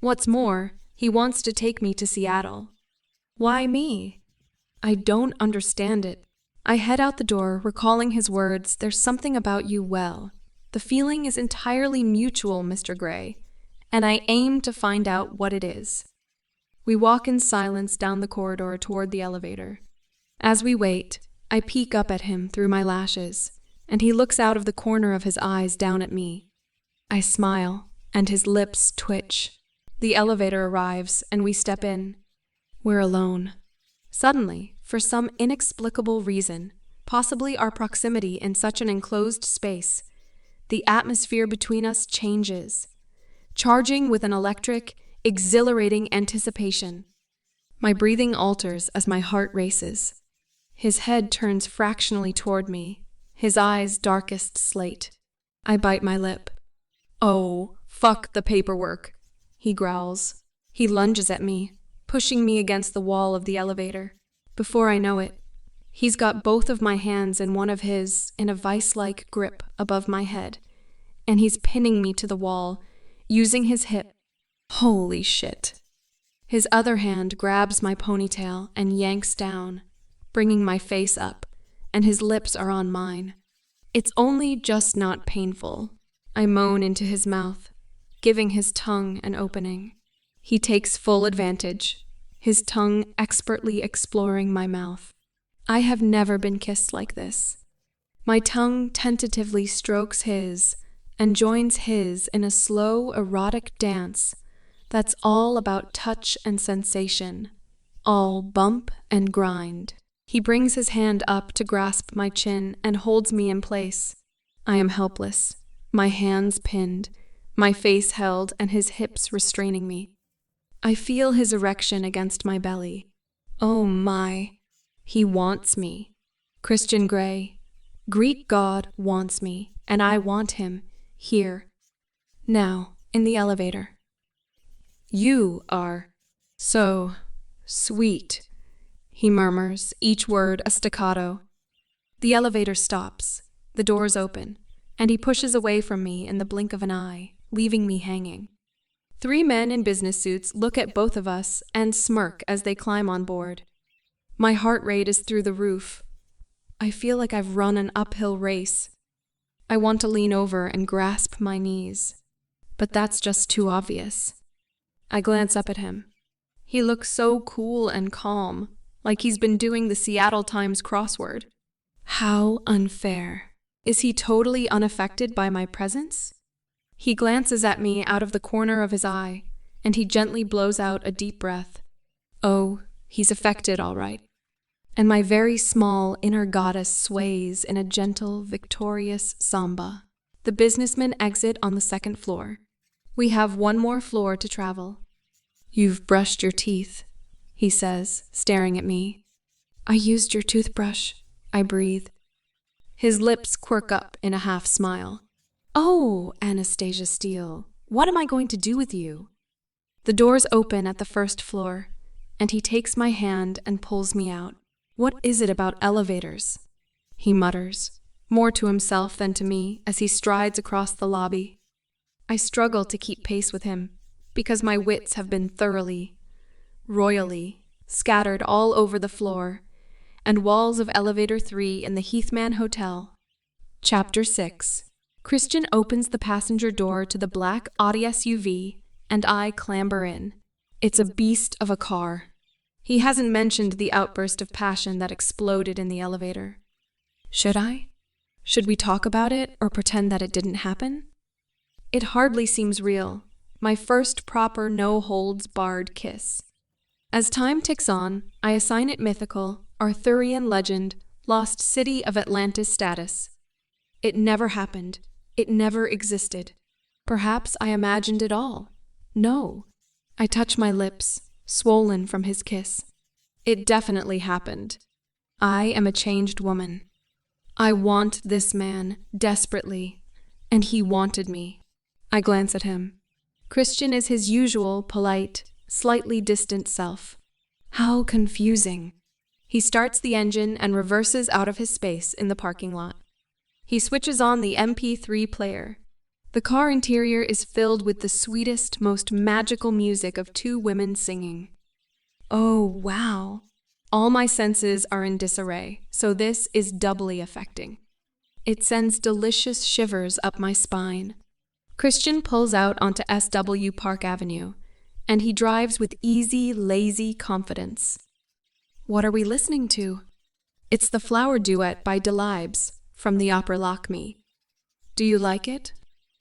A: What's more, he wants to take me to Seattle. Why me? I don't understand it. I head out the door, recalling his words, "There's something about you well. The feeling is entirely mutual, Mr. Grey, and I aim to find out what it is." We walk in silence down the corridor toward the elevator. As we wait, I peek up at him through my lashes, and he looks out of the corner of his eyes down at me. I smile, and his lips twitch. The elevator arrives, and we step in. We're alone. Suddenly, for some inexplicable reason, possibly our proximity in such an enclosed space, the atmosphere between us changes, charging with an electric, exhilarating anticipation. My breathing alters as my heart races. His head turns fractionally toward me, his eyes darkest slate. I bite my lip. "Oh, fuck the paperwork," he growls. He lunges at me, pushing me against the wall of the elevator. Before I know it, he's got both of my hands in one of his in a vice-like grip above my head, and he's pinning me to the wall, using his hip. Holy shit. His other hand grabs my ponytail and yanks down, bringing my face up, and his lips are on mine. It's only just not painful. I moan into his mouth, giving his tongue an opening. He takes full advantage, his tongue expertly exploring my mouth. I have never been kissed like this. My tongue tentatively strokes his and joins his in a slow, erotic dance that's all about touch and sensation, all bump and grind. He brings his hand up to grasp my chin and holds me in place. I am helpless, my hands pinned, my face held and his hips restraining me. I feel his erection against my belly. Oh my, he wants me. Christian Grey, Greek god, wants me, and I want him, here. Now, in the elevator. You are so sweet, he murmurs, each word a staccato. The elevator stops, the doors open, and he pushes away from me in the blink of an eye, leaving me hanging. 3 men in business suits look at both of us and smirk as they climb on board. My heart rate is through the roof. I feel like I've run an uphill race. I want to lean over and grasp my knees, but that's just too obvious. I glance up at him. He looks so cool and calm, like he's been doing the Seattle Times crossword. How unfair. Is he totally unaffected by my presence? He glances at me out of the corner of his eye, and he gently blows out a deep breath. Oh, he's affected all right. And my very small inner goddess sways in a gentle, victorious samba. The businessmen exit on the 2nd floor. We have 1 more floor to travel. You've brushed your teeth, he says, staring at me. I used your toothbrush, I breathe. His lips quirk up in a half smile. Oh, Anastasia Steele, what am I going to do with you? The doors open at the 1st floor, and he takes my hand and pulls me out. What is it about elevators? He mutters, more to himself than to me, as he strides across the lobby. I struggle to keep pace with him, because my wits have been thoroughly, royally, scattered all over the floor and walls of Elevator 3 in the Heathman Hotel. Chapter 6. Christian opens the passenger door to the black Audi SUV, and I clamber in. It's a beast of a car. He hasn't mentioned the outburst of passion that exploded in the elevator. Should I? Should we talk about it or pretend that it didn't happen? It hardly seems real. My first proper no-holds-barred kiss. As time ticks on, I assign it mythical, Arthurian legend, lost city of Atlantis status. It never happened. It never existed. Perhaps I imagined it all. No. I touch my lips, swollen from his kiss. It definitely happened. I am a changed woman. I want this man, desperately, and he wanted me. I glance at him. Christian is his usual, polite, slightly distant self. How confusing. He starts the engine and reverses out of his space in the parking lot. He switches on the MP3 player. The car interior is filled with the sweetest, most magical music of 2 women singing. Oh, wow. All my senses are in disarray, so this is doubly affecting. It sends delicious shivers up my spine. Christian pulls out onto SW Park Avenue, and he drives with easy, lazy confidence. What are we listening to? It's the Flower Duet by Delibes from the opera Lock Me. Do you like it?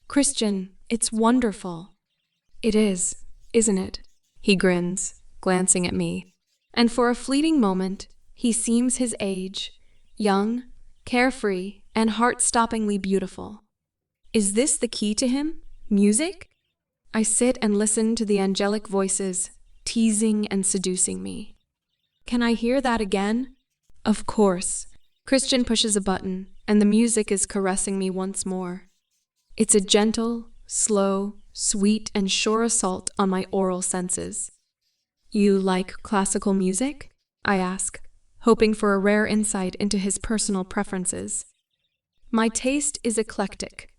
A: Christian, it's wonderful. It is, isn't it? He grins, glancing at me. And for a fleeting moment, he seems his age, young, carefree, and heart-stoppingly beautiful. Is this the key to him? Music? I sit and listen to the angelic voices, teasing and seducing me. Can I hear that again? Of course. Christian pushes a button, and the music is caressing me once more. It's a gentle, slow, sweet, and sure assault on my oral senses. You like classical music? I ask, hoping for a rare insight into his personal preferences. My taste is eclectic.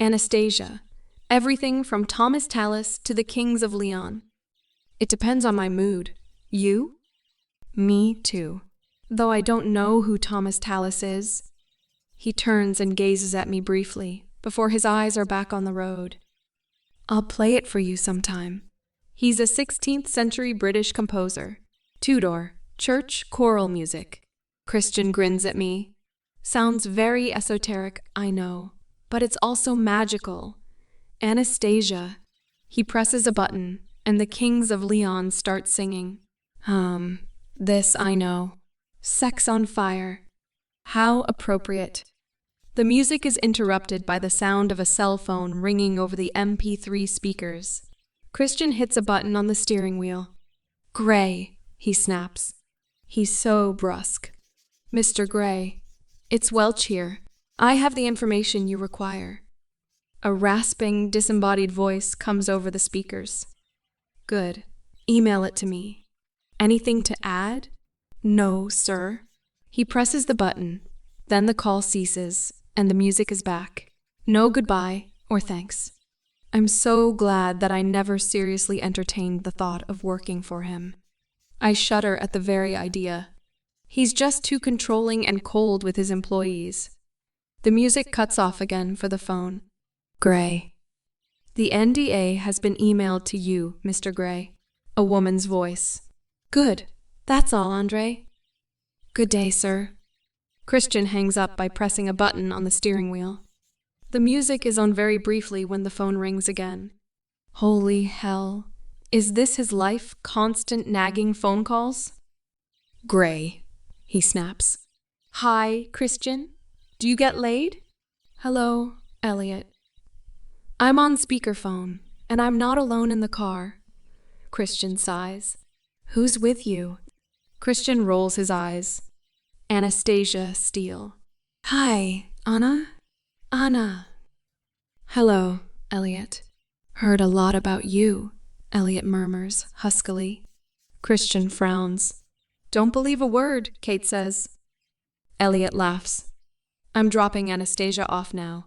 A: Anastasia, everything from Thomas Tallis to the Kings of Leon. It depends on my mood. You? Me too. Though I don't know who Thomas Tallis is. He turns and gazes at me briefly, before his eyes are back on the road. I'll play it for you sometime. He's a 16th century British composer. Tudor, church choral music. Christian grins at me. Sounds very esoteric, I know, but it's also magical. Anastasia. He presses a button, and the Kings of Leon start singing. This I know. Sex on fire. How appropriate. The music is interrupted by the sound of a cell phone ringing over the MP3 speakers. Christian hits a button on the steering wheel. Gray, he snaps. He's so brusque. Mr. Gray, it's Welch here. I have the information you require. A rasping, disembodied voice comes over the speakers. Good. Email it to me. Anything to add? No, sir. He presses the button. Then the call ceases, and the music is back. No goodbye or thanks. I'm so glad that I never seriously entertained the thought of working for him. I shudder at the very idea. He's just too controlling and cold with his employees. The music cuts off again for the phone. Gray. The NDA has been emailed to you, Mr. Gray. A woman's voice. Good. That's all, Andre. Good day, sir. Christian hangs up by pressing a button on the steering wheel. The music is on very briefly when the phone rings again. Holy hell. Is this his life? Constant nagging phone calls? Gray, he snaps. Hi, Christian. Do you get laid? Hello, Elliot. I'm on speakerphone, and I'm not alone in the car. Christian sighs. Who's with you? Christian rolls his eyes. Anastasia Steele. Hi, Anna? Anna. Hello, Elliot. Heard a lot about you, Elliot murmurs, huskily. Christian frowns. Don't believe a word, Kate says. Elliot laughs. I'm dropping Anastasia off now.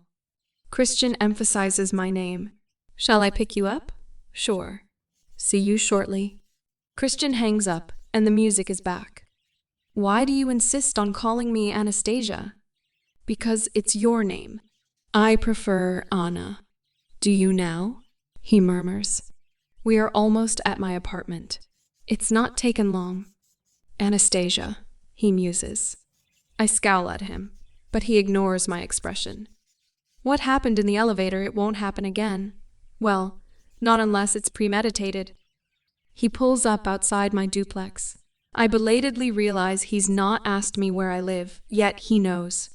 A: Christian emphasizes my name. Shall I pick you up? Sure. See you shortly. Christian hangs up, and the music is back. Why do you insist on calling me Anastasia? Because it's your name. I prefer Anna. Do you now? He murmurs. We are almost at my apartment. It's not taken long. Anastasia, he muses. I scowl at him, but he ignores my expression. What happened in the elevator, it won't happen again. Well, not unless it's premeditated. He pulls up outside my duplex. I belatedly realize he's not asked me where I live, yet he knows.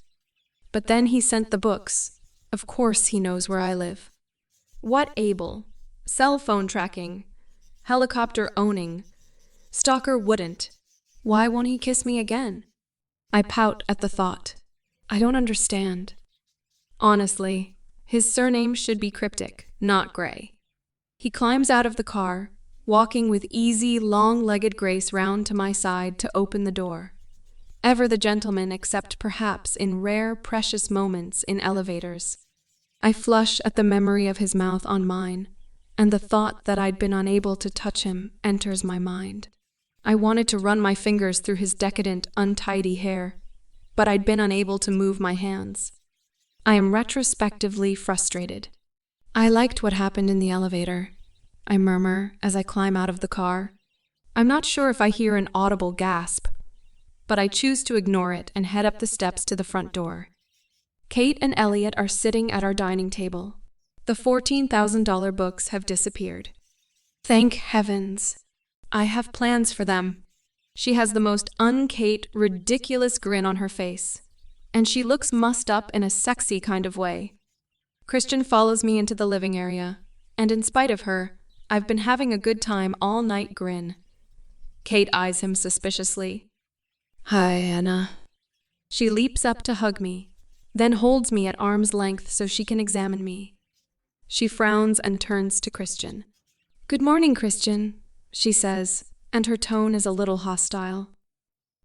A: But then he sent the books. Of course he knows where I live. What able? Cell phone tracking. Helicopter owning. Stalker wouldn't. Why won't he kiss me again? I pout at the thought. I don't understand. Honestly, his surname should be cryptic, not Gray. He climbs out of the car, walking with easy, long-legged grace round to my side to open the door. Ever the gentleman, except perhaps in rare, precious moments in elevators. I flush at the memory of his mouth on mine, and the thought that I'd been unable to touch him enters my mind. I wanted to run my fingers through his decadent, untidy hair, but I'd been unable to move my hands. I am retrospectively frustrated. I liked what happened in the elevator, I murmur as I climb out of the car. I'm not sure if I hear an audible gasp, but I choose to ignore it and head up the steps to the front door. Kate and Elliot are sitting at our dining table. The $14,000 books have disappeared. Thank heavens. I have plans for them. She has the most un-Kate, ridiculous grin on her face, and she looks mussed up in a sexy kind of way. Christian follows me into the living area, and in spite of her, I've been having a good time all night grin. Kate eyes him suspiciously. Hi, Anna. She leaps up to hug me, then holds me at arm's length so she can examine me. She frowns and turns to Christian. Good morning, Christian, she says, and her tone is a little hostile.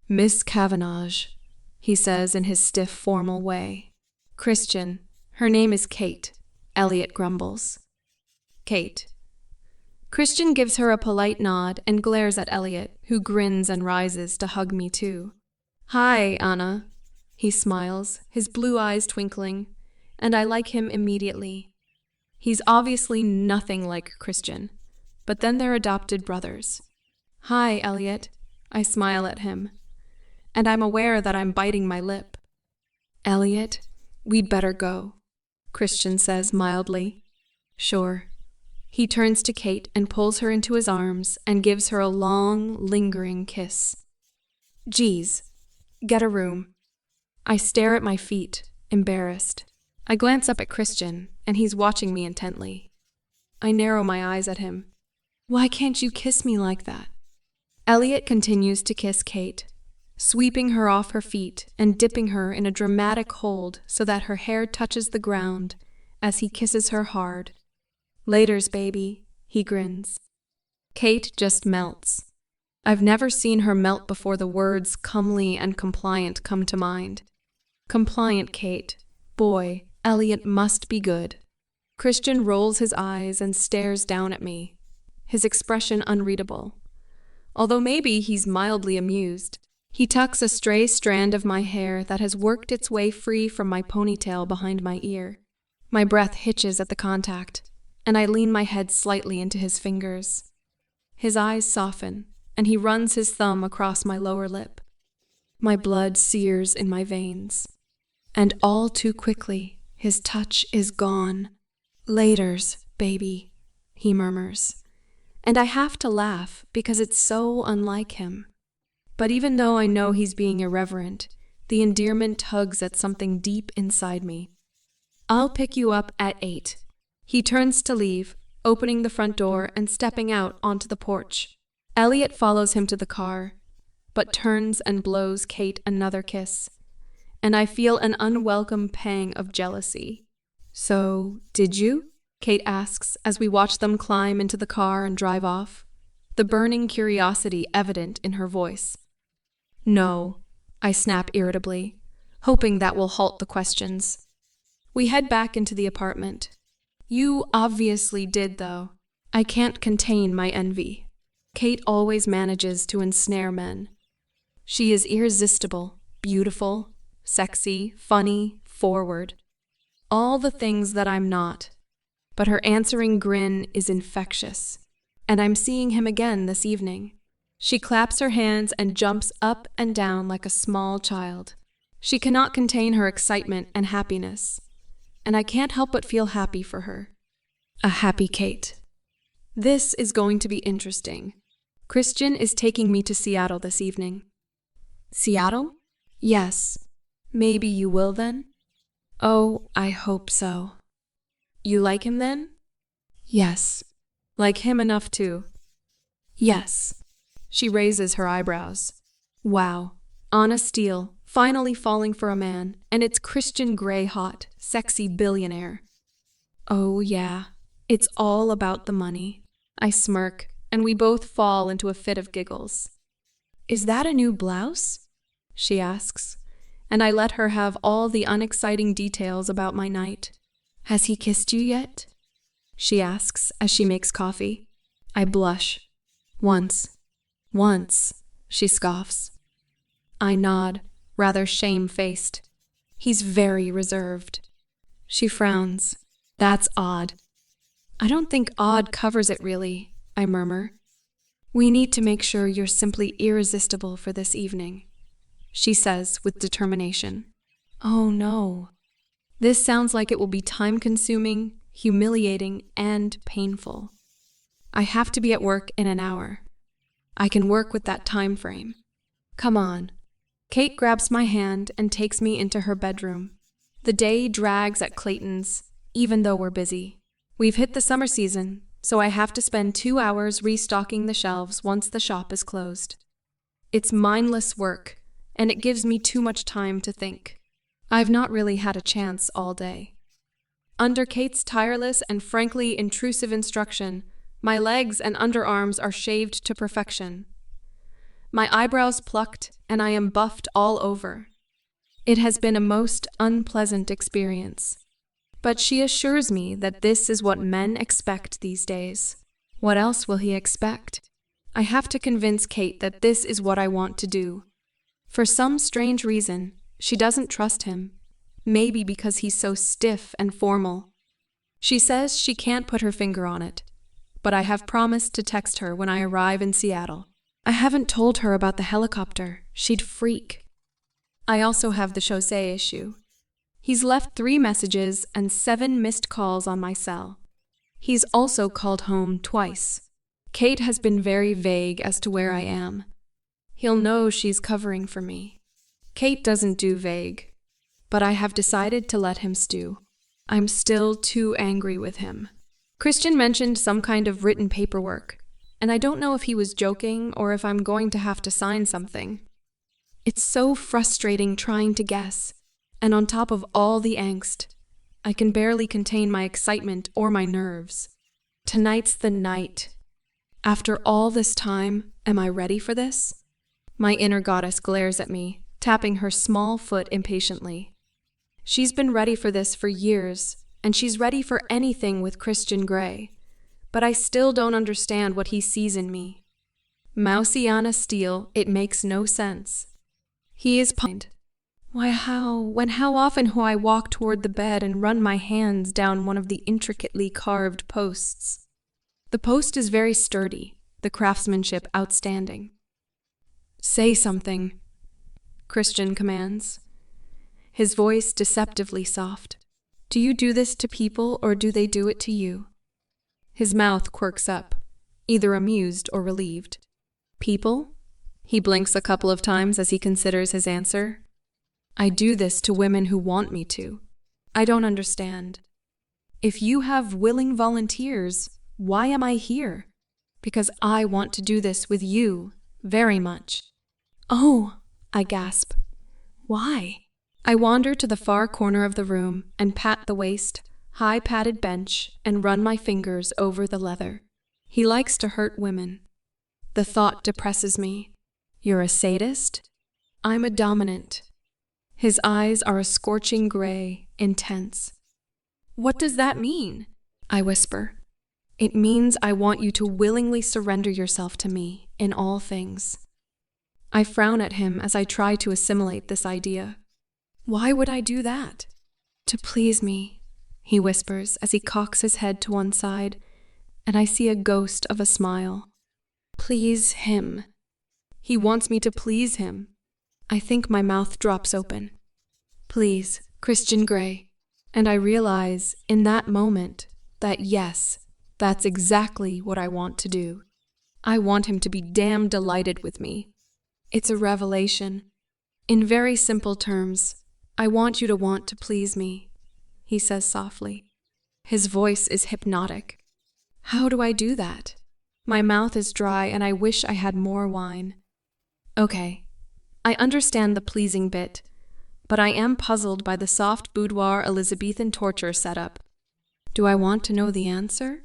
A: Miss Cavenagh, he says in his stiff, formal way. Christian, her name is Kate, Elliot grumbles. Kate. Christian gives her a polite nod and glares at Elliot, who grins and rises to hug me too. Hi, Anna. He smiles, his blue eyes twinkling, and I like him immediately. He's obviously nothing like Christian, but then they're adopted brothers. Hi, Elliot. I smile at him, and I'm aware that I'm biting my lip. Elliot, we'd better go, Christian says mildly. Sure. He turns to Kate and pulls her into his arms and gives her a long, lingering kiss. Geez, get a room. I stare at my feet, embarrassed. I glance up at Christian, and he's watching me intently. I narrow my eyes at him. Why can't you kiss me like that? Elliot continues to kiss Kate, sweeping her off her feet and dipping her in a dramatic hold so that her hair touches the ground as he kisses her hard. Laters, baby, he grins. Kate just melts. I've never seen her melt before the words comely and compliant come to mind. Compliant Kate. Boy, Elliot must be good. Christian rolls his eyes and stares down at me, his expression unreadable. Although maybe he's mildly amused, he tucks a stray strand of my hair that has worked its way free from my ponytail behind my ear. My breath hitches at the contact, and I lean my head slightly into his fingers. His eyes soften, and he runs his thumb across my lower lip. My blood sears in my veins. And all too quickly, his touch is gone. Laters, baby, he murmurs. And I have to laugh because it's so unlike him. But even though I know he's being irreverent, the endearment tugs at something deep inside me. I'll pick you up at 8. He turns to leave, opening the front door and stepping out onto the porch. Elliot follows him to the car, but turns and blows Kate another kiss. And I feel an unwelcome pang of jealousy. So, did you? Kate asks as we watch them climb into the car and drive off, the burning curiosity evident in her voice. No, I snap irritably, hoping that will halt the questions. We head back into the apartment. You obviously did, though. I can't contain my envy. Kate always manages to ensnare men. She is irresistible, beautiful, sexy, funny, forward. All the things that I'm not. But her answering grin is infectious. And I'm seeing him again this evening. She claps her hands and jumps up and down like a small child. She cannot contain her excitement and happiness. And I can't help but feel happy for her. A happy Kate. This is going to be interesting. Christian is taking me to Seattle this evening. Seattle? Yes. Maybe you will then? Oh, I hope so. You like him then? Yes. Like him enough too? Yes. She raises her eyebrows. Wow. Anna Steele, finally falling for a man, and it's Christian Grey-hot, sexy billionaire. Oh yeah, it's all about the money. I smirk, and we both fall into a fit of giggles. Is that a new blouse? She asks, and I let her have all the unexciting details about my night. Has he kissed you yet? She asks as she makes coffee. I blush. Once, she scoffs. I nod, rather shame-faced. He's very reserved. She frowns. That's odd. I don't think odd covers it really, I murmur. We need to make sure you're simply irresistible for this evening, she says with determination. Oh no. This sounds like it will be time-consuming, humiliating, and painful. I have to be at work in an hour. I can work with that time frame. Come on. Kate grabs my hand and takes me into her bedroom. The day drags at Clayton's, even though we're busy. We've hit the summer season, so I have to spend 2 hours restocking the shelves once the shop is closed. It's mindless work, and it gives me too much time to think. I've not really had a chance all day. Under Kate's tireless and frankly intrusive instruction, my legs and underarms are shaved to perfection. My eyebrows plucked, and I am buffed all over. It has been a most unpleasant experience. But she assures me that this is what men expect these days. What else will he expect? I have to convince Kate that this is what I want to do. For some strange reason, she doesn't trust him. Maybe because he's so stiff and formal. She says she can't put her finger on it. But I have promised to text her when I arrive in Seattle. I haven't told her about the helicopter. She'd freak. I also have the Jose issue. He's left 3 messages and 7 missed calls on my cell. He's also called home twice. Kate has been very vague as to where I am. He'll know she's covering for me. Kate doesn't do vague, but I have decided to let him stew. I'm still too angry with him. Christian mentioned some kind of written paperwork, and I don't know if he was joking or if I'm going to have to sign something. It's so frustrating trying to guess, and on top of all the angst, I can barely contain my excitement or my nerves. Tonight's the night. After all this time, am I ready for this? My inner goddess glares at me, tapping her small foot impatiently. She's been ready for this for years, and she's ready for anything with Christian Grey, but I still don't understand what he sees in me. Mousiana Steele, it makes no sense. He is kind. Why how often do I walk toward the bed and run my hands down one of the intricately carved posts? The post is very sturdy, the craftsmanship outstanding. Say something, Christian commands, his voice deceptively soft. Do you do this to people or do they do it to you? His mouth quirks up, either amused or relieved. People? He blinks a couple of times as he considers his answer. I do this to women who want me to. I don't understand. If you have willing volunteers, why am I here? Because I want to do this with you, very much. Oh, I gasp. Why? I wander to the far corner of the room and pat the waist, high padded bench and run my fingers over the leather. He likes to hurt women. The thought depresses me. You're a sadist? I'm a dominant. His eyes are a scorching gray, intense. What does that mean? I whisper. It means I want you to willingly surrender yourself to me in all things. I frown at him as I try to assimilate this idea. Why would I do that? To please me, he whispers as he cocks his head to one side, and I see a ghost of a smile. Please him. He wants me to please him. I think my mouth drops open. Please, Christian Grey. And I realize in that moment that yes, that's exactly what I want to do. I want him to be damn delighted with me. It's a revelation. In very simple terms, I want you to want to please me, he says softly. His voice is hypnotic. How do I do that? My mouth is dry and I wish I had more wine. Okay, I understand the pleasing bit, but I am puzzled by the soft boudoir Elizabethan torture setup. Do I want to know the answer?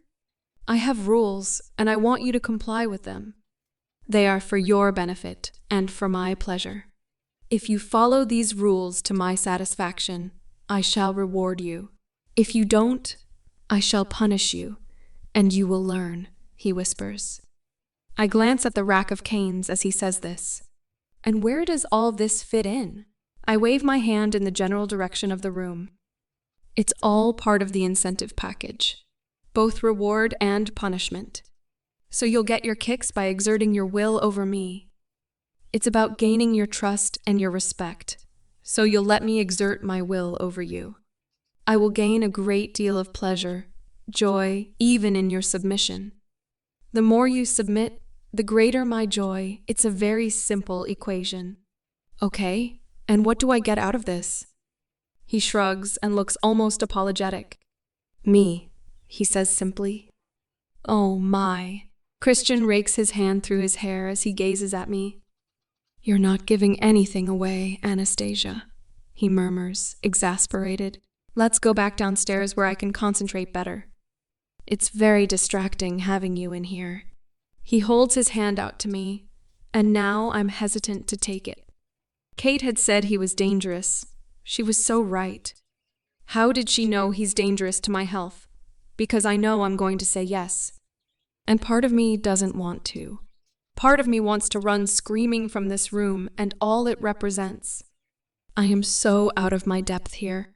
A: I have rules, and I want you to comply with them. They are for your benefit and for my pleasure. If you follow these rules to my satisfaction, I shall reward you. If you don't, I shall punish you, and you will learn, he whispers. I glance at the rack of canes as he says this. And where does all this fit in? I wave my hand in the general direction of the room. It's all part of the incentive package, both reward and punishment. So you'll get your kicks by exerting your will over me. It's about gaining your trust and your respect, so you'll let me exert my will over you. I will gain a great deal of pleasure, joy, even in your submission. The more you submit, the greater my joy. It's a very simple equation. Okay, and what do I get out of this? He shrugs and looks almost apologetic. Me, he says simply. Oh my. Christian rakes his hand through his hair as he gazes at me. You're not giving anything away, Anastasia, he murmurs, exasperated. Let's go back downstairs where I can concentrate better. It's very distracting having you in here. He holds his hand out to me, and now I'm hesitant to take it. Kate had said he was dangerous. She was so right. How did she know he's dangerous to my health? Because I know I'm going to say yes. And part of me doesn't want to. Part of me wants to run screaming from this room and all it represents. I am so out of my depth here.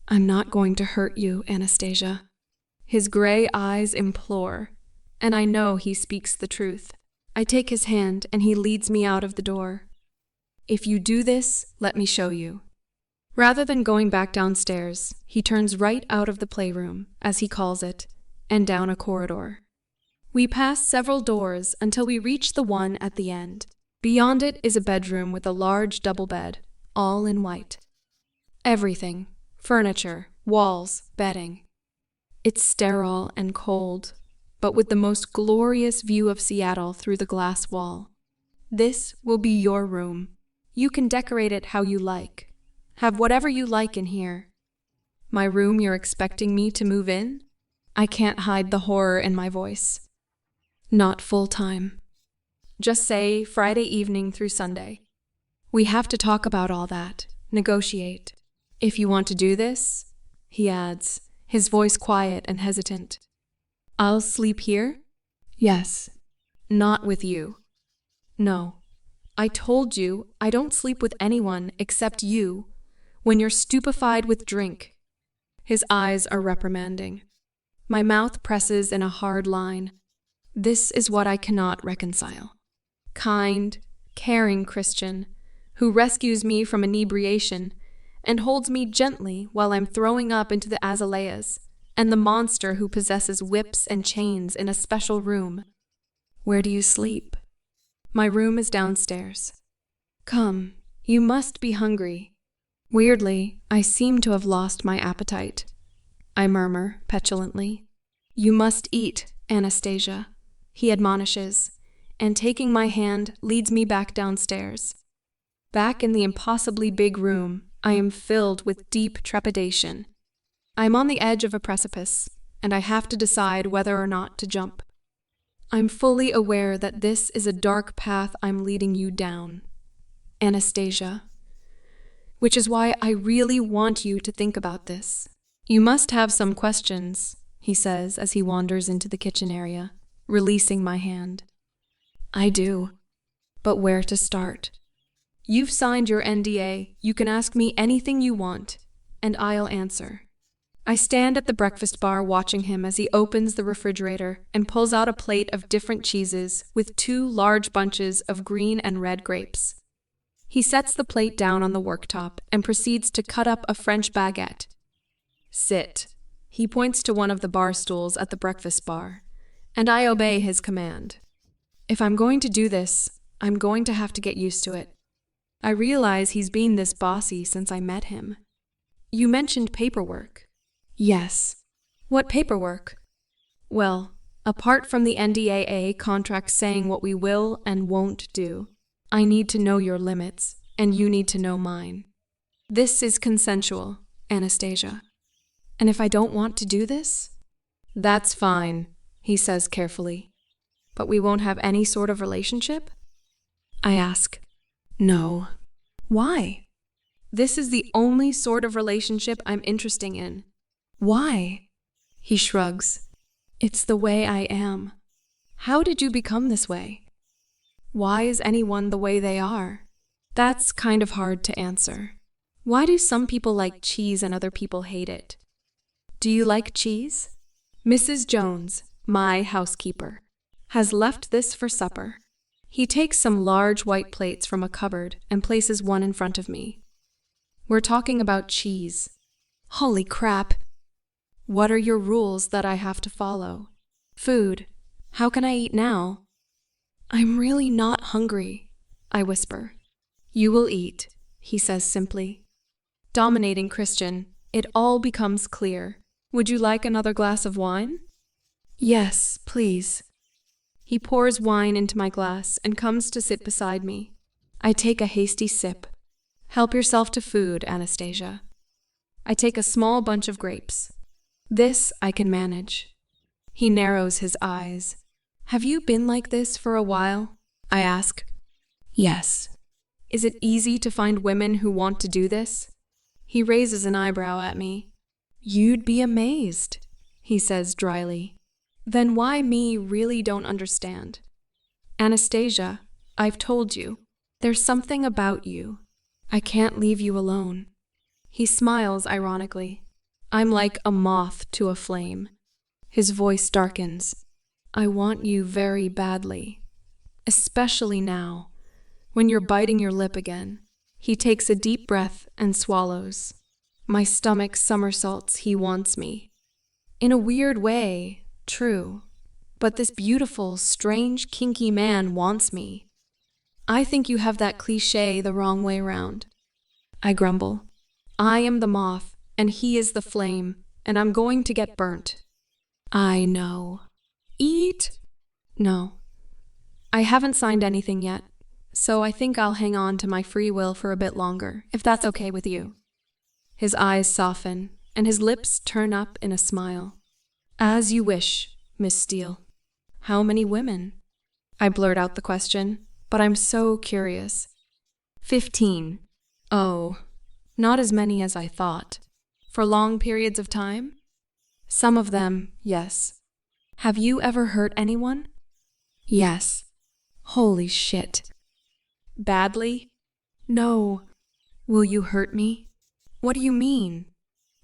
A: I'm not going to hurt you, Anastasia. His gray eyes implore, and I know he speaks the truth. I take his hand and he leads me out of the door. If you do this, let me show you. Rather than going back downstairs, he turns right out of the playroom, as he calls it, and down a corridor. We pass several doors until we reach the one at the end. Beyond it is a bedroom with a large double bed, all in white. Everything, furniture, walls, bedding. It's sterile and cold, but with the most glorious view of Seattle through the glass wall. This will be your room. You can decorate it how you like. Have whatever you like in here. My room you're expecting me to move in? I can't hide the horror in my voice. Not full time. Just say Friday evening through Sunday. We have to talk about all that, negotiate. If you want to do this, he adds, his voice quiet and hesitant. I'll sleep here? Yes. Not with you. No. I told you I don't sleep with anyone except you when you're stupefied with drink. His eyes are reprimanding. My mouth presses in a hard line. This is what I cannot reconcile. Kind, caring Christian, who rescues me from inebriation and holds me gently while I'm throwing up into the azaleas, and the monster who possesses whips and chains in a special room. Where do you sleep? My room is downstairs. Come, you must be hungry. Weirdly, I seem to have lost my appetite. I murmur petulantly. You must eat, Anastasia, he admonishes, and taking my hand leads me back downstairs. Back in the impossibly big room, I am filled with deep trepidation. I'm on the edge of a precipice, and I have to decide whether or not to jump. I'm fully aware that this is a dark path I'm leading you down, Anastasia, which is why I really want you to think about this. You must have some questions, he says as he wanders into the kitchen area, releasing my hand. I do, but where to start? You've signed your NDA. You can ask me anything you want, and I'll answer. I stand at the breakfast bar watching him as he opens the refrigerator and pulls out a plate of different cheeses with 2 large bunches of green and red grapes. He sets the plate down on the worktop and proceeds to cut up a French baguette. Sit. He points to one of the bar stools at the breakfast bar, and I obey his command. If I'm going to do this, I'm going to have to get used to it. I realize he's been this bossy since I met him. You mentioned paperwork. Yes. What paperwork? Well, apart from the NDAA contract saying what we will and won't do, I need to know your limits, and you need to know mine. This is consensual, Anastasia. And if I don't want to do this? That's fine, he says carefully. But we won't have any sort of relationship? I ask. No. Why? This is the only sort of relationship I'm interested in. Why? He shrugs. It's the way I am. How did you become this way? Why is anyone the way they are? That's kind of hard to answer. Why do some people like cheese and other people hate it? Do you like cheese? Mrs. Jones, my housekeeper, has left this for supper. He takes some large white plates from a cupboard and places one in front of me. We're talking about cheese. Holy crap! What are your rules that I have to follow? Food. How can I eat now? I'm really not hungry, I whisper. You will eat, he says simply. Dominating Christian, it all becomes clear. Would you like another glass of wine? Yes, please. He pours wine into my glass and comes to sit beside me. I take a hasty sip. Help yourself to food, Anastasia. I take a small bunch of grapes. This I can manage. He narrows his eyes. Have you been like this for a while? I ask. Yes. Is it easy to find women who want to do this? He raises an eyebrow at me. You'd be amazed, he says dryly. Then why me really don't understand. Anastasia, I've told you. There's something about you. I can't leave you alone. He smiles ironically. I'm like a moth to a flame. His voice darkens. I want you very badly. Especially now, when you're biting your lip again. He takes a deep breath and swallows. My stomach somersaults. He wants me. In a weird way, True. But this beautiful, strange, kinky man wants me. I think you have that cliché the wrong way round. I grumble. I am the moth, and he is the flame, and I'm going to get burnt. I know. Eat? No. I haven't signed anything yet, so I think I'll hang on to my free will for a bit longer, if that's okay with you. His eyes soften, and his lips turn up in a smile. As you wish, Miss Steele. How many women? I blurt out the question, but I'm so curious. 15. Oh, not as many as I thought. For long periods of time? Some of them, yes. Have you ever hurt anyone? Yes. Holy shit. Badly? No. Will you hurt me? What do you mean?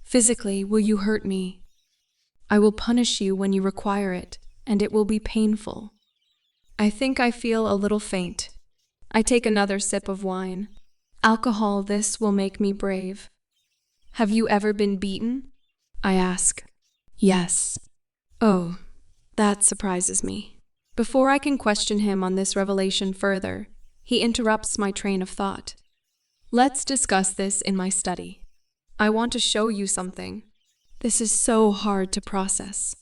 A: Physically, will you hurt me? I will punish you when you require it, and it will be painful. I think I feel a little faint. I take another sip of wine. Alcohol, this will make me brave. Have you ever been beaten? I ask. Yes. Oh, that surprises me. Before I can question him on this revelation further, he interrupts my train of thought. Let's discuss this in my study. I want to show you something. This is so hard to process.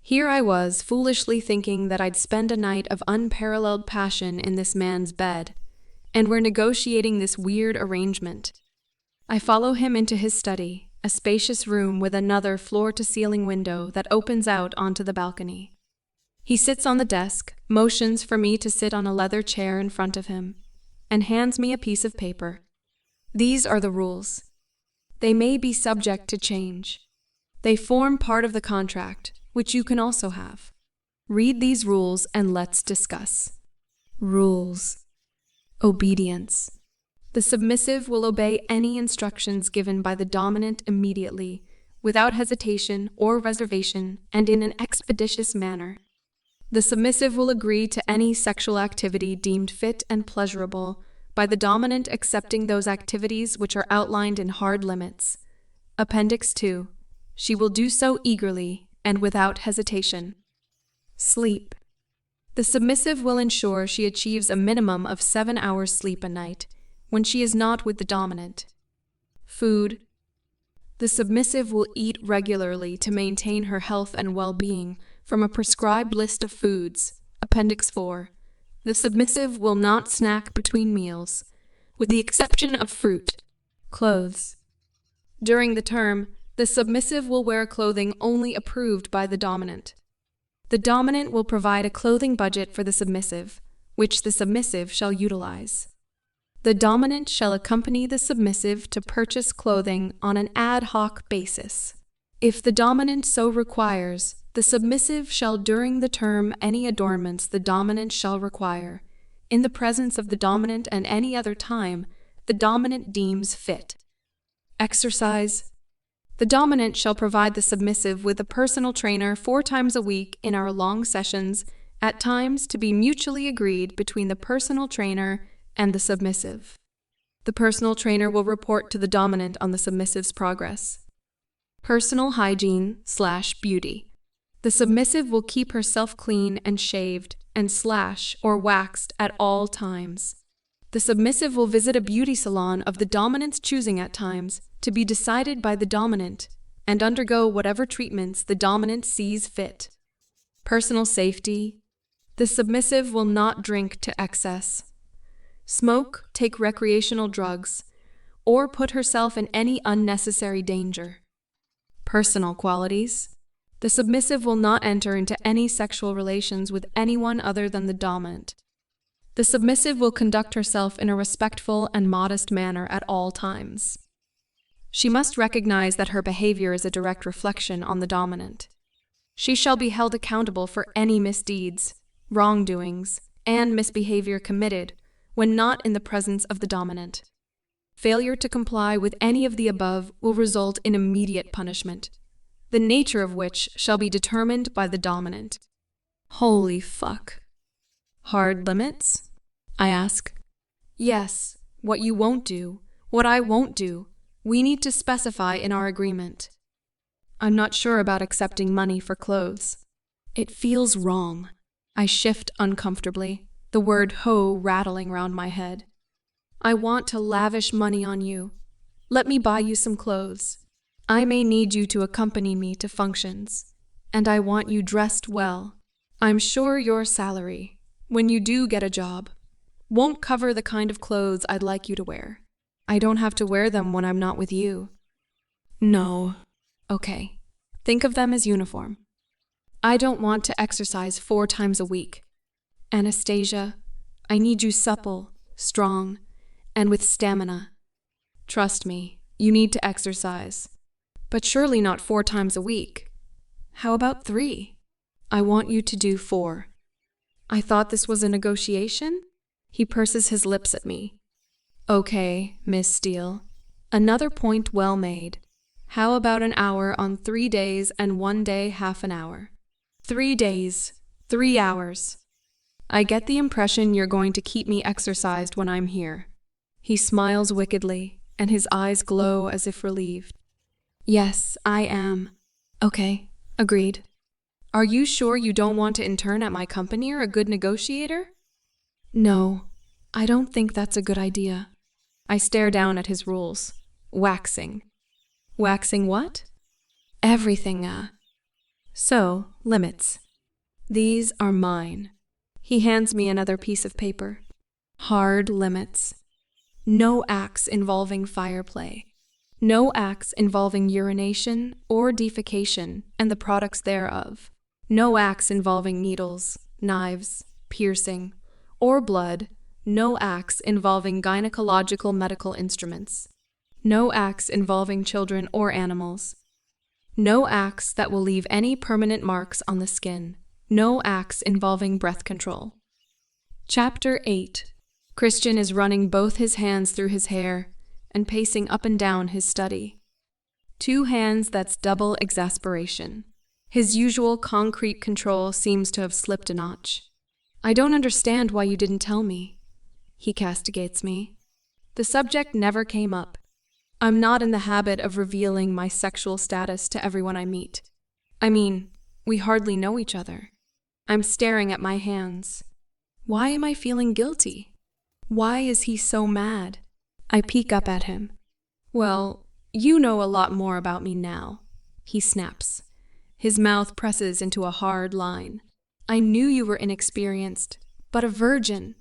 A: Here I was, foolishly thinking that I'd spend a night of unparalleled passion in this man's bed, and we're negotiating this weird arrangement. I follow him into his study, a spacious room with another floor-to-ceiling window that opens out onto the balcony. He sits on the desk, motions for me to sit on a leather chair in front of him, and hands me a piece of paper. These are the rules. They may be subject to change. They form part of the contract, which you can also have. Read these rules and let's discuss. Rules. Obedience. The submissive will obey any instructions given by the dominant immediately, without hesitation or reservation, and in an expeditious manner. The submissive will agree to any sexual activity deemed fit and pleasurable, by the dominant accepting those activities which are outlined in hard limits. Appendix 2. She will do so eagerly and without hesitation. Sleep. The submissive will ensure she achieves a minimum of 7 hours sleep a night, when she is not with the dominant. Food. The submissive will eat regularly to maintain her health and well-being from a prescribed list of foods. Appendix 4. The submissive will not snack between meals, with the exception of fruit. Clothes. During the term, the submissive will wear clothing only approved by the dominant. The dominant will provide a clothing budget for the submissive, which the submissive shall utilize. The dominant shall accompany the submissive to purchase clothing on an ad hoc basis. If the dominant so requires, the submissive shall during the term any adornments the dominant shall require, in the presence of the dominant and any other time the dominant deems fit. Exercise. The dominant shall provide the submissive with a personal trainer 4 times a week in our long sessions, at times to be mutually agreed between the personal trainer and the submissive. The personal trainer will report to the dominant on the submissive's progress. Personal hygiene/beauty. The submissive will keep herself clean and shaved and slash or waxed at all times. The submissive will visit a beauty salon of the dominant's choosing at times to be decided by the dominant and undergo whatever treatments the dominant sees fit. Personal safety. The submissive will not drink to excess, smoke, take recreational drugs, or put herself in any unnecessary danger. Personal qualities. The submissive will not enter into any sexual relations with anyone other than the dominant. The submissive will conduct herself in a respectful and modest manner at all times. She must recognize that her behavior is a direct reflection on the dominant. She shall be held accountable for any misdeeds, wrongdoings, and misbehavior committed when not in the presence of the dominant. Failure to comply with any of the above will result in immediate punishment, the nature of which shall be determined by the dominant. Holy fuck. Hard limits? I ask. Yes, what you won't do, what I won't do, we need to specify in our agreement. I'm not sure about accepting money for clothes. It feels wrong. I shift uncomfortably, the word ho rattling round my head. I want to lavish money on you. Let me buy you some clothes. I may need you to accompany me to functions. And I want you dressed well. I'm sure your salary, when you do get a job, won't cover the kind of clothes I'd like you to wear. I don't have to wear them when I'm not with you. No. Okay. Think of them as uniform. I don't want to exercise 4 times a week. Anastasia, I need you supple, strong, and with stamina. Trust me, you need to exercise. But surely not 4 times a week. How about 3? I want you to do 4. I thought this was a negotiation? He purses his lips at me. Okay, Miss Steele. Another point well made. How about an hour on 3 days and 1 day half an hour? 3 days, 3 hours. I get the impression you're going to keep me exercised when I'm here. He smiles wickedly, and his eyes glow as if relieved. Yes, I am. Okay, agreed. Are you sure you don't want to intern at my company or a good negotiator? No, I don't think that's a good idea. I stare down at his rules. Waxing. Waxing what? Everything, So, limits. These are mine. He hands me another piece of paper. Hard limits. No acts involving fire play. No acts involving urination or defecation and the products thereof. No acts involving needles, knives, piercing, or blood. No acts involving gynecological medical instruments. No acts involving children or animals. No acts that will leave any permanent marks on the skin. No acts involving breath control. Chapter 8. Christian is running both his hands through his hair and pacing up and down his study. 2 hands that's double exasperation. His usual concrete control seems to have slipped a notch. I don't understand why you didn't tell me. He castigates me. The subject never came up. I'm not in the habit of revealing my sexual status to everyone I meet. I mean, we hardly know each other. I'm staring at my hands. Why am I feeling guilty? Why is he so mad? I peek up at him. Well, you know a lot more about me now. He snaps. His mouth presses into a hard line. I knew you were inexperienced, but a virgin.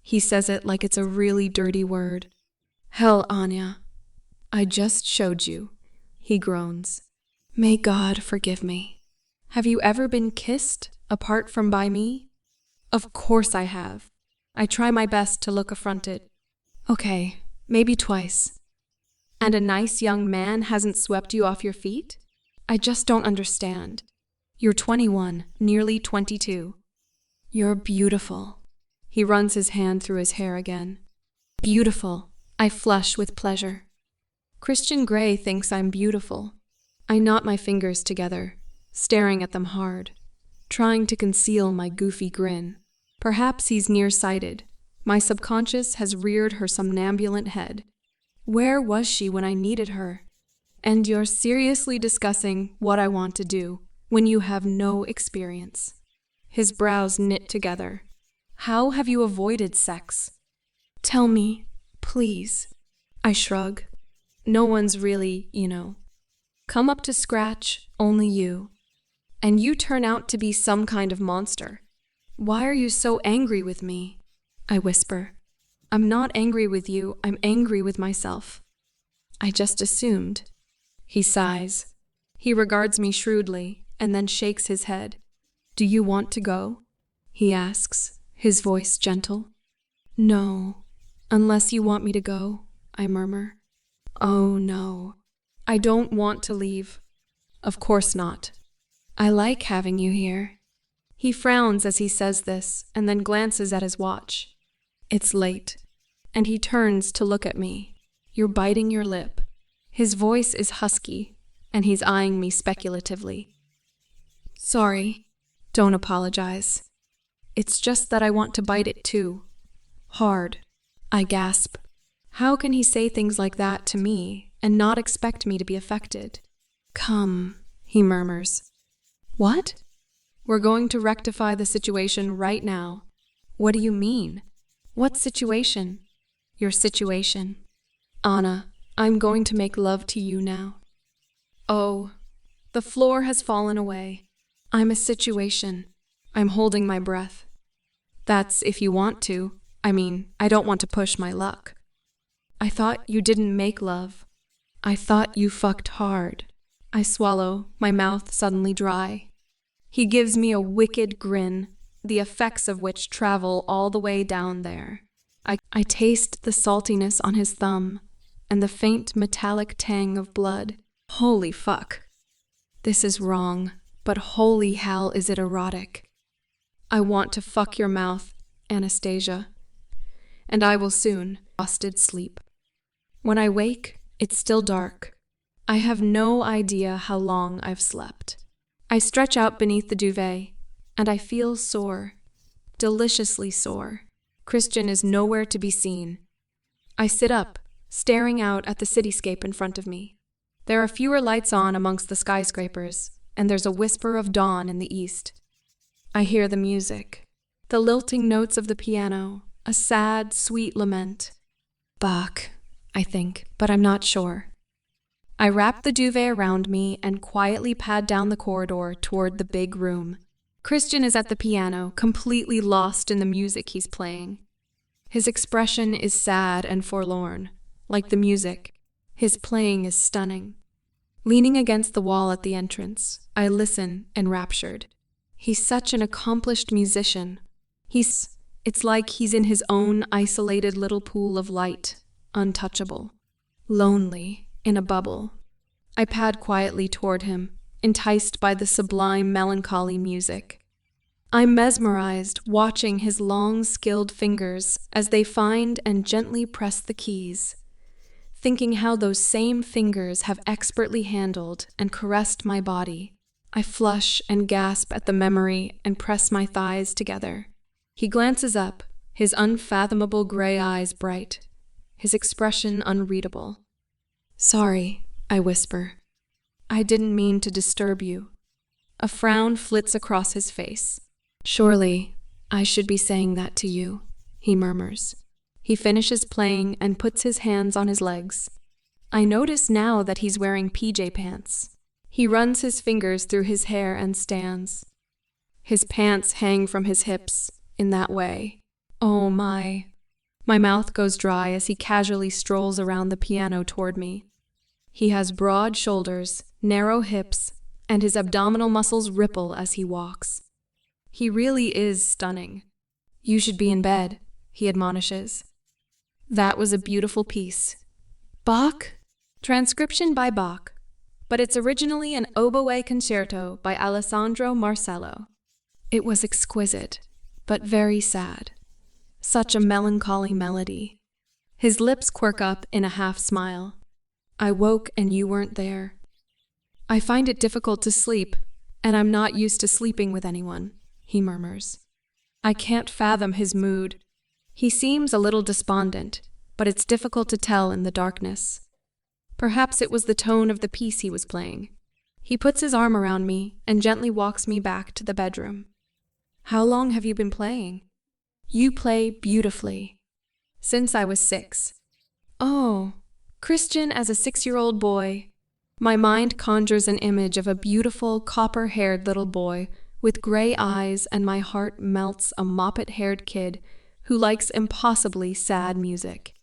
A: He says it like it's a really dirty word. Hell, Anya. I just showed you. He groans. May God forgive me. Have you ever been kissed apart from by me? Of course I have. I try my best to look affronted. Okay, maybe twice. And a nice young man hasn't swept you off your feet? I just don't understand. You're 21, nearly 22. You're beautiful. He runs his hand through his hair again. Beautiful. I flush with pleasure. Christian Grey thinks I'm beautiful. I knot my fingers together, staring at them hard, trying to conceal my goofy grin. Perhaps he's nearsighted. My subconscious has reared her somnambulant head. Where was she when I needed her? And you're seriously discussing what I want to do when you have no experience. His brows knit together. How have you avoided sex? Tell me, please. I shrug. No one's really, come up to scratch, only you. And you turn out to be some kind of monster. Why are you so angry with me? I whisper. I'm not angry with you, I'm angry with myself. I just assumed. He sighs. He regards me shrewdly and then shakes his head. Do you want to go? He asks, his voice gentle. No, unless you want me to go, I murmur. Oh no, I don't want to leave. Of course not. I like having you here. He frowns as he says this and then glances at his watch. It's late, and he turns to look at me. You're biting your lip. His voice is husky, and he's eyeing me speculatively. Sorry, don't apologize. It's just that I want to bite it too. Hard. I gasp. How can he say things like that to me and not expect me to be affected? Come, he murmurs. What? We're going to rectify the situation right now. What do you mean? What situation? Your situation. Anna, I'm going to make love to you now. Oh, the floor has fallen away. I'm a situation. I'm holding my breath. That's if you want to. I mean, I don't want to push my luck. I thought you didn't make love. I thought you fucked hard. I swallow, my mouth suddenly dry. He gives me a wicked grin, the effects of which travel all the way down there. I taste the saltiness on his thumb and the faint metallic tang of blood. Holy fuck. This is wrong, but holy hell is it erotic. I want to fuck your mouth, Anastasia. And I will soon, exhausted sleep. When I wake, it's still dark. I have no idea how long I've slept. I stretch out beneath the duvet, and I feel sore, deliciously sore. Christian is nowhere to be seen. I sit up, staring out at the cityscape in front of me. There are fewer lights on amongst the skyscrapers, and there's a whisper of dawn in the east. I hear the music, the lilting notes of the piano, a sad, sweet lament. Bach, I think, but I'm not sure. I wrap the duvet around me and quietly pad down the corridor toward the big room. Christian is at the piano, completely lost in the music he's playing. His expression is sad and forlorn, like the music. His playing is stunning. Leaning against the wall at the entrance, I listen, enraptured. He's such an accomplished musician. It's like he's in his own isolated little pool of light, untouchable, lonely, in a bubble. I pad quietly toward him, enticed by the sublime melancholy music. I'm mesmerized, watching his long, skilled fingers as they find and gently press the keys, thinking how those same fingers have expertly handled and caressed my body. I flush and gasp at the memory and press my thighs together. He glances up, his unfathomable gray eyes bright, his expression unreadable. Sorry, I whisper. I didn't mean to disturb you. A frown flits across his face. Surely, I should be saying that to you, he murmurs. He finishes playing and puts his hands on his legs. I notice now that he's wearing PJ pants. He runs his fingers through his hair and stands. His pants hang from his hips in that way. Oh my. My mouth goes dry as he casually strolls around the piano toward me. He has broad shoulders, narrow hips, and his abdominal muscles ripple as he walks. He really is stunning. You should be in bed, he admonishes. That was a beautiful piece. Bach? Transcription by Bach, but it's originally an oboe concerto by Alessandro Marcello. It was exquisite, but very sad. Such a melancholy melody. His lips quirk up in a half-smile. I woke and you weren't there. I find it difficult to sleep, and I'm not used to sleeping with anyone, he murmurs. I can't fathom his mood. He seems a little despondent, but it's difficult to tell in the darkness. Perhaps it was the tone of the piece he was playing. He puts his arm around me and gently walks me back to the bedroom. How long have you been playing? You play beautifully. Since I was 6. Oh, Christian as a 6-year-old boy. My mind conjures an image of a beautiful, copper-haired little boy with gray eyes, and my heart melts a moppet-haired kid who likes impossibly sad music.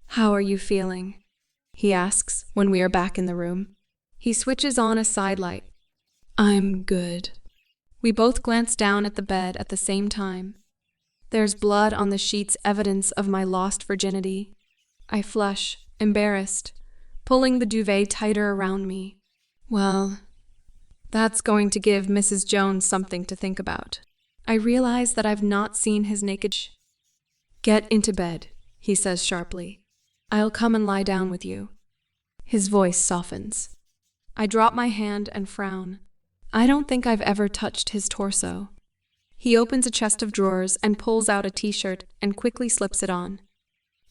A: How are you feeling? He asks when we are back in the room. He switches on a sidelight. I'm good. We both glance down at the bed at the same time. There's blood on the sheets, evidence of my lost virginity. I flush, embarrassed, pulling the duvet tighter around me. Well, that's going to give Mrs. Jones something to think about. I realize that I've not seen his naked Get into bed, he says sharply. I'll come and lie down with you. His voice softens. I drop my hand and frown. I don't think I've ever touched his torso. He opens a chest of drawers and pulls out a t-shirt and quickly slips it on.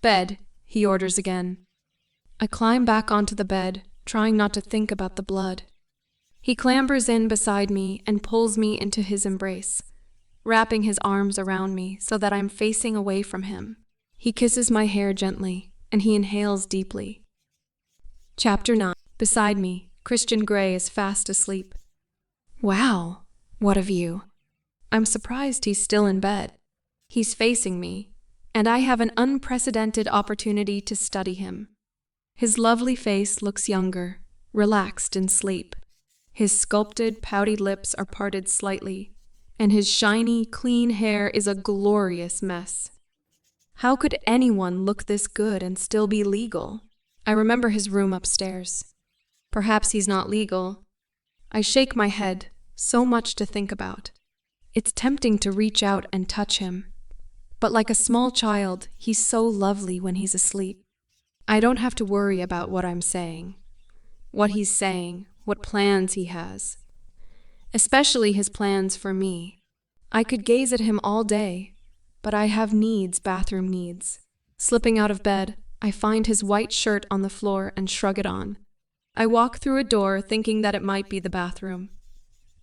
A: Bed, he orders again. I climb back onto the bed, trying not to think about the blood. He clambers in beside me and pulls me into his embrace, wrapping his arms around me so that I'm facing away from him. He kisses my hair gently, and he inhales deeply. Chapter 9. Beside me, Christian Grey is fast asleep. Wow, what a view. I'm surprised he's still in bed. He's facing me, and I have an unprecedented opportunity to study him. His lovely face looks younger, relaxed in sleep. His sculpted, pouty lips are parted slightly, and his shiny, clean hair is a glorious mess. How could anyone look this good and still be legal? I remember his room upstairs. Perhaps he's not legal. I shake my head, so much to think about. It's tempting to reach out and touch him. But like a small child, he's so lovely when he's asleep. I don't have to worry about what I'm saying, what he's saying, what plans he has. Especially his plans for me. I could gaze at him all day, but I have needs, bathroom needs. Slipping out of bed, I find his white shirt on the floor and shrug it on. I walk through a door thinking that it might be the bathroom.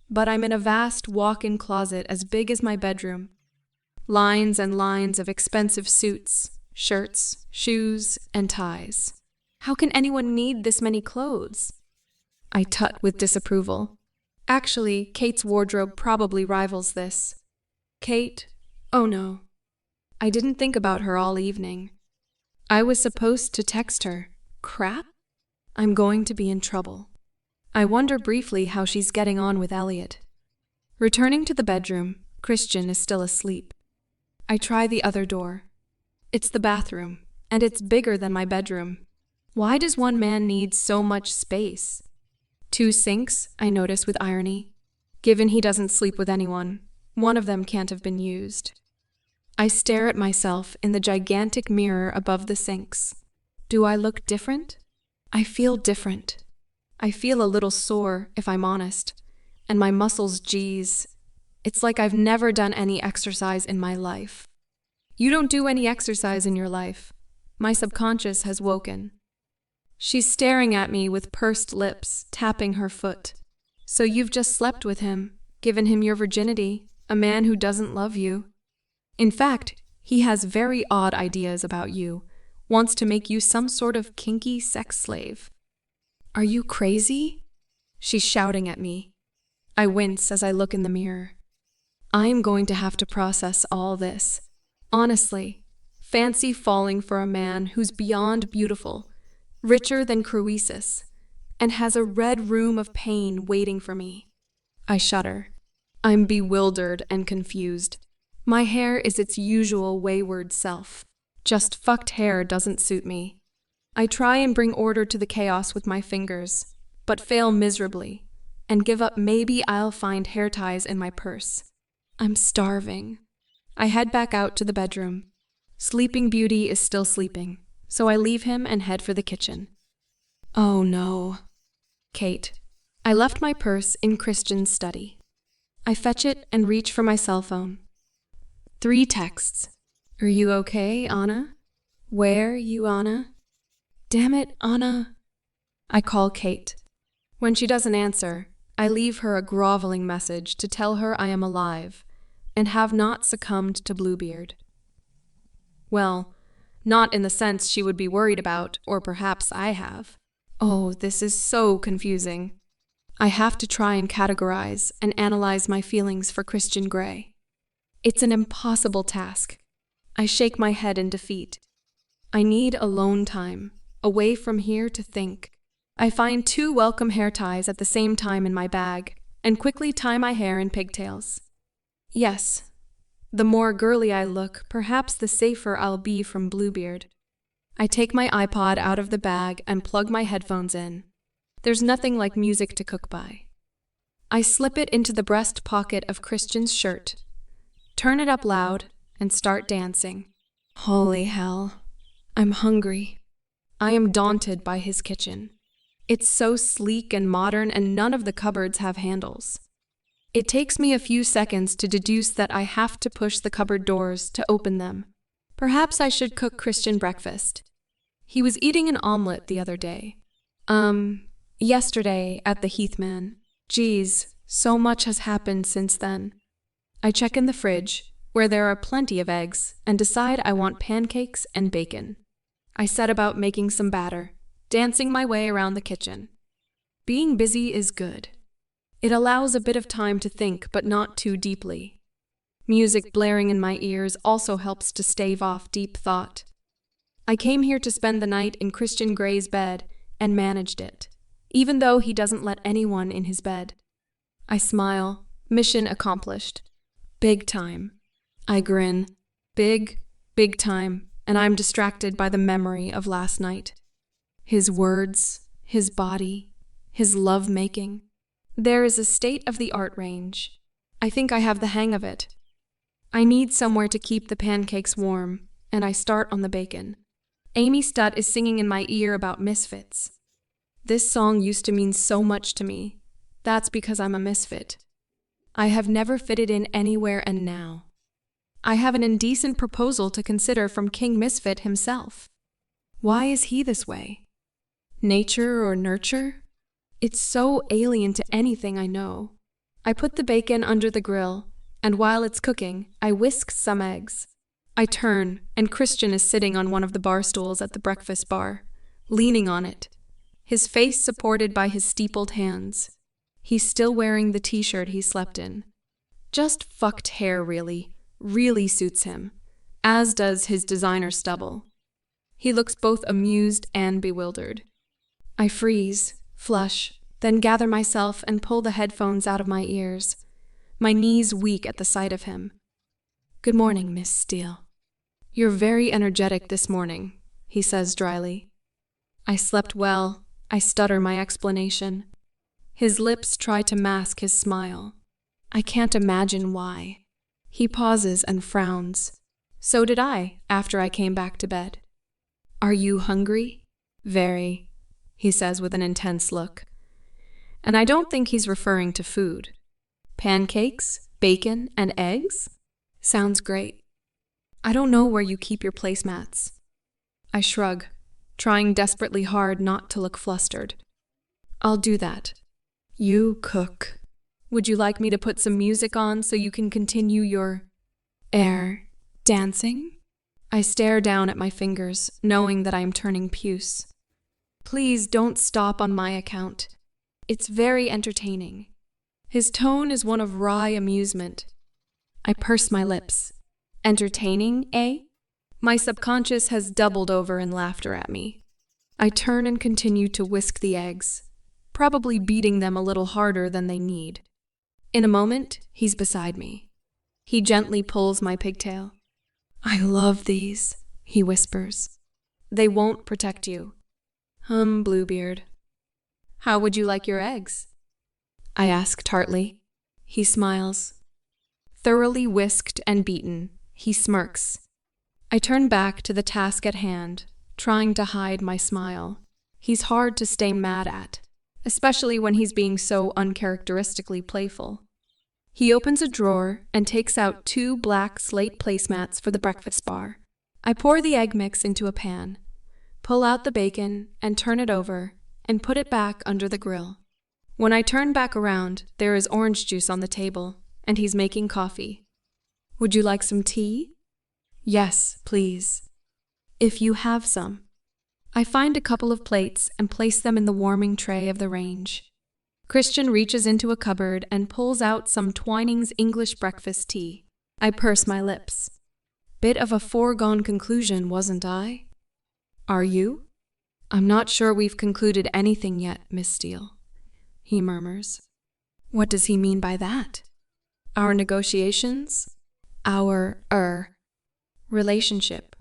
A: But I'm in a vast walk-in closet as big as my bedroom. Lines and lines of expensive suits, shirts, shoes, and ties. How can anyone need this many clothes? I tut with disapproval. Actually, Kate's wardrobe probably rivals this. Kate? Oh no. I didn't think about her all evening. I was supposed to text her. Crap? I'm going to be in trouble. I wonder briefly how she's getting on with Elliot. Returning to the bedroom, Christian is still asleep. I try the other door. It's the bathroom, and it's bigger than my bedroom. Why does one man need so much space? 2 sinks, I notice with irony. Given he doesn't sleep with anyone, one of them can't have been used. I stare at myself in the gigantic mirror above the sinks. Do I look different? I feel different. I feel a little sore, if I'm honest, and my muscles, geez. It's like I've never done any exercise in my life. You don't do any exercise in your life. My subconscious has woken. She's staring at me with pursed lips, tapping her foot. So you've just slept with him, given him your virginity, a man who doesn't love you. In fact, he has very odd ideas about you, wants to make you some sort of kinky sex slave. Are you crazy? She's shouting at me. I wince as I look in the mirror. I'm going to have to process all this. Honestly, fancy falling for a man who's beyond beautiful, richer than Croesus, and has a red room of pain waiting for me. I shudder. I'm bewildered and confused. My hair is its usual wayward self. Just fucked hair doesn't suit me. I try and bring order to the chaos with my fingers, but fail miserably, and give up maybe I'll find hair ties in my purse. I'm starving. I head back out to the bedroom. Sleeping Beauty is still sleeping, so I leave him and head for the kitchen. Oh no. Kate. I left my purse in Christian's study. I fetch it and reach for my cell phone. 3 texts. Are you okay, Anna? Where, you Anna? Damn it, Anna. I call Kate. When she doesn't answer, I leave her a groveling message to tell her I am alive and have not succumbed to Bluebeard. Well, not in the sense she would be worried about, or perhaps I have. Oh, this is so confusing. I have to try and categorize and analyze my feelings for Christian Grey. It's an impossible task. I shake my head in defeat. I need alone time, away from here to think. I find 2 welcome hair ties at the same time in my bag and quickly tie my hair in pigtails. Yes, the more girly I look, perhaps the safer I'll be from Bluebeard. I take my iPod out of the bag and plug my headphones in. There's nothing like music to cook by. I slip it into the breast pocket of Christian's shirt, turn it up loud, and start dancing. Holy hell. I'm hungry. I am daunted by his kitchen. It's so sleek and modern, and none of the cupboards have handles. It takes me a few seconds to deduce that I have to push the cupboard doors to open them. Perhaps I should cook Christian breakfast. He was eating an omelet the other day. Yesterday at the Heathman. Geez, so much has happened since then. I check in the fridge, where there are plenty of eggs, and decide I want pancakes and bacon. I set about making some batter, dancing my way around the kitchen. Being busy is good. It allows a bit of time to think, but not too deeply. Music blaring in my ears also helps to stave off deep thought. I came here to spend the night in Christian Gray's bed and managed it, even though he doesn't let anyone in his bed. I smile. Mission accomplished. Big time. I grin. Big time, and I'm distracted by the memory of last night. His words, his body, his love-making. There is a state-of-the-art range. I think I have the hang of it. I need somewhere to keep the pancakes warm, and I start on the bacon. Amy Stutt is singing in my ear about misfits. This song used to mean so much to me. That's because I'm a misfit. I have never fitted in anywhere, and now I have an indecent proposal to consider from King Misfit himself. Why is he this way? Nature or nurture? It's so alien to anything I know. I put the bacon under the grill, and while it's cooking, I whisk some eggs. I turn, and Christian is sitting on one of the bar stools at the breakfast bar, leaning on it, his face supported by his steepled hands. He's still wearing the t-shirt he slept in. Just fucked hair, really suits him, as does his designer stubble. He looks both amused and bewildered. I freeze, flush, then gather myself and pull the headphones out of my ears, my knees weak at the sight of him. Good morning, Miss Steele. You're very energetic this morning, he says dryly. I slept well. I stutter my explanation. His lips try to mask his smile. I can't imagine why. He pauses and frowns. So did I, after I came back to bed. Are you hungry? Very, he says with an intense look. And I don't think he's referring to food. Pancakes, bacon, and eggs? Sounds great. I don't know where you keep your placemats. I shrug, trying desperately hard not to look flustered. I'll do that. You cook. Would you like me to put some music on so you can continue your dancing? I stare down at my fingers, knowing that I am turning puce. Please don't stop on my account. It's very entertaining. His tone is one of wry amusement. I purse my lips. Entertaining, eh? My subconscious has doubled over in laughter at me. I turn and continue to whisk the eggs, probably beating them a little harder than they need. In a moment, he's beside me. He gently pulls my pigtail. I love these, he whispers. They won't protect you. Bluebeard. How would you like your eggs? I ask tartly. He smiles. Thoroughly whisked and beaten, he smirks. I turn back to the task at hand, trying to hide my smile. He's hard to stay mad at, especially when he's being so uncharacteristically playful. He opens a drawer and takes out 2 black slate placemats for the breakfast bar. I pour the egg mix into a pan, pull out the bacon and turn it over, and put it back under the grill. When I turn back around, there is orange juice on the table, and he's making coffee. Would you like some tea? Yes, please. If you have some. I find a couple of plates and place them in the warming tray of the range. Christian reaches into a cupboard and pulls out some Twining's English breakfast tea. I purse my lips. Bit of a foregone conclusion, wasn't I? Are you? I'm not sure we've concluded anything yet, Miss Steele, he murmurs. What does he mean by that? Our negotiations? Our, relationship.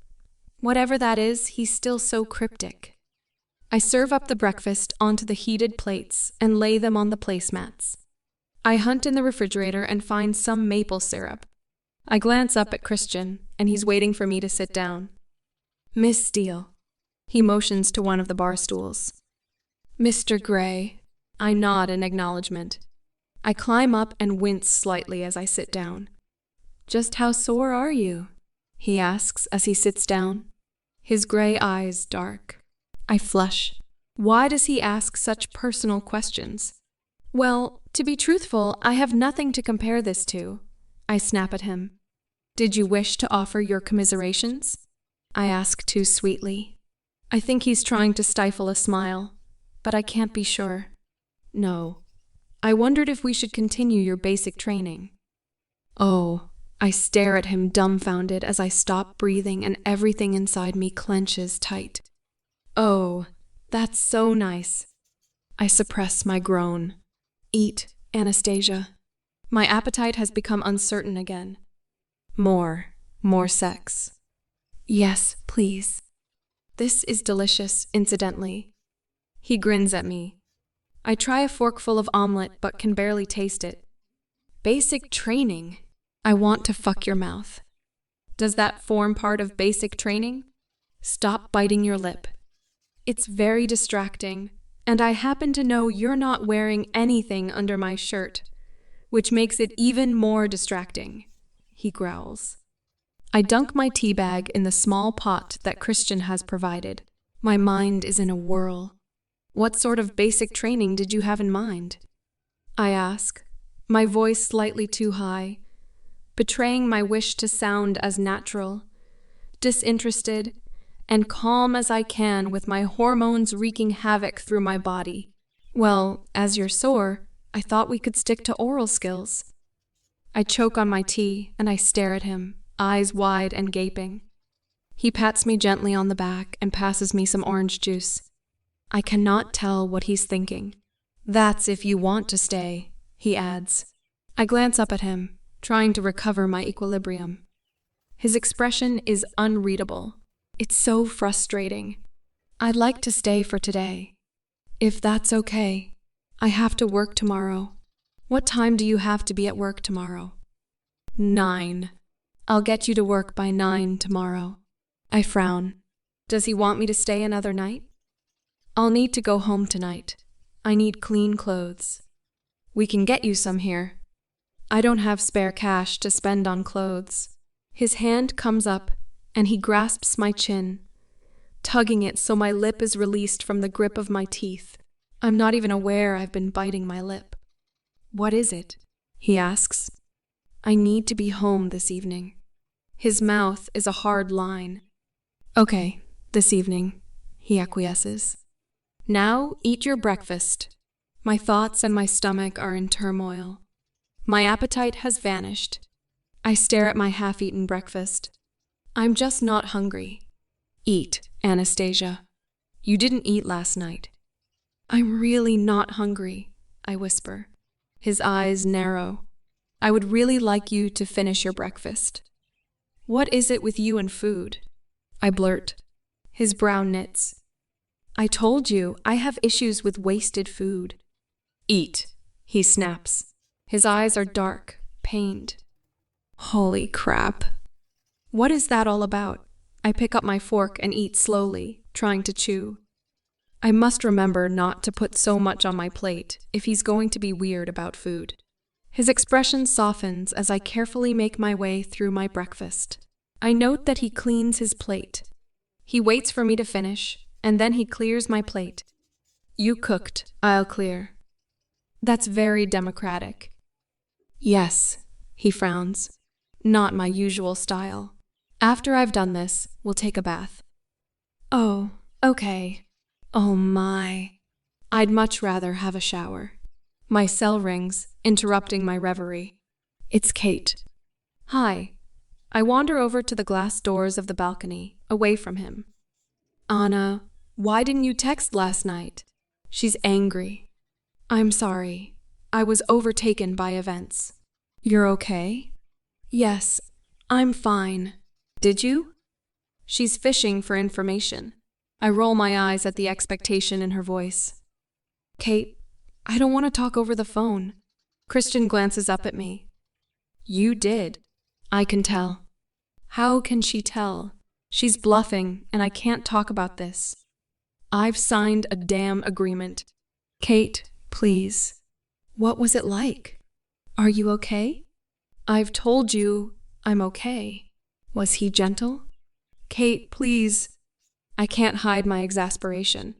A: Whatever that is, he's still so cryptic. I serve up the breakfast onto the heated plates and lay them on the placemats. I hunt in the refrigerator and find some maple syrup. I glance up at Christian, and he's waiting for me to sit down. Miss Steele. He motions to one of the bar stools. Mr. Gray. I nod in acknowledgement. I climb up and wince slightly as I sit down. Just how sore are you? He asks as he sits down. His gray eyes dark. I flush. Why does he ask such personal questions? Well, to be truthful, I have nothing to compare this to. I snap at him. Did you wish to offer your commiserations? I ask too sweetly. I think he's trying to stifle a smile, but I can't be sure. No. I wondered if we should continue your basic training. Oh, I stare at him dumbfounded as I stop breathing and everything inside me clenches tight. Oh, that's so nice. I suppress my groan. Eat, Anastasia. My appetite has become uncertain again. More sex. Yes, please. This is delicious, incidentally. He grins at me. I try a forkful of omelet but can barely taste it. Basic training. I want to fuck your mouth. Does that form part of basic training? Stop biting your lip. It's very distracting, and I happen to know you're not wearing anything under my shirt, which makes it even more distracting, he growls. I dunk my tea bag in the small pot that Christian has provided. My mind is in a whirl. What sort of basic training did you have in mind? I ask, my voice slightly too high, betraying my wish to sound as natural, disinterested, and calm as I can with my hormones wreaking havoc through my body. Well, as you're sore, I thought we could stick to oral skills. I choke on my tea and I stare at him, eyes wide and gaping. He pats me gently on the back and passes me some orange juice. I cannot tell what he's thinking. That's if you want to stay, he adds. I glance up at him, trying to recover my equilibrium. His expression is unreadable. It's so frustrating. I'd like to stay for today. If that's okay. I have to work tomorrow. What time do you have to be at work tomorrow? 9. I'll get you to work by 9 tomorrow. I frown. Does he want me to stay another night? I'll need to go home tonight. I need clean clothes. We can get you some here. I don't have spare cash to spend on clothes. His hand comes up and he grasps my chin, tugging it so my lip is released from the grip of my teeth. I'm not even aware I've been biting my lip. What is it? He asks. I need to be home this evening. His mouth is a hard line. Okay, this evening, he acquiesces. Now eat your breakfast. My thoughts and my stomach are in turmoil. My appetite has vanished. I stare at my half-eaten breakfast. I'm just not hungry. Eat, Anastasia. You didn't eat last night. I'm really not hungry, I whisper. His eyes narrow. I would really like you to finish your breakfast. What is it with you and food? I blurt. His brow knits. I told you I have issues with wasted food. Eat, he snaps. His eyes are dark, pained. Holy crap. What is that all about? I pick up my fork and eat slowly, trying to chew. I must remember not to put so much on my plate if he's going to be weird about food. His expression softens as I carefully make my way through my breakfast. I note that he cleans his plate. He waits for me to finish, and then he clears my plate. You cooked, I'll clear. That's very democratic. Yes, he frowns. Not my usual style. After I've done this, we'll take a bath. Oh, okay. Oh my. I'd much rather have a shower. My cell rings, interrupting my reverie. It's Kate. Hi. I wander over to the glass doors of the balcony, away from him. Anna, why didn't you text last night? She's angry. I'm sorry. I was overtaken by events. You're okay? Yes, I'm fine. Did you? She's fishing for information. I roll my eyes at the expectation in her voice. Kate, I don't want to talk over the phone. Christian glances up at me. You did. I can tell. How can she tell? She's bluffing, and I can't talk about this. I've signed a damn agreement. Kate, please. What was it like? Are you okay? I've told you I'm okay. Was he gentle? Kate, please. I can't hide my exasperation.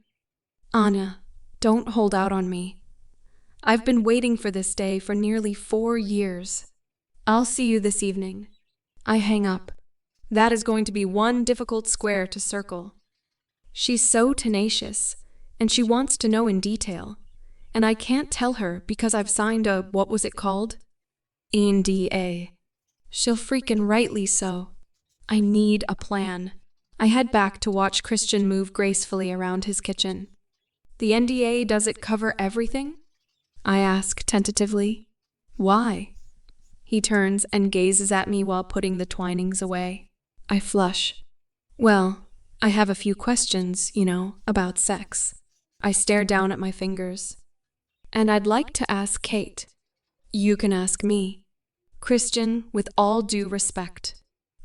A: Anna, don't hold out on me. I've been waiting for this day for nearly 4 years. I'll see you this evening. I hang up. That is going to be one difficult square to circle. She's so tenacious, and she wants to know in detail, and I can't tell her because I've signed a, what was it called? NDA. She'll freaking rightly so. I need a plan. I head back to watch Christian move gracefully around his kitchen. The NDA, does it cover everything? I ask tentatively. Why? He turns and gazes at me while putting the twinings away. I flush. Well, I have a few questions, about sex. I stare down at my fingers. And I'd like to ask Kate. You can ask me. Christian, with all due respect.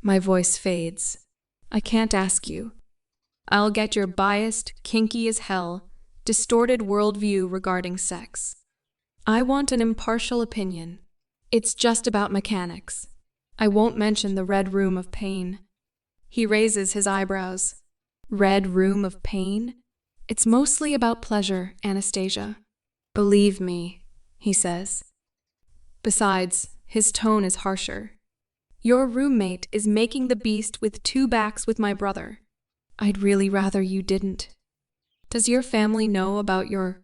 A: My voice fades. I can't ask you. I'll get your biased, kinky as hell, distorted worldview regarding sex. I want an impartial opinion. It's just about mechanics. I won't mention the red room of pain. He raises his eyebrows. Red room of pain? It's mostly about pleasure, Anastasia. Believe me, he says. Besides, his tone is harsher. Your roommate is making the beast with 2 backs with my brother. I'd really rather you didn't. Does your family know about your,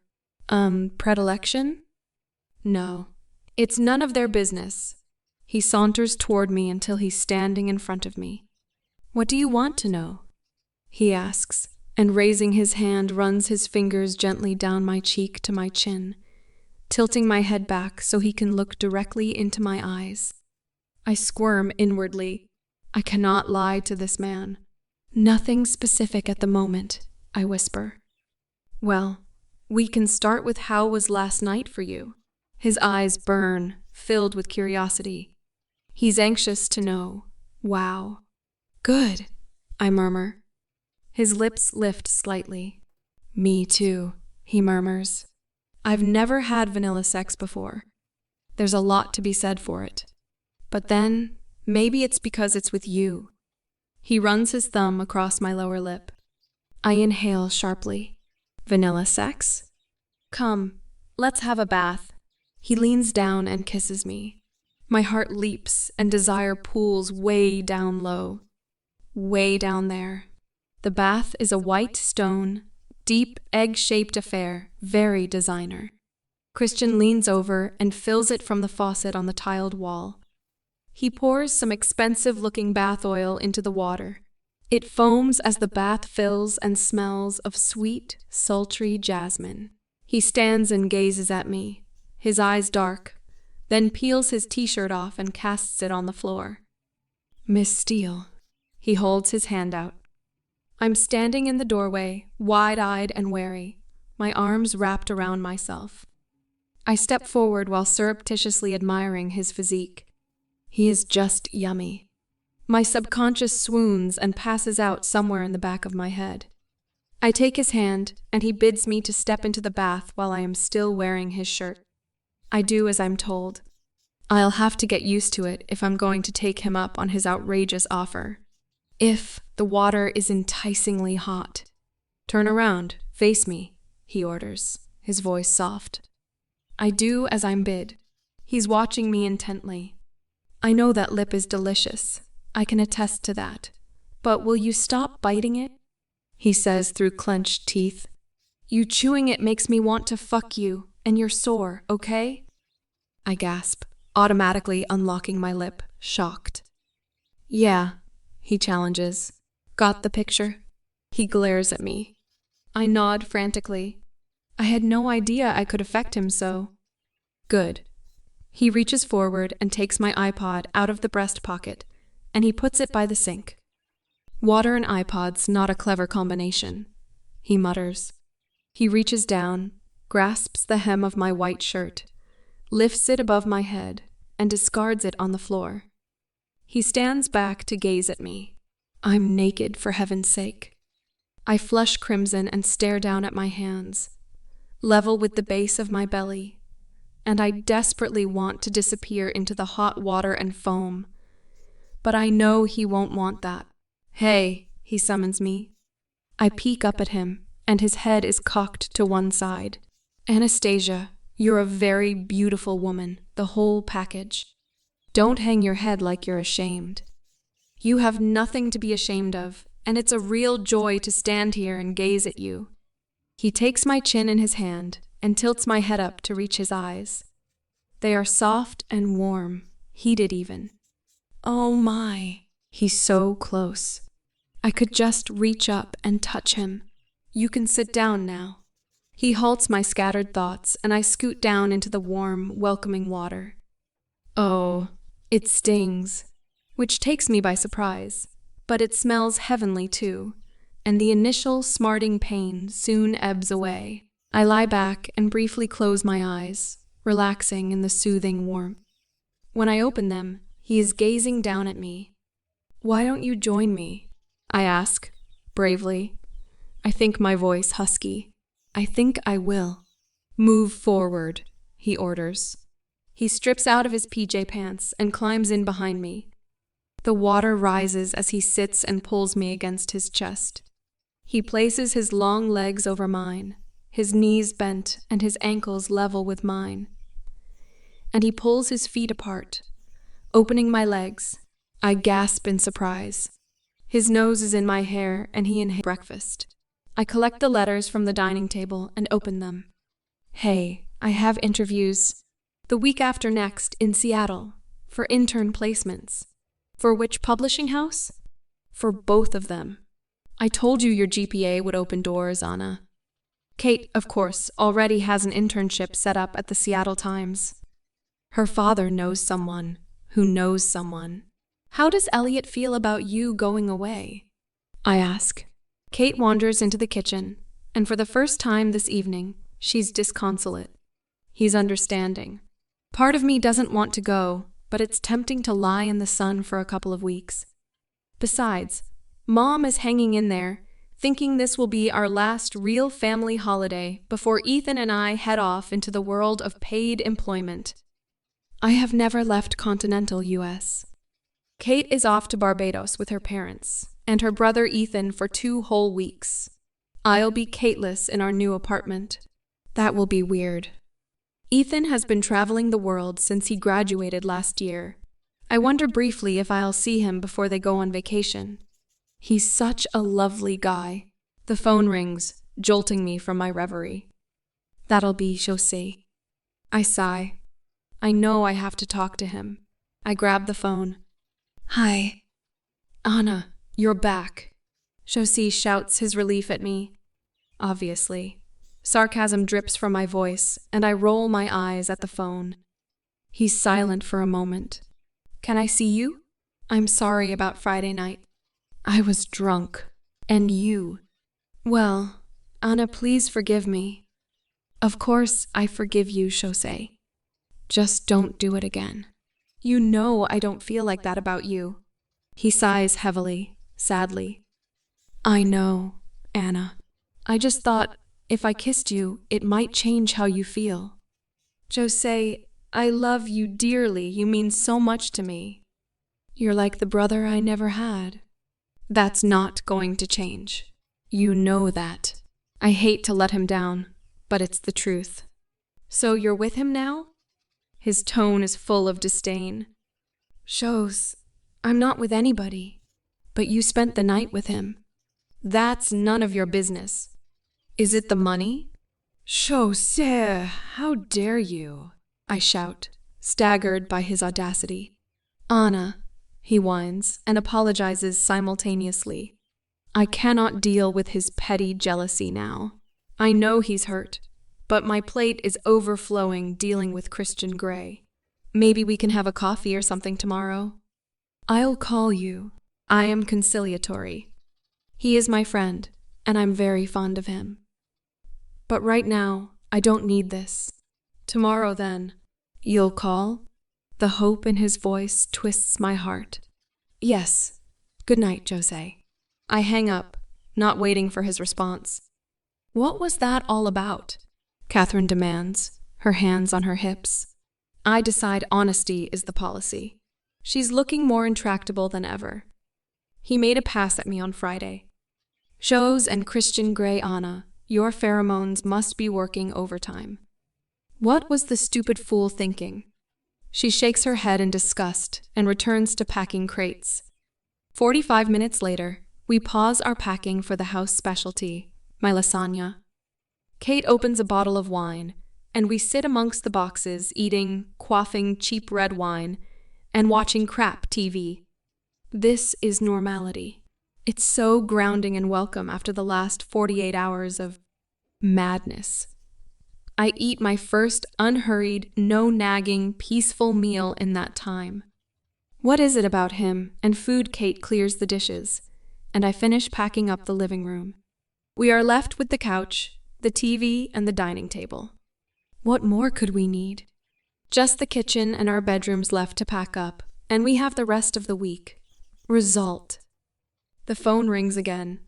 A: predilection? No. It's none of their business. He saunters toward me until he's standing in front of me. What do you want to know? He asks, and raising his hand runs his fingers gently down my cheek to my chin, tilting my head back so he can look directly into my eyes. I squirm inwardly. I cannot lie to this man. Nothing specific at the moment, I whisper. Well, we can start with how was last night for you. His eyes burn, filled with curiosity. He's anxious to know. Wow. Good, I murmur. His lips lift slightly. Me too, he murmurs. I've never had vanilla sex before. There's a lot to be said for it. But then, maybe it's because it's with you. He runs his thumb across my lower lip. I inhale sharply. Vanilla sex? Come, let's have a bath. He leans down and kisses me. My heart leaps and desire pools way down low. Way down there. The bath is a white stone, deep egg-shaped affair, very designer. Christian leans over and fills it from the faucet on the tiled wall. He pours some expensive-looking bath oil into the water. It foams as the bath fills and smells of sweet, sultry jasmine. He stands and gazes at me, his eyes dark, then peels his t-shirt off and casts it on the floor. Miss Steele. He holds his hand out. I'm standing in the doorway, wide-eyed and wary, my arms wrapped around myself. I step forward while surreptitiously admiring his physique. He is just yummy. My subconscious swoons and passes out somewhere in the back of my head. I take his hand, and he bids me to step into the bath while I am still wearing his shirt. I do as I'm told. I'll have to get used to it if I'm going to take him up on his outrageous offer. If the water is enticingly hot. Turn around, face me, he orders, his voice soft. I do as I'm bid. He's watching me intently. I know that lip is delicious. I can attest to that. But will you stop biting it? He says through clenched teeth. You chewing it makes me want to fuck you, and you're sore, okay? I gasp, automatically unlocking my lip, shocked. Yeah, he challenges. Got the picture? He glares at me. I nod frantically. I had no idea I could affect him so. Good. He reaches forward and takes my iPod out of the breast pocket, and he puts it by the sink. Water and iPod's not a clever combination, he mutters. He reaches down, grasps the hem of my white shirt, lifts it above my head, and discards it on the floor. He stands back to gaze at me. I'm naked, for heaven's sake. I flush crimson and stare down at my hands, level with the base of my belly, and I desperately want to disappear into the hot water and foam. But I know he won't want that. Hey, he summons me. I peek up at him, and his head is cocked to one side. Anastasia, You're a very beautiful woman, the whole package. Don't hang your head like you're ashamed. You have nothing to be ashamed of, and it's a real joy to stand here and gaze at you." He takes my chin in his hand and tilts my head up to reach his eyes. They are soft and warm, heated even. Oh my, he's so close. I could just reach up and touch him. "You can sit down now." He halts my scattered thoughts, and I scoot down into the warm, welcoming water. Oh, it stings, which takes me by surprise, but it smells heavenly too, and the initial smarting pain soon ebbs away. I lie back and briefly close my eyes, relaxing in the soothing warmth. When I open them, he is gazing down at me. "Why don't you join me?" I ask, bravely. I think my voice husky. "I think I will." "Move forward," he orders. He strips out of his PJ pants and climbs in behind me. The water rises as he sits and pulls me against his chest. He places his long legs over mine, his knees bent and his ankles level with mine. And he pulls his feet apart, opening my legs. I gasp in surprise. His nose is in my hair and he inhales breakfast. I collect the letters from the dining table and open them. "Hey, I have interviews the week after next in Seattle for intern placements." "For which publishing house?" "For both of them." "I told you your GPA would open doors, Anna." Kate, of course, already has an internship set up at the Seattle Times. Her father knows someone who knows someone. "How does Elliot feel about you going away?" I ask. Kate wanders into the kitchen, and for the first time this evening, she's disconsolate. He's understanding. Part of me doesn't want to go, but it's tempting to lie in the sun for a couple of weeks. Besides, Mom is hanging in there, thinking this will be our last real family holiday before Ethan and I head off into the world of paid employment. I have never left continental US. Kate is off to Barbados with her parents, and her brother Ethan for 2 whole weeks. I'll be Kateless in our new apartment. That will be weird. Ethan has been traveling the world since he graduated last year. I wonder briefly if I'll see him before they go on vacation. He's such a lovely guy. The phone rings, jolting me from my reverie. That'll be José. I sigh. I know I have to talk to him. I grab the phone. "Hi. Anna, you're back." José shouts his relief at me. Obviously. Sarcasm drips from my voice, and I roll my eyes at the phone. He's silent for a moment. "Can I see you?" "I'm sorry about Friday night. I was drunk. And you." "Well, Anna, please forgive me." "Of course I forgive you, José. Just don't do it again. You know I don't feel like that about you." He sighs heavily, sadly. "I know, Anna. I just thought if I kissed you, it might change how you feel." "José, I love you dearly. You mean so much to me. You're like the brother I never had." "That's not going to change. You know that." I hate to let him down, but it's the truth. "So you're with him now?" His tone is full of disdain. "Shows, I'm not with anybody. But you spent the night with him." "That's none of your business." "Is it the money?" "José, how dare you?" I shout, staggered by his audacity. "Anna," he whines and apologizes simultaneously. I cannot deal with his petty jealousy now. I know he's hurt, but my plate is overflowing dealing with Christian Grey. Maybe we can have a coffee or something tomorrow. "I'll call you." I am conciliatory. He is my friend, and I'm very fond of him. But right now, I don't need this. Tomorrow, then. "You'll call?" The hope in his voice twists my heart. "Yes. Good night, José." I hang up, not waiting for his response. "What was that all about?" Catherine demands, her hands on her hips. I decide honesty is the policy. She's looking more intractable than ever. He made a pass at me on Friday. "Shows and Christian Grey, Anna, your pheromones must be working overtime." What was the stupid fool thinking? She shakes her head in disgust and returns to packing crates. 45 minutes later, we pause our packing for the house specialty, my lasagna. Kate opens a bottle of wine, and we sit amongst the boxes eating, quaffing cheap red wine, and watching crap TV. This is normality. It's so grounding and welcome after the last 48 hours of madness. I eat my first unhurried, no-nagging, peaceful meal in that time. What is it about him and food? Kate clears the dishes, and I finish packing up the living room. We are left with the couch, the TV, and the dining table. What more could we need? Just the kitchen and our bedrooms left to pack up, and we have the rest of the week. Result. The phone rings again.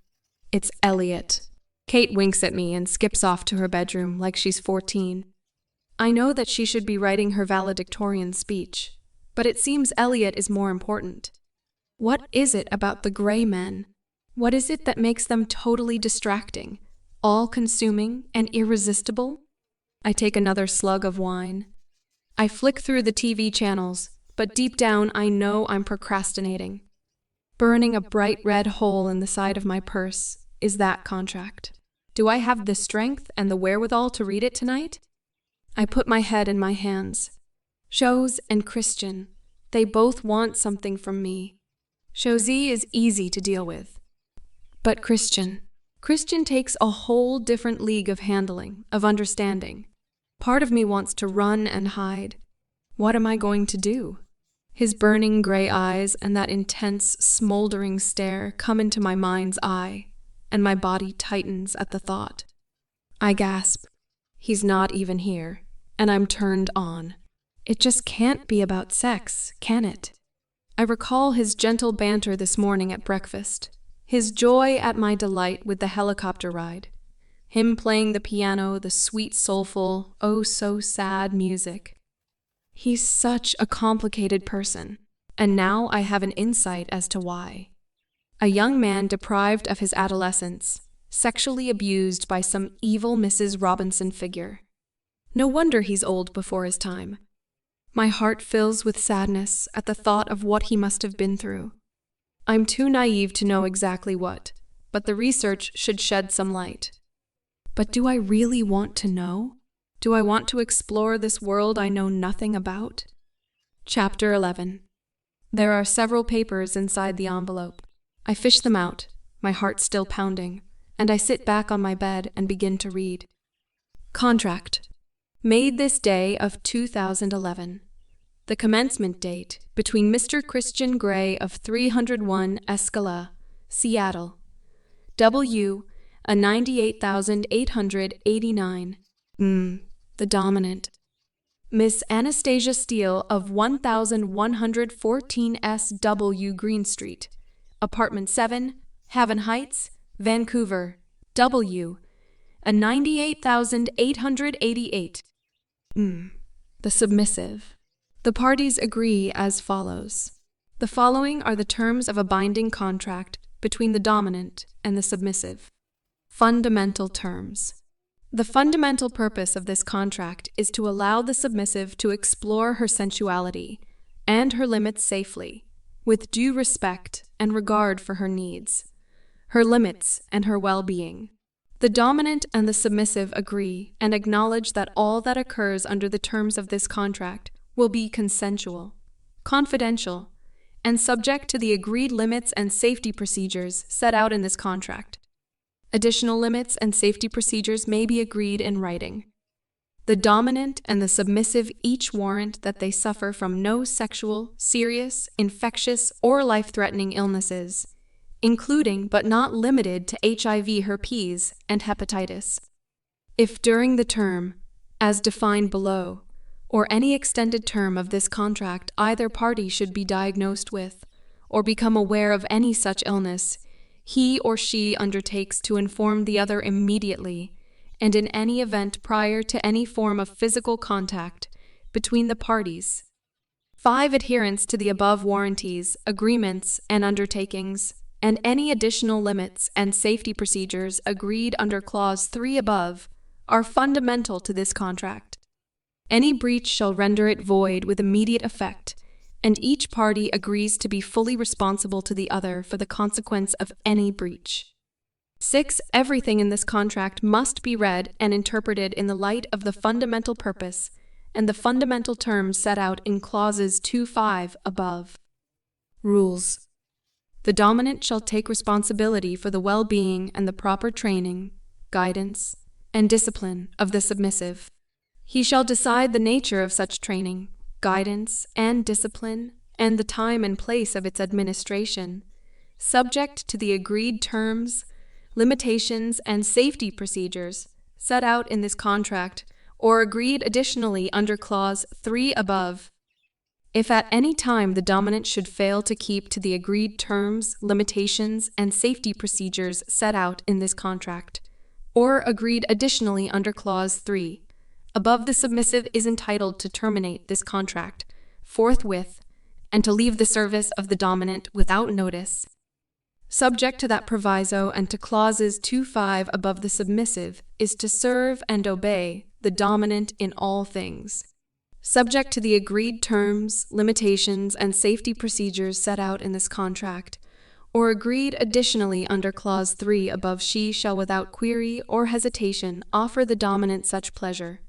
A: It's Elliot. Kate winks at me and skips off to her bedroom like she's 14. I know that she should be writing her valedictorian speech, but it seems Elliot is more important. What is it about the gray men? What is it that makes them totally distracting, all-consuming, and irresistible? I take another slug of wine. I flick through the TV channels, but deep down I know I'm procrastinating. Burning a bright red hole in the side of my purse is that contract. Do I have the strength and the wherewithal to read it tonight? I put my head in my hands. Chose and Christian, they both want something from me. Josie is easy to deal with. But Christian takes a whole different league of handling, of understanding. Part of me wants to run and hide. What am I going to do? His burning gray eyes and that intense, smoldering stare come into my mind's eye, and my body tightens at the thought. I gasp. He's not even here, and I'm turned on. It just can't be about sex, can it? I recall his gentle banter this morning at breakfast, his joy at my delight with the helicopter ride, him playing the piano, the sweet, soulful, oh so sad music. He's such a complicated person, and now I have an insight as to why. A young man deprived of his adolescence, sexually abused by some evil Mrs. Robinson figure. No wonder he's old before his time. My heart fills with sadness at the thought of what he must have been through. I'm too naive to know exactly what, but the research should shed some light. But do I really want to know? Do I want to explore this world I know nothing about? Chapter 11. There are several papers inside the envelope. I fish them out, my heart still pounding, and I sit back on my bed and begin to read. Contract. Made this day of 2011. The commencement date between Mr. Christian Gray of 301 Escala, Seattle. W. A 98,889. The dominant. Miss Anastasia Steele of 1114 SW Green Street, Apartment 7, Haven Heights, Vancouver. W. A 98,888. The submissive. The parties agree as follows. The following are the terms of a binding contract between the dominant and the submissive. Fundamental terms. The fundamental purpose of this contract is to allow the submissive to explore her sensuality and her limits safely, with due respect and regard for her needs, her limits and her well-being. The dominant and the submissive agree and acknowledge that all that occurs under the terms of this contract will be consensual, confidential, and subject to the agreed limits and safety procedures set out in this contract. Additional limits and safety procedures may be agreed in writing. The dominant and the submissive each warrant that they suffer from no sexual, serious, infectious, or life-threatening illnesses, including but not limited to HIV, herpes, and hepatitis. If during the term, as defined below, or any extended term of this contract either party should be diagnosed with, or become aware of any such illness, he or she undertakes to inform the other immediately, and in any event prior to any form of physical contact between the parties. 5. Adherence to the above warranties, agreements, and undertakings, and any additional limits and safety procedures agreed under Clause 3 above, are fundamental to this contract. Any breach shall render it void with immediate effect, and each party agrees to be fully responsible to the other for the consequence of any breach. 6. Everything in this contract must be read and interpreted in the light of the fundamental purpose and the fundamental terms set out in clauses 2-5 above. Rules. The dominant shall take responsibility for the well-being and the proper training, guidance, and discipline of the submissive. He shall decide the nature of such training, guidance, and discipline, and the time and place of its administration, subject to the agreed terms, limitations, and safety procedures set out in this contract or agreed additionally under Clause 3 above. If at any time the dominant should fail to keep to the agreed terms, limitations, and safety procedures set out in this contract, or agreed additionally under Clause 3 above, the submissive is entitled to terminate this contract forthwith and to leave the service of the dominant without notice. Subject to that proviso and to clauses 2-5 above, the submissive is to serve and obey the dominant in all things, subject to the agreed terms, limitations, and safety procedures set out in this contract, or agreed additionally under Clause 3 above. She shall without query or hesitation offer the dominant such pleasure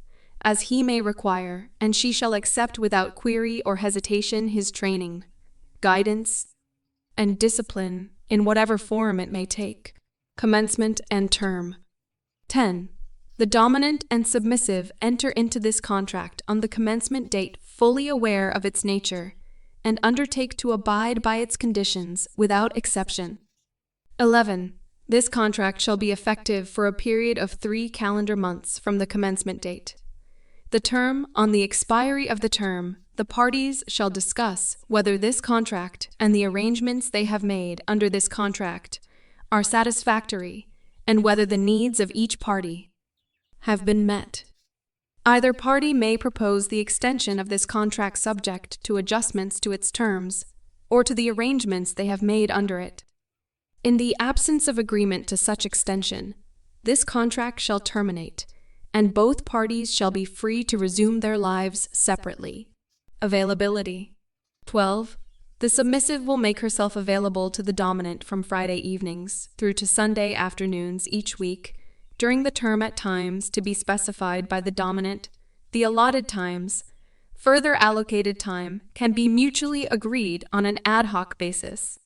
A: as he may require, and she shall accept without query or hesitation his training, guidance, and discipline in whatever form it may take. Commencement and term. 10. The dominant and submissive enter into this contract on the commencement date fully aware of its nature, and undertake to abide by its conditions without exception. 11. This contract shall be effective for a period of 3 calendar months from the commencement date. The term, on the expiry of the term, the parties shall discuss whether this contract and the arrangements they have made under this contract are satisfactory and whether the needs of each party have been met. Either party may propose the extension of this contract subject to adjustments to its terms or to the arrangements they have made under it. In the absence of agreement to such extension, this contract shall terminate, and both parties shall be free to resume their lives separately. Availability. 12. The submissive will make herself available to the dominant from Friday evenings through to Sunday afternoons each week, during the term at times to be specified by the dominant. The allotted times, further allocated time, can be mutually agreed on an ad hoc basis.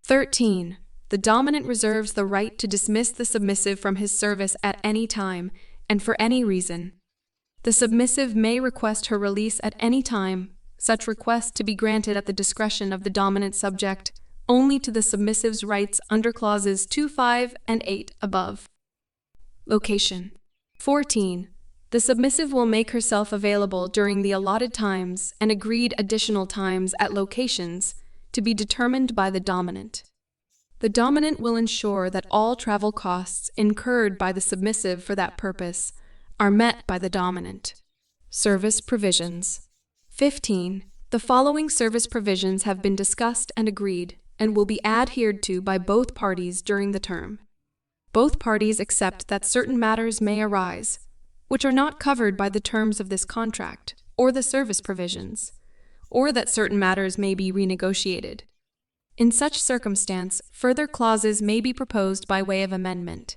A: 13. The dominant reserves the right to dismiss the submissive from his service at any time and for any reason. The submissive may request her release at any time, such request to be granted at the discretion of the dominant subject only to the submissive's rights under clauses 2-5 and 8 above. Location. 14. The submissive will make herself available during the allotted times and agreed additional times at locations to be determined by the dominant. The dominant will ensure that all travel costs incurred by the submissive for that purpose are met by the dominant. Service provisions. 15. The following service provisions have been discussed and agreed and will be adhered to by both parties during the term. Both parties accept that certain matters may arise, which are not covered by the terms of this contract or the service provisions, or that certain matters may be renegotiated. In such circumstance, further clauses may be proposed by way of amendment.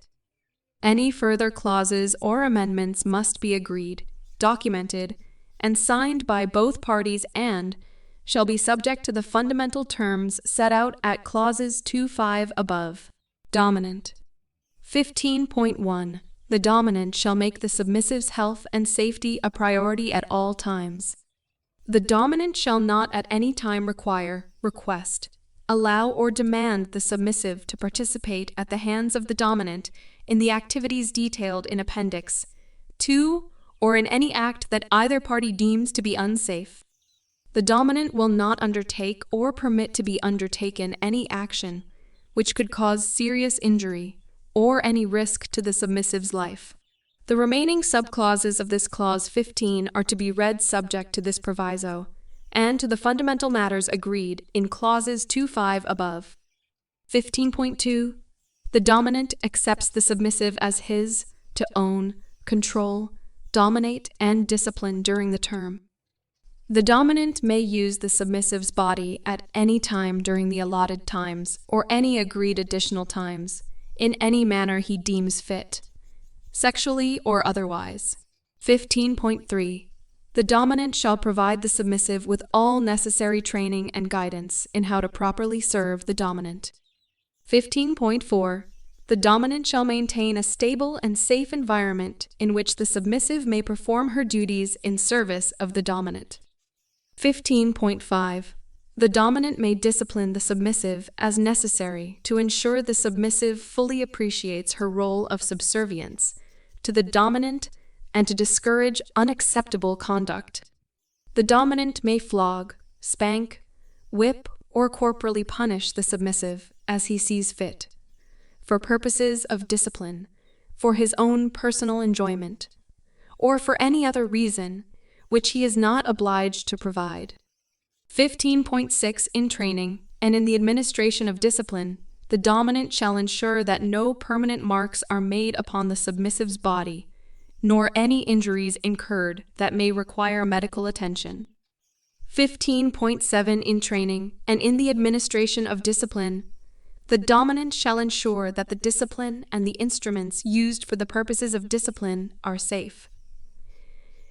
A: Any further clauses or amendments must be agreed, documented, and signed by both parties and shall be subject to the fundamental terms set out at clauses 2-5 above. Dominant. 15.1. The dominant shall make the submissive's health and safety a priority at all times. The dominant shall not at any time require, request, allow, or demand the submissive to participate at the hands of the dominant in the activities detailed in Appendix 2 or in any act that either party deems to be unsafe. The dominant will not undertake or permit to be undertaken any action which could cause serious injury or any risk to the submissive's life. The remaining subclauses of this clause 15 are to be read subject to this proviso and to the fundamental matters agreed in clauses 2-5 above. 15.2. The dominant accepts the submissive as his to own, control, dominate, and discipline during the term. The dominant may use the submissive's body at any time during the allotted times or any agreed additional times, in any manner he deems fit, sexually or otherwise. 15.3. The dominant shall provide the submissive with all necessary training and guidance in how to properly serve the dominant. 15.4. The dominant shall maintain a stable and safe environment in which the submissive may perform her duties in service of the dominant. 15.5. The dominant may discipline the submissive as necessary to ensure the submissive fully appreciates her role of subservience to the dominant and to discourage unacceptable conduct. The dominant may flog, spank, whip, or corporally punish the submissive as he sees fit, for purposes of discipline, for his own personal enjoyment, or for any other reason which he is not obliged to provide. 15.6. In training and in the administration of discipline, the dominant shall ensure that no permanent marks are made upon the submissive's body, nor any injuries incurred that may require medical attention. 15.7. In training and in the administration of discipline, the dominant shall ensure that the discipline and the instruments used for the purposes of discipline are safe,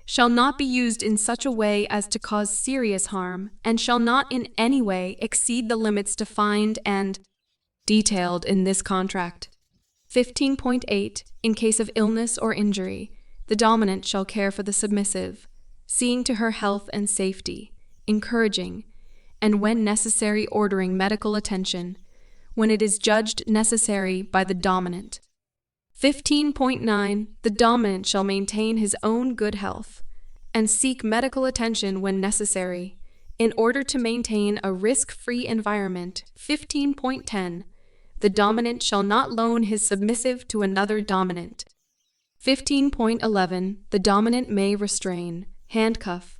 A: shall not be used in such a way as to cause serious harm, and shall not in any way exceed the limits defined and detailed in this contract. 15.8. In case of illness or injury, the dominant shall care for the submissive, seeing to her health and safety, encouraging, and when necessary ordering medical attention, when it is judged necessary by the dominant. 15.9. The dominant shall maintain his own good health and seek medical attention when necessary in order to maintain a risk-free environment. 15.10. The dominant shall not loan his submissive to another dominant. 15.11. The dominant may restrain, handcuff,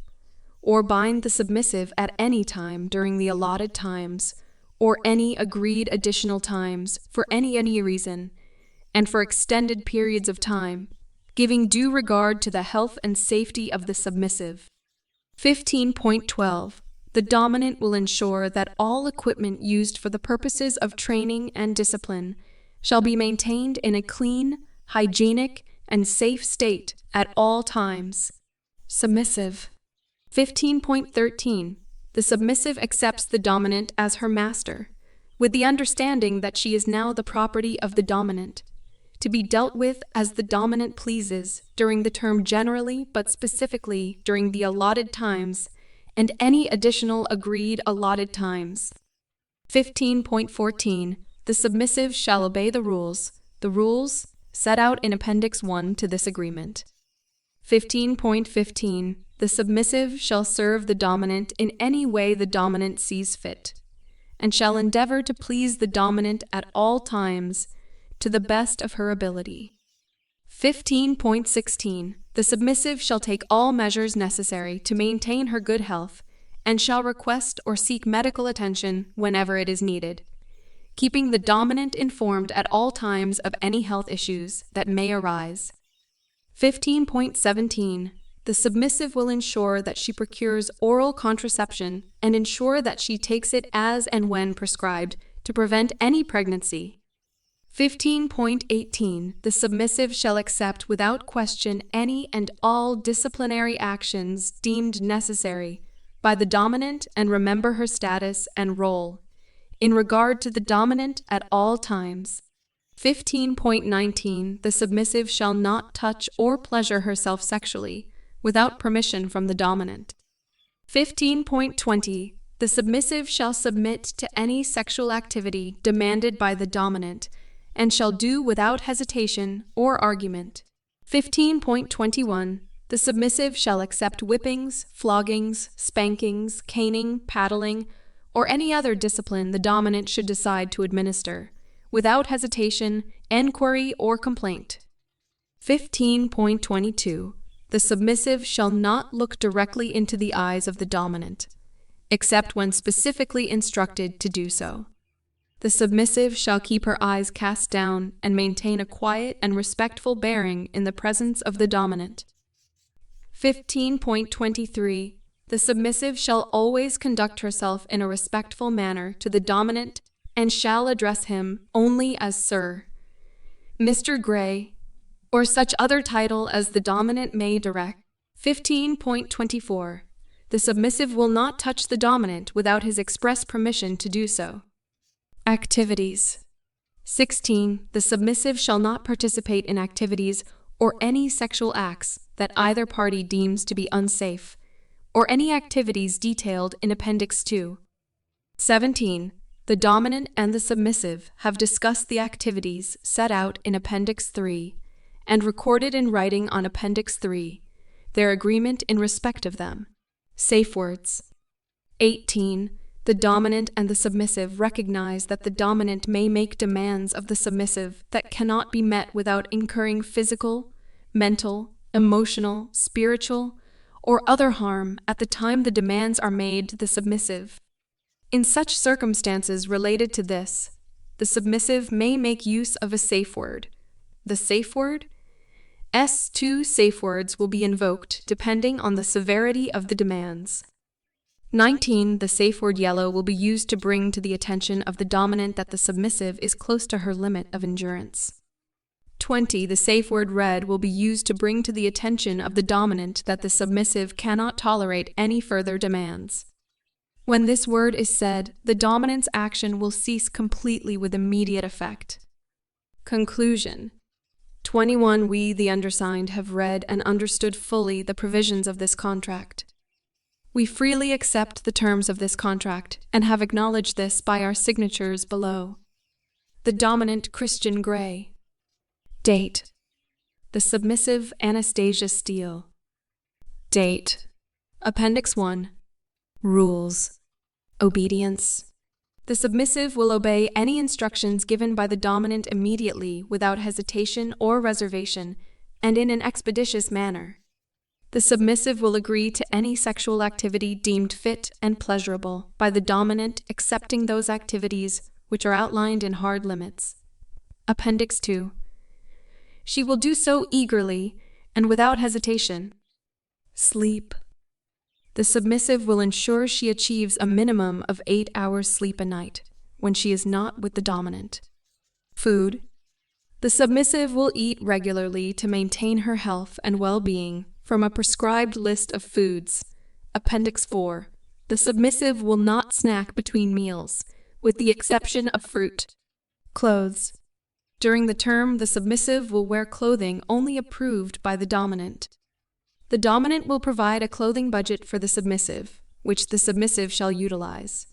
A: or bind the submissive at any time during the allotted times or any agreed additional times for any reason, and for extended periods of time, giving due regard to the health and safety of the submissive. 15.12. The dominant will ensure that all equipment used for the purposes of training and discipline shall be maintained in a clean, hygienic, and safe state at all times. Submissive. 15.13. The submissive accepts the dominant as her master, with the understanding that she is now the property of the dominant, to be dealt with as the dominant pleases during the term generally but specifically during the allotted times and any additional agreed allotted times. 15.14. The submissive shall obey the rules set out in Appendix 1 to this agreement. 15.15. The submissive shall serve the dominant in any way the dominant sees fit, and shall endeavor to please the dominant at all times to the best of her ability. 15.16. The submissive shall take all measures necessary to maintain her good health, and shall request or seek medical attention whenever it is needed, keeping the dominant informed at all times of any health issues that may arise. 15.17. The submissive will ensure that she procures oral contraception and ensure that she takes it as and when prescribed to prevent any pregnancy. 15.18. The submissive shall accept without question any and all disciplinary actions deemed necessary by the dominant and remember her status and role in regard to the dominant at all times. 15.19. The submissive shall not touch or pleasure herself sexually without permission from the dominant. 15.20. The submissive shall submit to any sexual activity demanded by the dominant and shall do without hesitation or argument. 15.21. The submissive shall accept whippings, floggings, spankings, caning, paddling, or any other discipline the dominant should decide to administer, without hesitation, enquiry, or complaint. 15.22. The submissive shall not look directly into the eyes of the dominant, except when specifically instructed to do so. The submissive shall keep her eyes cast down and maintain a quiet and respectful bearing in the presence of the dominant. 15.23 The submissive shall always conduct herself in a respectful manner to the dominant and shall address him only as Sir, Mr. Gray, or such other title as the dominant may direct. 15.24 The submissive will not touch the dominant without his express permission to do so. Activities 16. The submissive shall not participate in activities or any sexual acts that either party deems to be unsafe, or any activities detailed in Appendix 2. 17. The dominant and the submissive have discussed the activities set out in Appendix 3 and recorded in writing on Appendix 3 their agreement in respect of them. Safe words. 18. The dominant and the submissive recognize that the dominant may make demands of the submissive that cannot be met without incurring physical, mental, emotional, spiritual, or other harm at the time the demands are made to the submissive. In such circumstances related to this, the submissive may make use of a safe word. The safe word? S2 safe words will be invoked depending on the severity of the demands. 19. The safe word yellow will be used to bring to the attention of the dominant that the submissive is close to her limit of endurance. 20. The safe word red will be used to bring to the attention of the dominant that the submissive cannot tolerate any further demands. When this word is said, the dominant's action will cease completely with immediate effect. Conclusion. 21. We, the undersigned, have read and understood fully the provisions of this contract. We freely accept the terms of this contract and have acknowledged this by our signatures below. The dominant Christian Gray. Date. The submissive Anastasia Steele. Date. Appendix 1. Rules. Obedience. The submissive will obey any instructions given by the dominant immediately without hesitation or reservation and in an expeditious manner. The submissive will agree to any sexual activity deemed fit and pleasurable by the dominant excepting those activities which are outlined in hard limits. Appendix 2. She will do so eagerly and without hesitation. Sleep. The submissive will ensure she achieves a minimum of 8 hours sleep a night when she is not with the dominant. Food. The submissive will eat regularly to maintain her health and well-being from a prescribed list of foods. Appendix 4. The submissive will not snack between meals, with the exception of fruit. Clothes. During the term, the submissive will wear clothing only approved by the dominant. The dominant will provide a clothing budget for the submissive, which the submissive shall utilize.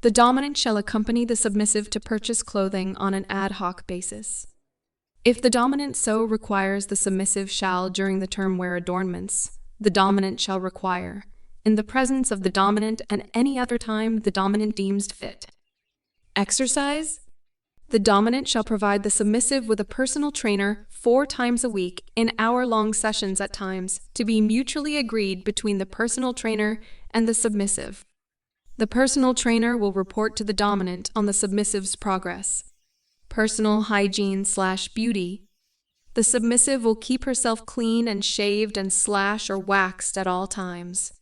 A: The dominant shall accompany the submissive to purchase clothing on an ad hoc basis. If the dominant so requires, the submissive shall, during the term, wear adornments the dominant shall require, in the presence of the dominant and any other time the dominant deems fit. Exercise. The dominant shall provide the submissive with a personal trainer 4 times a week in hour-long sessions at times, to be mutually agreed between the personal trainer and the submissive. The personal trainer will report to the dominant on the submissive's progress. Personal hygiene/beauty. The submissive will keep herself clean and shaved and slashed or waxed at all times.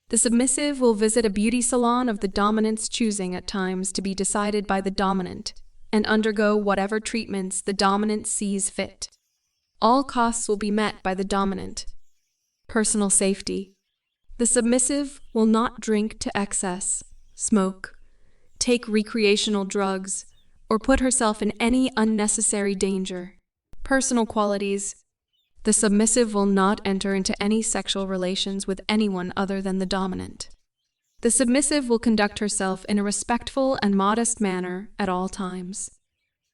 A: The submissive will visit a beauty salon of the dominant's choosing at times to be decided by the dominant, and undergo whatever treatments the dominant sees fit. All costs will be met by the dominant. Personal safety. The submissive will not drink to excess, smoke, take recreational drugs, or put herself in any unnecessary danger. Personal qualities. The submissive will not enter into any sexual relations with anyone other than the dominant. The submissive will conduct herself in a respectful and modest manner at all times.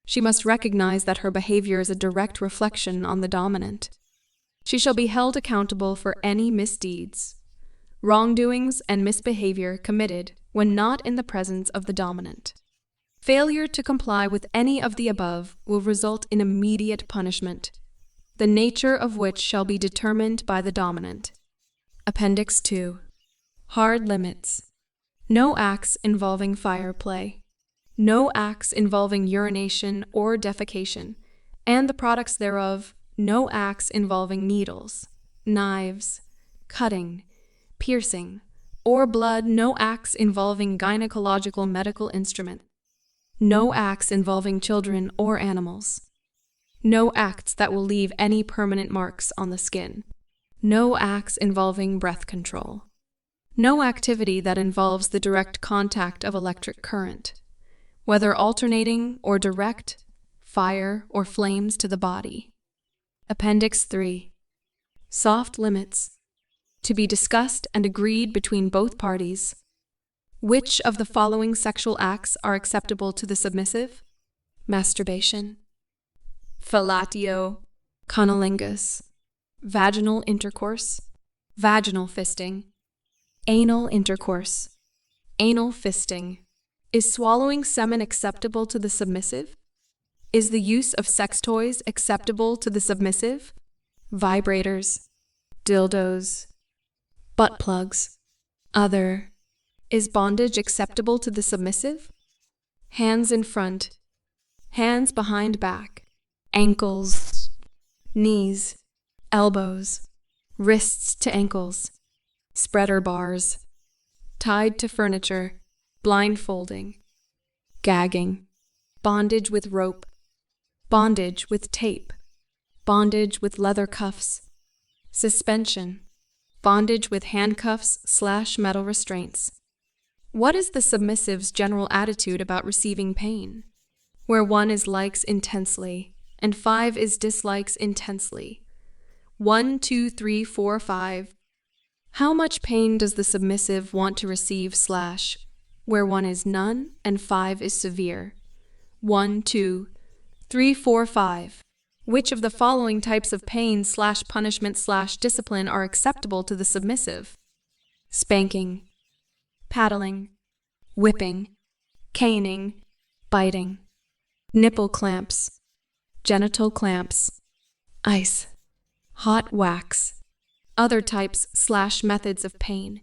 A: She must recognize that her behavior is a direct reflection on the dominant. She shall be held accountable for any misdeeds, wrongdoings, and misbehavior committed when not in the presence of the dominant. Failure to comply with any of the above will result in immediate punishment, the nature of which shall be determined by the dominant. Appendix 2. Hard limits. No acts involving fire play. No acts involving urination or defecation, and the products thereof. No acts involving needles, knives, cutting, piercing, or blood. No acts involving gynecological medical instrument. No acts involving children or animals. No acts that will leave any permanent marks on the skin. No acts involving breath control. No activity that involves the direct contact of electric current, whether alternating or direct, fire or flames to the body. Appendix 3. Soft limits. To be discussed and agreed between both parties. Which of the following sexual acts are acceptable to the submissive? Masturbation, fellatio, cunnilingus, vaginal intercourse, vaginal fisting, anal intercourse, anal fisting. Is swallowing semen acceptable to the submissive? Is the use of sex toys acceptable to the submissive? Vibrators, dildos, butt plugs, other. Is bondage acceptable to the submissive? Hands in front, hands behind back, ankles, knees, elbows, wrists to ankles, spreader bars, tied to furniture, blindfolding, gagging, bondage with rope, bondage with tape, bondage with leather cuffs, suspension, bondage with handcuffs/metal restraints. What is the submissive's general attitude about receiving pain? Where 1 is likes intensely and 5 is dislikes intensely. 1, 2, 3, 4, 5. How much pain does the submissive want to receive / where 1 is none and 5 is severe? 1, 2, 3, 4, 5. Which of the following types of pain / punishment / discipline are acceptable to the submissive? Spanking, paddling, whipping, caning, biting, nipple clamps, genital clamps, ice, hot wax, other types / methods of pain.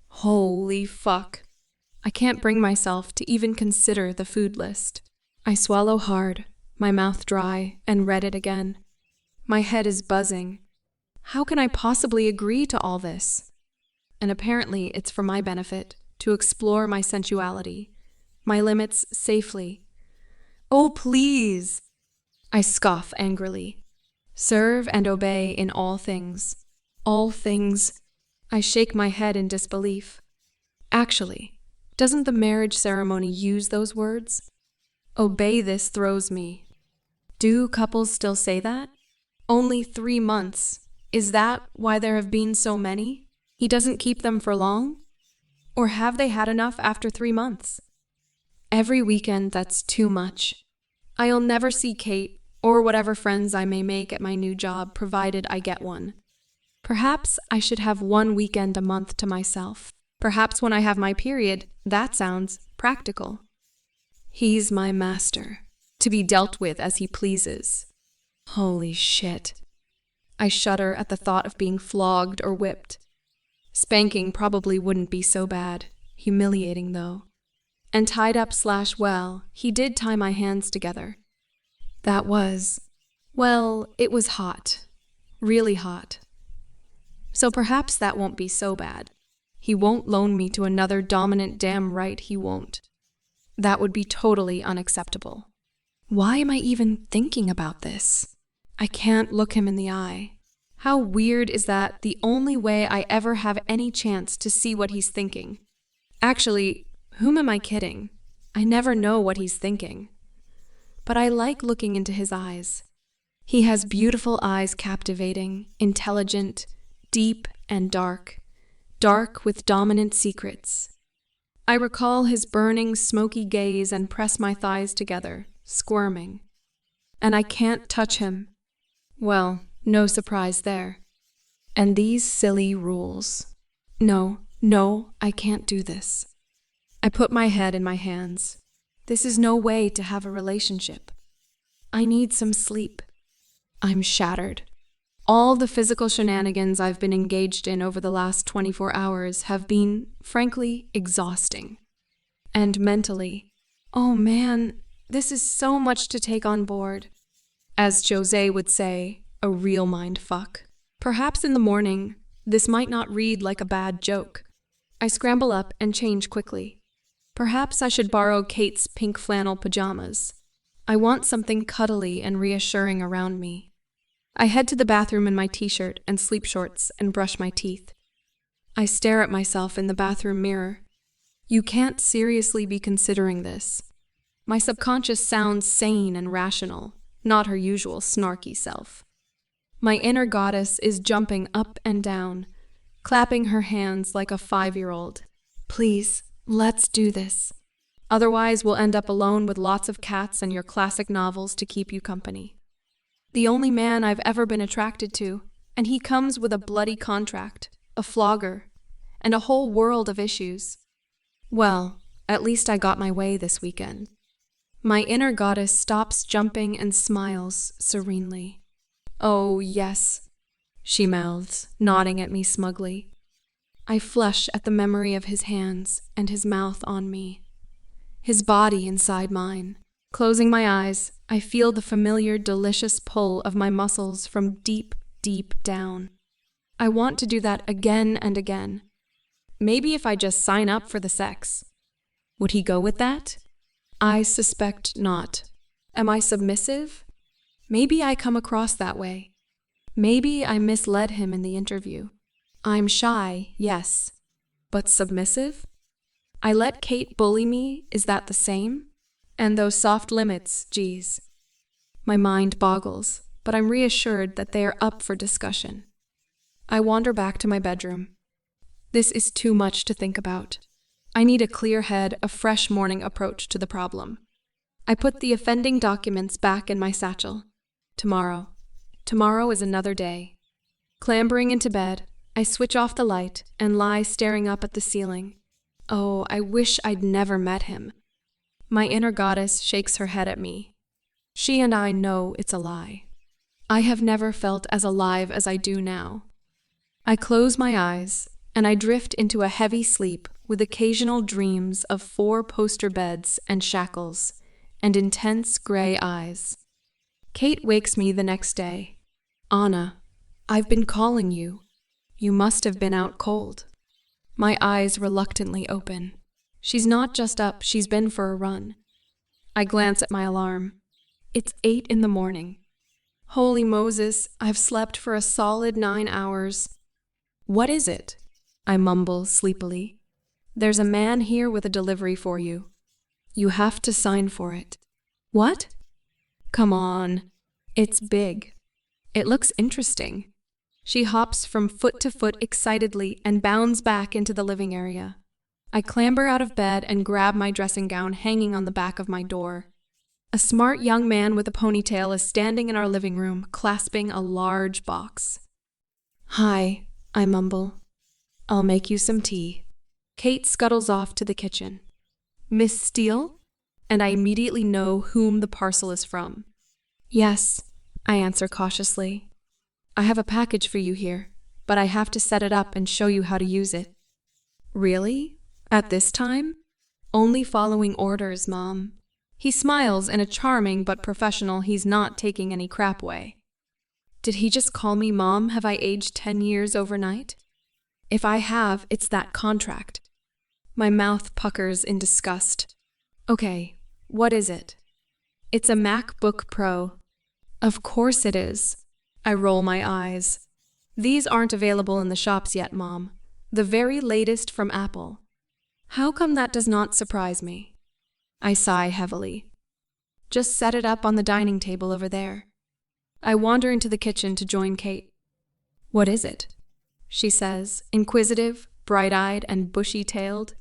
A: Holy fuck. I can't bring myself to even consider the food list. I swallow hard, my mouth dry, and read it again. My head is buzzing. How can I possibly agree to all this? And apparently it's for my benefit to explore my sensuality, my limits safely. Oh, please! I scoff angrily. Serve and obey in all things. All things. I shake my head in disbelief. Actually, doesn't the marriage ceremony use those words? Obey this throws me. Do couples still say that? Only 3 months. Is that why there have been so many? He doesn't keep them for long? Or have they had enough after 3 months? Every weekend, that's too much. I'll never see Kate or whatever friends I may make at my new job, provided I get one. Perhaps I should have 1 weekend a month to myself. Perhaps when I have my period, that sounds practical. He's my master, to be dealt with as he pleases. Holy shit. I shudder at the thought of being flogged or whipped. Spanking probably wouldn't be so bad, humiliating though. And tied up / well, he did tie my hands together. That was, well, it was hot. Really hot. So perhaps that won't be so bad. He won't loan me to another dominant, damn right he won't. That would be totally unacceptable. Why am I even thinking about this? I can't look him in the eye. How weird is that the only way I ever have any chance to see what he's thinking? Actually, whom am I kidding? I never know what he's thinking. But I like looking into his eyes. He has beautiful eyes, captivating, intelligent, deep and dark. Dark with dominant secrets. I recall his burning, smoky gaze and press my thighs together, squirming. And I can't touch him. Well, no surprise there. And these silly rules. No, I can't do this. I put my head in my hands. This is no way to have a relationship. I need some sleep. I'm shattered. All the physical shenanigans I've been engaged in over the last 24 hours have been, frankly, exhausting. And mentally, oh man, this is so much to take on board. As Jose would say, a real mind fuck. Perhaps in the morning, This might not read like a bad joke. I scramble up and change quickly. Perhaps I should borrow Kate's pink flannel pajamas. I want something cuddly and reassuring around me. I head to the bathroom in my t-shirt and sleep shorts and brush my teeth. I stare at myself in the bathroom mirror. You can't seriously be considering this. My subconscious sounds sane and rational, not her usual snarky self. My inner goddess is jumping up and down, clapping her hands like a 5-year-old. Please, let's do this. Otherwise, we'll end up alone with lots of cats and your classic novels to keep you company. The only man I've ever been attracted to, and he comes with a bloody contract, a flogger, and a whole world of issues. Well, at least I got my way this weekend. My inner goddess stops jumping and smiles serenely. Oh, yes, she mouths, nodding at me smugly. I flush at the memory of his hands and his mouth on me, his body inside mine. Closing my eyes, I feel the familiar, delicious pull of my muscles from deep, deep down. I want to do that again and again. Maybe if I just sign up for the sex. Would he go with that? I suspect not. Am I submissive? Maybe I come across that way. Maybe I misled him in the interview. I'm shy, yes, but submissive? I let Kate bully me, is that the same? And those soft limits, geez. My mind boggles, but I'm reassured that they are up for discussion. I wander back to my bedroom. This is too much to think about. I need a clear head, a fresh morning approach to the problem. I put the offending documents back in my satchel. Tomorrow is another day. Clambering into bed, I switch off the light and lie staring up at the ceiling. Oh, I wish I'd never met him. My inner goddess shakes her head at me. She and I know it's a lie. I have never felt as alive as I do now. I close my eyes, and I drift into a heavy sleep with occasional dreams of 4 poster beds and shackles, and intense gray eyes. Kate wakes me the next day. Anna, I've been calling you. You must have been out cold. My eyes reluctantly open. She's not just up, she's been for a run. I glance at my alarm. It's 8 in the morning. Holy Moses, I've slept for a solid 9 hours. What is it? I mumble sleepily. There's a man here with a delivery for you. You have to sign for it. What? Come on. It's big. It looks interesting. She hops from foot to foot excitedly and bounds back into the living area. I clamber out of bed and grab my dressing gown hanging on the back of my door. A smart young man with a ponytail is standing in our living room, clasping a large box. Hi, I mumble. I'll make you some tea. Kate scuttles off to the kitchen. Miss Steele? And I immediately know whom the parcel is from. Yes, I answer cautiously. I have a package for you here, but I have to set it up and show you how to use it. Really? At this time? Only following orders, Mom. He smiles in a charming but professional he's not taking any crap way. Did he just call me Mom? Have I aged 10 years overnight? If I have, it's that contract. My mouth puckers in disgust. Okay, what is it? It's a MacBook Pro. Of course it is. I roll my eyes. These aren't available in the shops yet, Mom. The very latest from Apple. How come that does not surprise me? I sigh heavily. Just set it up on the dining table over there. I wander into the kitchen to join Kate. What is it? She says, inquisitive, bright-eyed, and bushy-tailed.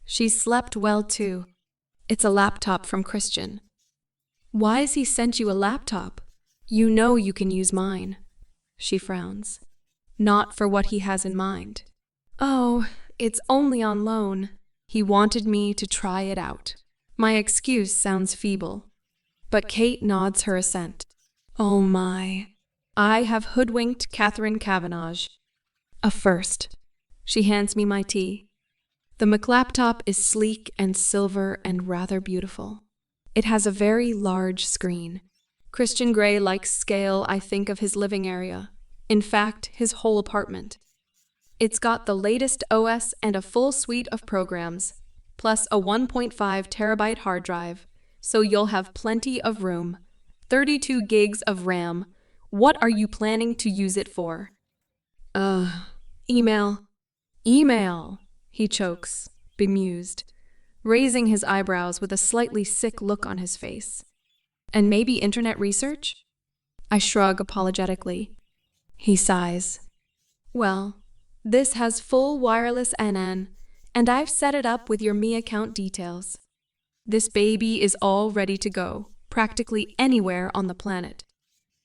A: She's slept well, too. It's a laptop from Christian. Why has he sent you a laptop? You know you can use mine. She frowns. Not for what he has in mind. Oh, it's only on loan. He wanted me to try it out. My excuse sounds feeble, but Kate nods her assent. Oh my. I have hoodwinked Catherine Cavenagh. A first. She hands me my tea. The MacLaptop is sleek and silver and rather beautiful. It has a very large screen. Christian Grey likes scale, I think, of his living area. In fact, his whole apartment. It's got the latest OS and a full suite of programs, plus a 1.5 terabyte hard drive, so you'll have plenty of room. 32 gigs of RAM. What are you planning to use it for? Email. Email, he chokes, bemused, raising his eyebrows with a slightly sick look on his face. And maybe internet research? I shrug apologetically. He sighs. Well, this has full wireless NN, and I've set it up with your Me account details. This baby is all ready to go, practically anywhere on the planet.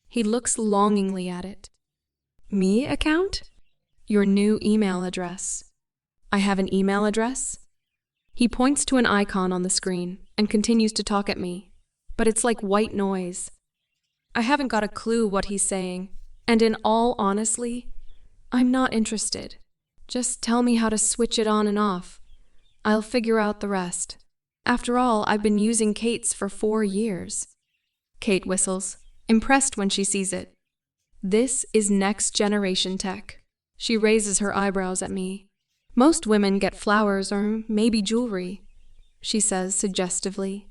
A: He looks longingly at it. Me account? Your new email address. I have an email address? He points to an icon on the screen and continues to talk at me, but it's like white noise. I haven't got a clue what he's saying, and in all honesty, I'm not interested. Just tell me how to switch it on and off. I'll figure out the rest. After all, I've been using Kate's for 4 years. Kate whistles, impressed when she sees it. This is next generation tech. She raises her eyebrows at me. Most women get flowers or maybe jewelry, she says suggestively,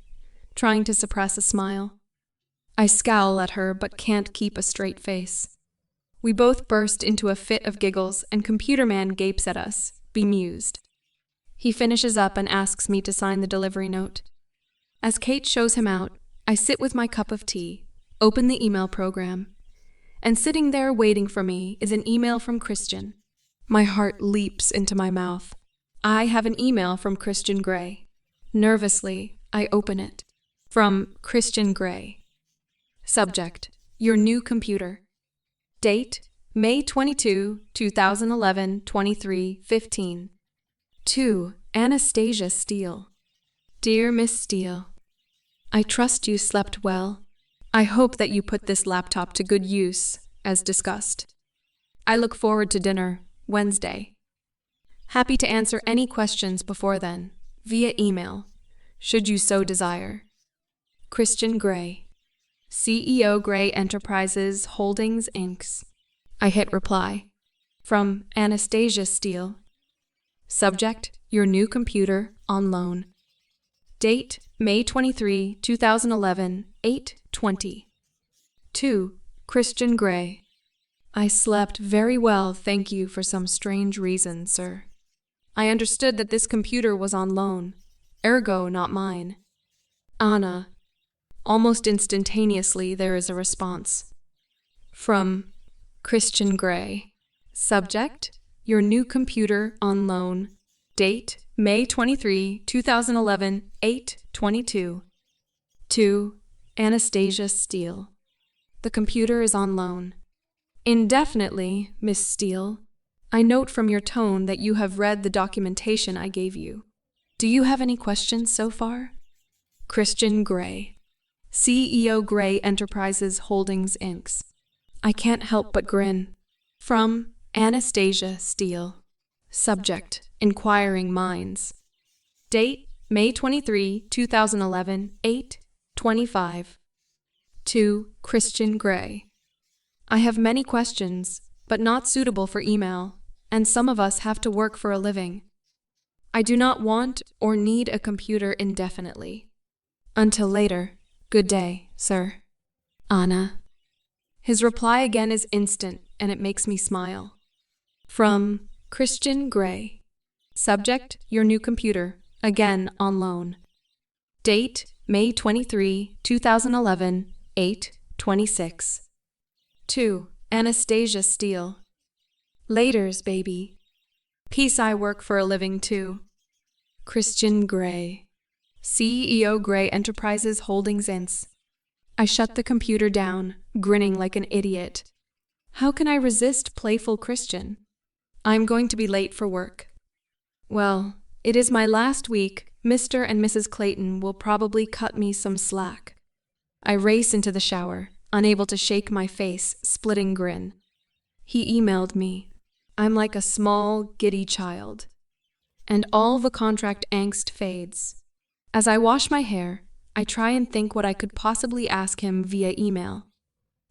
A: trying to suppress a smile. I scowl at her but can't keep a straight face. We both burst into a fit of giggles and Computer Man gapes at us, bemused. He finishes up and asks me to sign the delivery note. As Kate shows him out, I sit with my cup of tea, open the email program, and sitting there waiting for me is an email from Christian. My heart leaps into my mouth. I have an email from Christian Grey. Nervously, I open it. From Christian Grey. Subject: Your new computer. Date: May 22, 2011, 23:15. To Anastasia Steele. Dear Miss Steele, I trust you slept well. I hope that you put this laptop to good use, as discussed. I look forward to dinner, Wednesday. Happy to answer any questions before then, via email, should you so desire. Christian Grey, CEO Grey Enterprises Holdings Inc. I hit reply. From Anastasia Steele. Subject: Your new computer on loan. Date: May 23, 2011, 8:20. To Christian Grey. I slept very well, thank you, for some strange reason, sir. I understood that this computer was on loan, ergo not mine. Anna. Almost instantaneously there is a response. From Christian Grey. Subject: Your new computer on loan. Date: May 23, 2011, 8:22. To Anastasia Steele. The computer is on loan. Indefinitely, Miss Steele. I note from your tone that you have read the documentation I gave you. Do you have any questions so far? Christian Grey. CEO Grey Enterprises Holdings Inc. I can't help but grin. From Anastasia Steele. Subject: Inquiring Minds. Date: May 23, 2011, 8:25. To Christian Grey. I have many questions, but not suitable for email, and some of us have to work for a living. I do not want or need a computer indefinitely. Until later. Good day, sir. Anna. His reply again is instant, and it makes me smile. From Christian Grey. Subject: Your new computer, again on loan. Date: May 23, 2011, 8:26. To Anastasia Steele. Laters, baby. Peace, I work for a living too. Christian Grey. CEO Grey Enterprises Holdings Inc. I shut the computer down, grinning like an idiot. How can I resist playful Christian? I'm going to be late for work. Well, it is my last week. Mr. and Mrs. Clayton will probably cut me some slack. I race into the shower, unable to shake my face, splitting grin. He emailed me. I'm like a small, giddy child. And all the contract angst fades. As I wash my hair, I try and think what I could possibly ask him via email.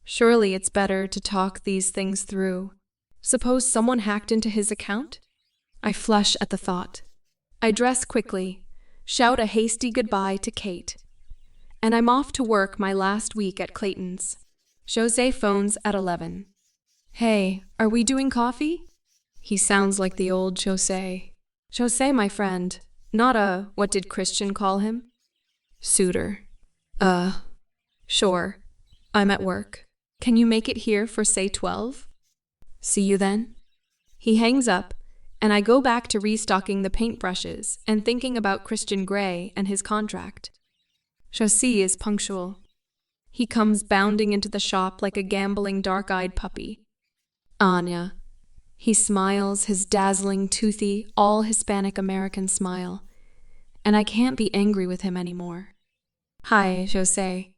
A: Surely it's better to talk these things through. Suppose someone hacked into his account? I flush at the thought. I dress quickly, shout a hasty goodbye to Kate, and I'm off to work my last week at Clayton's. Jose phones at 11. Hey, are we doing coffee? He sounds like the old Jose. Jose, my friend, not a, what did Christian call him? Suitor. Sure. I'm at work. Can you make it here for, say, 12? See you then. He hangs up, and I go back to restocking the paintbrushes and thinking about Christian Grey and his contract. Jose is punctual. He comes bounding into the shop like a gambling dark-eyed puppy. Anya. He smiles his dazzling, toothy, all-Hispanic-American smile, and I can't be angry with him anymore. Hi, Jose.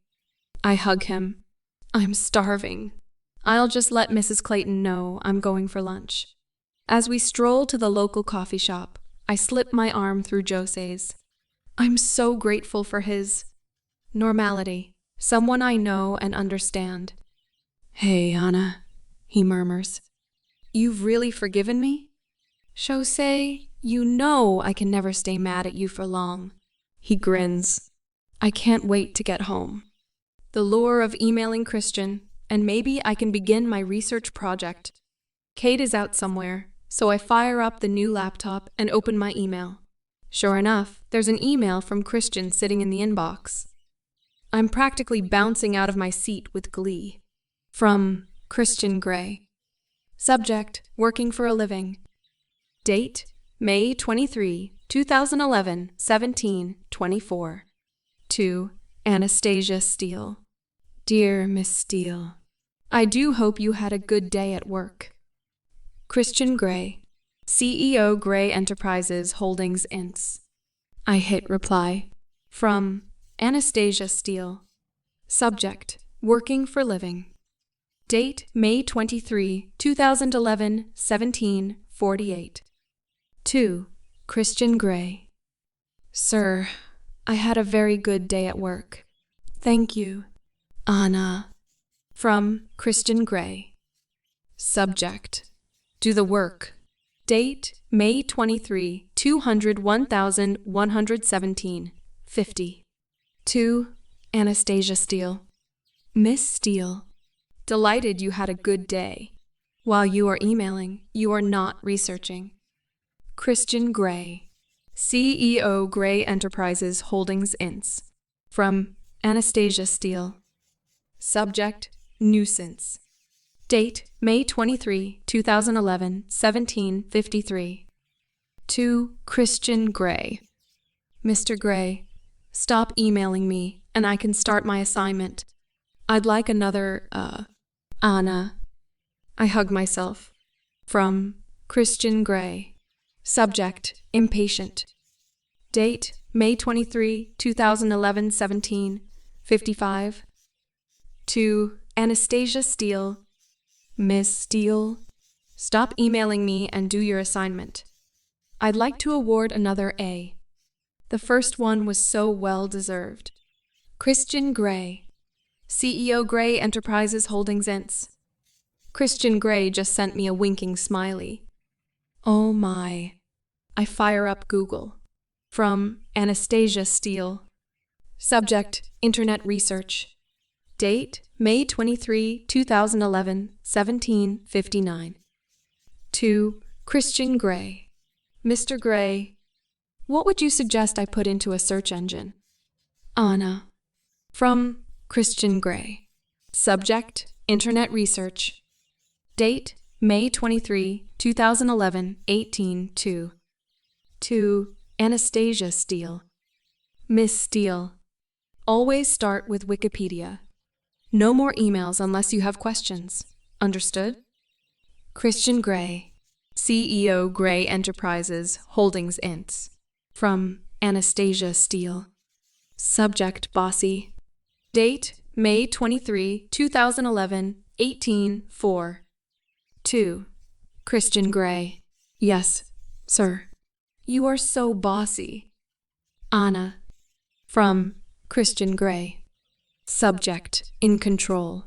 A: I hug him. I'm starving. I'll just let Mrs. Clayton know I'm going for lunch. As we stroll to the local coffee shop, I slip my arm through Jose's. I'm so grateful for his normality, someone I know and understand. Hey, Anna, he murmurs. You've really forgiven me? Jose, you know I can never stay mad at you for long. He grins. I can't wait to get home. The lure of emailing Christian, and maybe I can begin my research project. Kate is out somewhere, so I fire up the new laptop and open my email. Sure enough, there's an email from Christian sitting in the inbox. I'm practically bouncing out of my seat with glee. From Christian Grey. Subject, working for a living. Date, May 23, 2011, 17:24. To Anastasia Steele. Dear Miss Steele, I do hope you had a good day at work. Christian Grey, CEO Grey Enterprises Holdings Inc. I hit reply. From Anastasia Steele. Subject, working for living. Date, May 23, 2011, 17:48. To Christian Grey. Sir, I had a very good day at work. Thank you. Anna. From Christian Grey. Subject, do the work. Date, May 23, 201,117:50. To Anastasia Steele. Miss Steele, delighted you had a good day. While you are emailing, you are not researching. Christian Grey, CEO Grey Enterprises Holdings Inc. From Anastasia Steele. Subject, nuisance. Date, May 23, 2011, 17:53. To Christian Grey. Mr. Grey, stop emailing me and I can start my assignment. I'd like another, Anna. I hug myself. From Christian Grey. Subject, impatient. Date, May 23, 2011, 17:55. To Anastasia Steele. Miss Steele, stop emailing me and do your assignment. I'd like to award another A. The first one was so well deserved. Christian Grey, CEO Grey Enterprises Holdings Inc. Christian Grey just sent me a winking smiley. Oh my. I fire up Google. From Anastasia Steele. Subject, Internet Research. Date, May 23, 2011, 17:59. To Christian Grey. Mr. Grey, what would you suggest I put into a search engine? Anna. From Christian Grey. Subject, Internet Research. Date, May 23, 2011, 18:02. To Anastasia Steele. Miss Steele, always start with Wikipedia. No more emails unless you have questions. Understood? Christian Grey, CEO Grey Enterprises Holdings Inc. From Anastasia Steele. Subject, bossy. Date, May 23, 2011, 18:04. To Christian Grey. Yes, sir. You are so bossy. Anna. From Christian Grey. Subject, in control.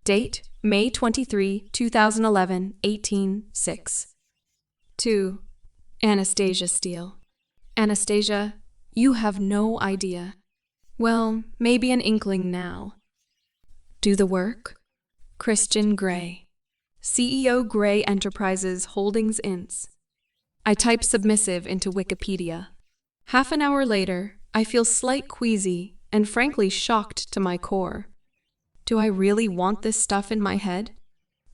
A: Date, May 23, 2011, 18:06. To Anastasia Steele. Anastasia, you have no idea. Well, maybe an inkling now. Do the work? Christian Grey. CEO Grey Enterprises Holdings Inc. I type submissive into Wikipedia. Half an hour later, I feel slight queasy and frankly shocked to my core. Do I really want this stuff in my head?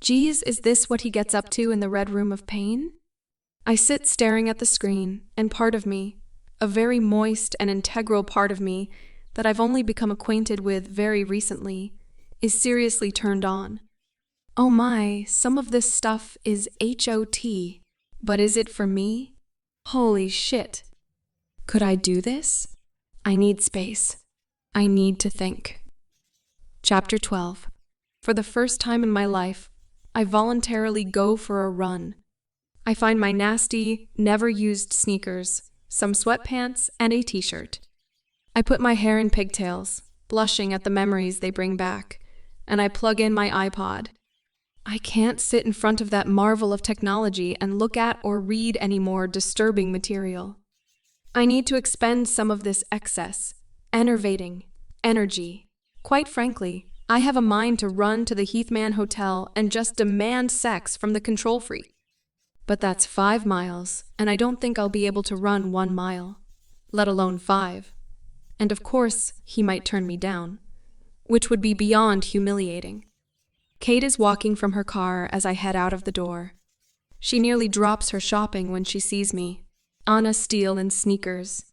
A: Geez, is this what he gets up to in the Red Room of Pain? I sit staring at the screen, and part of me, a very moist and integral part of me that I've only become acquainted with very recently, is seriously turned on. Oh my, some of this stuff is HOT, but is it for me? Holy shit. Could I do this? I need space. I need to think. Chapter 12. For the first time in my life, I voluntarily go for a run. I find my nasty, never-used sneakers, some sweatpants, and a t-shirt. I put my hair in pigtails, blushing at the memories they bring back, and I plug in my iPod. I can't sit in front of that marvel of technology and look at or read any more disturbing material. I need to expend some of this excess, enervating energy. Quite frankly, I have a mind to run to the Heathman Hotel and just demand sex from the control freak. But that's 5 miles, and I don't think I'll be able to run 1 mile, let alone 5. And of course, he might turn me down, which would be beyond humiliating. Kate is walking from her car as I head out of the door. She nearly drops her shopping when she sees me. Anna Steele in sneakers.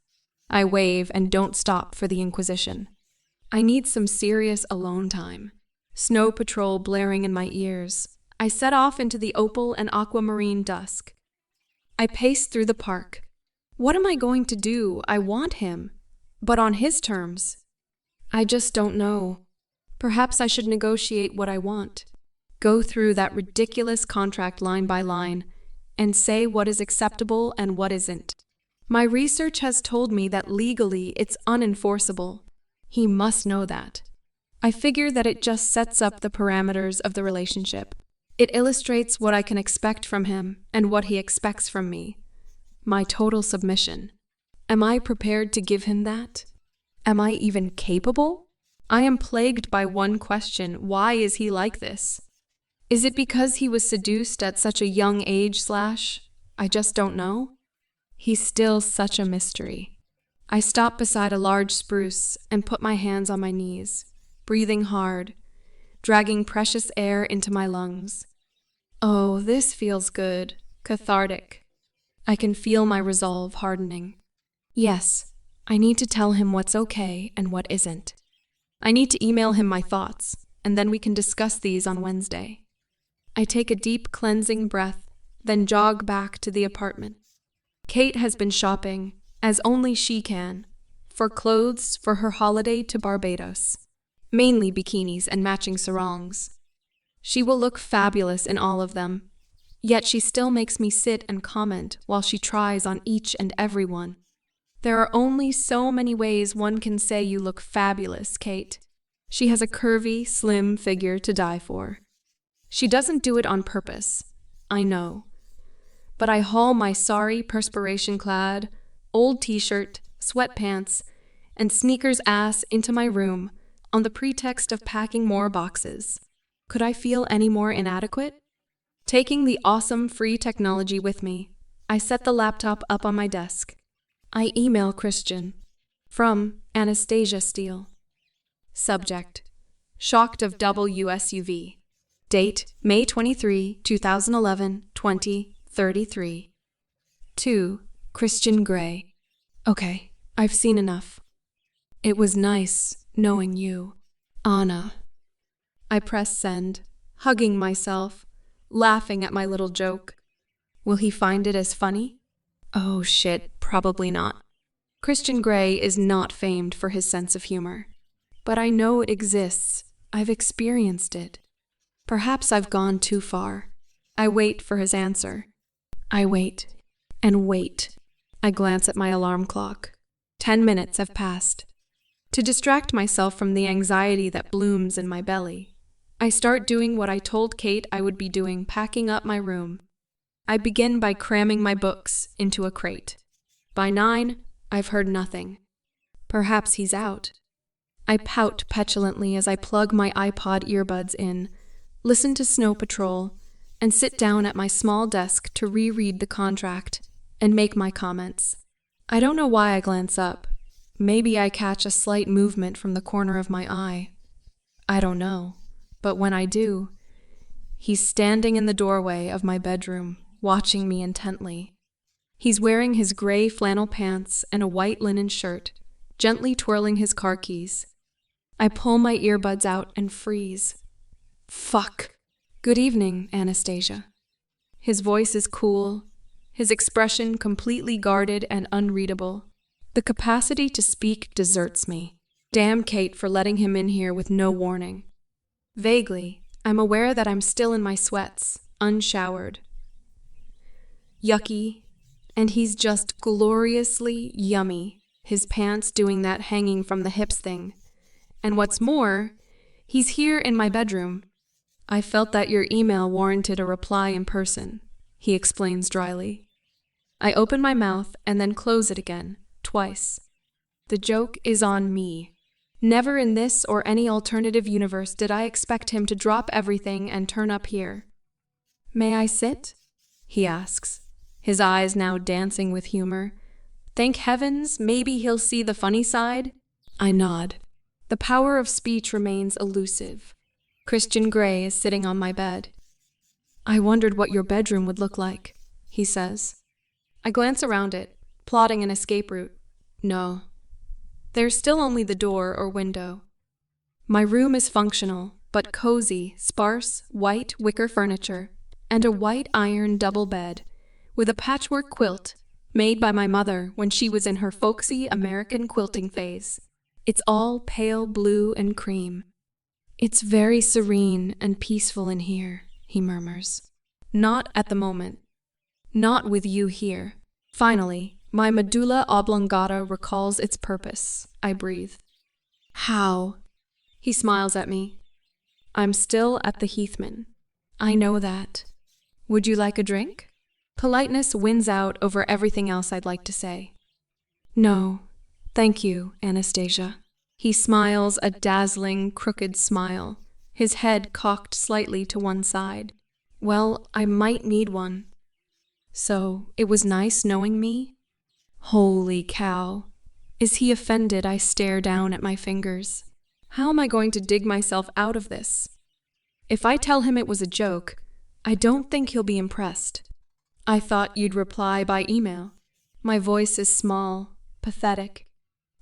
A: I wave and don't stop for the Inquisition. I need some serious alone time. Snow Patrol blaring in my ears. I set off into the opal and aquamarine dusk. I pace through the park. What am I going to do? I want him, but on his terms. I just don't know. Perhaps I should negotiate what I want. Go through that ridiculous contract line by line and say what is acceptable and what isn't. My research has told me that legally it's unenforceable. He must know that. I figure that it just sets up the parameters of the relationship. It illustrates what I can expect from him and what he expects from me. My total submission. Am I prepared to give him that? Am I even capable? I am plagued by one question. Why is he like this? Is it because he was seduced at such a young age / I just don't know? He's still such a mystery. I stop beside a large spruce and put my hands on my knees, breathing hard, dragging precious air into my lungs. Oh, this feels good, cathartic. I can feel my resolve hardening. Yes, I need to tell him what's okay and what isn't. I need to email him my thoughts, and then we can discuss these on Wednesday. I take a deep cleansing breath, then jog back to the apartment. Kate has been shopping, as only she can, for clothes for her holiday to Barbados, mainly bikinis and matching sarongs. She will look fabulous in all of them, yet she still makes me sit and comment while she tries on each and every one. There are only so many ways one can say you look fabulous, Kate. She has a curvy, slim figure to die for. She doesn't do it on purpose, I know. But I haul my sorry, perspiration-clad, old t-shirt, sweatpants, and sneakers ass into my room on the pretext of packing more boxes. Could I feel any more inadequate? Taking the awesome free technology with me, I set the laptop up on my desk. I email Christian. From Anastasia Steele. Subject: Shocked of WSUV. Date: May 23, 2011, 20:33. To Christian Grey. Okay, I've seen enough. It was nice knowing you, Anna. I press send, hugging myself, laughing at my little joke. Will he find it as funny? Oh shit, probably not. Christian Grey is not famed for his sense of humor. But I know it exists. I've experienced it. Perhaps I've gone too far. I wait for his answer. I wait and wait. I glance at my alarm clock. 10 minutes have passed. To distract myself from the anxiety that blooms in my belly, I start doing what I told Kate I would be doing, packing up my room. I begin by cramming my books into a crate. By 9, I've heard nothing. Perhaps he's out. I pout petulantly as I plug my iPod earbuds in, listen to Snow Patrol, and sit down at my small desk to reread the contract and make my comments. I don't know why I glance up. Maybe I catch a slight movement from the corner of my eye. I don't know, but when I do, he's standing in the doorway of my bedroom, watching me intently. He's wearing his gray flannel pants and a white linen shirt, gently twirling his car keys. I pull my earbuds out and freeze. Fuck. Good evening, Anastasia. His voice is cool, his expression completely guarded and unreadable. The capacity to speak deserts me. Damn Kate for letting him in here with no warning. Vaguely, I'm aware that I'm still in my sweats, unshowered. Yucky, and he's just gloriously yummy, his pants doing that hanging from the hips thing. And what's more, he's here in my bedroom. I felt that your email warranted a reply in person, he explains dryly. I open my mouth and then close it again, twice. The joke is on me. Never in this or any alternative universe did I expect him to drop everything and turn up here. May I sit? He asks, his eyes now dancing with humor. Thank heavens, maybe he'll see the funny side. I nod. The power of speech remains elusive. Christian Grey is sitting on my bed. I wondered what your bedroom would look like, he says. I glance around it, plotting an escape route. No. There's still only the door or window. My room is functional, but cozy, sparse, white wicker furniture, and a white iron double bed, with a patchwork quilt made by my mother when she was in her folksy American quilting phase. It's all pale blue and cream. It's very serene and peaceful in here, he murmurs. Not at the moment. Not with you here. Finally, my medulla oblongata recalls its purpose. I breathe. How? He smiles at me. I'm still at the Heathman. I know that. Would you like a drink? Politeness wins out over everything else I'd like to say. No, thank you, Anastasia. He smiles a dazzling, crooked smile, his head cocked slightly to one side. Well, I might need one. So, it was nice knowing me? Holy cow. Is he offended I stare down at my fingers? How am I going to dig myself out of this? If I tell him it was a joke, I don't think he'll be impressed. I thought you'd reply by email. My voice is small, pathetic.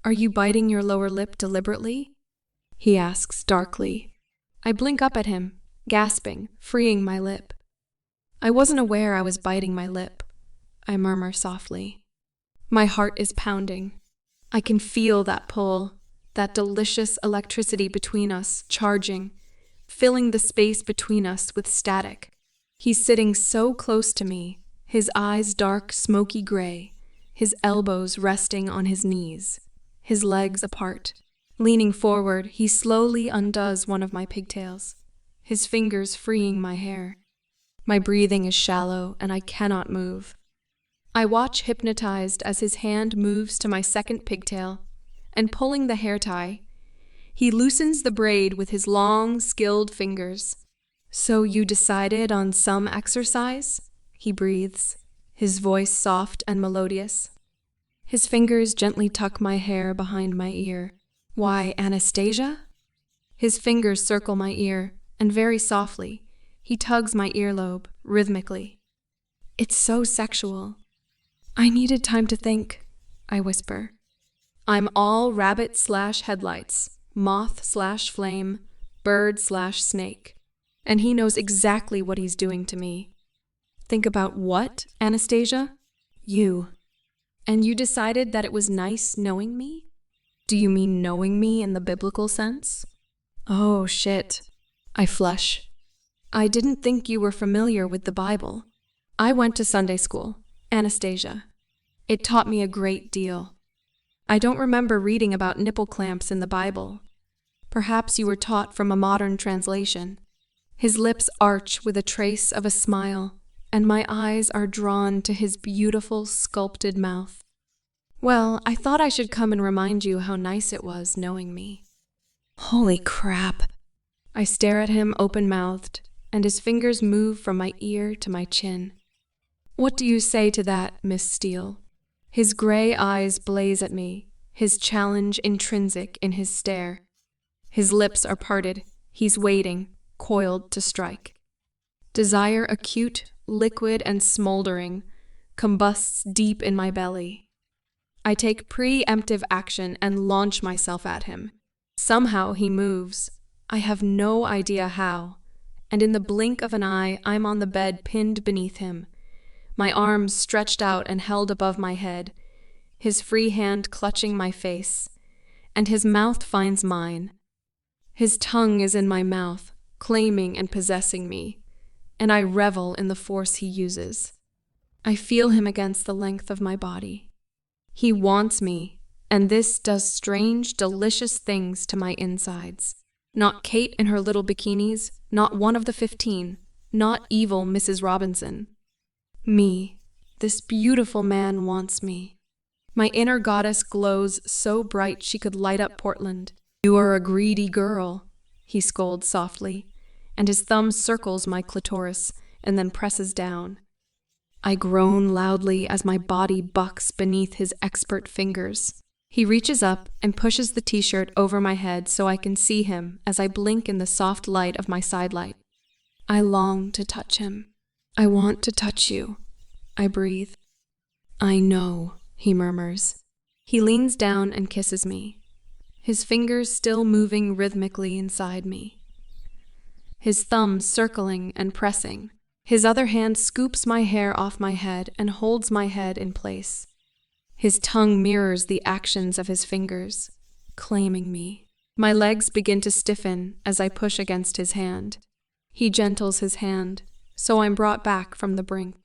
A: Are you biting your lower lip deliberately? He asks darkly. I blink up at him, gasping, freeing my lip. I wasn't aware I was biting my lip, I murmur softly. My heart is pounding. I can feel that pull, that delicious electricity between us, charging, filling the space between us with static. He's sitting so close to me, his eyes dark, smoky gray, his elbows resting on his knees, his legs apart. Leaning forward, he slowly undoes one of my pigtails, his fingers freeing my hair. My breathing is shallow and I cannot move. I watch hypnotized as his hand moves to my second pigtail, and pulling the hair tie, he loosens the braid with his long, skilled fingers. So you decided on some exercise? He breathes, his voice soft and melodious. His fingers gently tuck my hair behind my ear. Why, Anastasia? His fingers circle my ear, and very softly, he tugs my earlobe, rhythmically. It's so sexual. I needed time to think, I whisper. I'm all rabbit/headlights, moth/flame, bird/snake. And he knows exactly what he's doing to me. Think about what, Anastasia? You. And you decided that it was nice knowing me? Do you mean knowing me in the biblical sense? Oh, shit. I flush. I didn't think you were familiar with the Bible. I went to Sunday school, Anastasia. It taught me a great deal. I don't remember reading about nipple clamps in the Bible. Perhaps you were taught from a modern translation. His lips arch with a trace of a smile, and my eyes are drawn to his beautiful, sculpted mouth. Well, I thought I should come and remind you how nice it was knowing me. Holy crap! I stare at him open-mouthed, and his fingers move from my ear to my chin. What do you say to that, Miss Steele? His gray eyes blaze at me, his challenge intrinsic in his stare. His lips are parted, he's waiting, coiled to strike. Desire acute, liquid, and smoldering, combusts deep in my belly. I take preemptive action and launch myself at him. Somehow he moves. I have no idea how, and in the blink of an eye, I'm on the bed pinned beneath him, my arms stretched out and held above my head, his free hand clutching my face, and his mouth finds mine. His tongue is in my mouth, claiming and possessing me, and I revel in the force he uses. I feel him against the length of my body. He wants me, and this does strange, delicious things to my insides. Not Kate in her little bikinis, not one of the 15, not evil Mrs. Robinson. Me, this beautiful man wants me. My inner goddess glows so bright she could light up Portland. You are a greedy girl, he scolds softly, and his thumb circles my clitoris and then presses down. I groan loudly as my body bucks beneath his expert fingers. He reaches up and pushes the t-shirt over my head so I can see him as I blink in the soft light of my sidelight. I long to touch him. I want to touch you, I breathe. I know, he murmurs. He leans down and kisses me, his fingers still moving rhythmically inside me. His thumb circling and pressing. His other hand scoops my hair off my head and holds my head in place. His tongue mirrors the actions of his fingers, claiming me. My legs begin to stiffen as I push against his hand. He gentles his hand, so I'm brought back from the brink.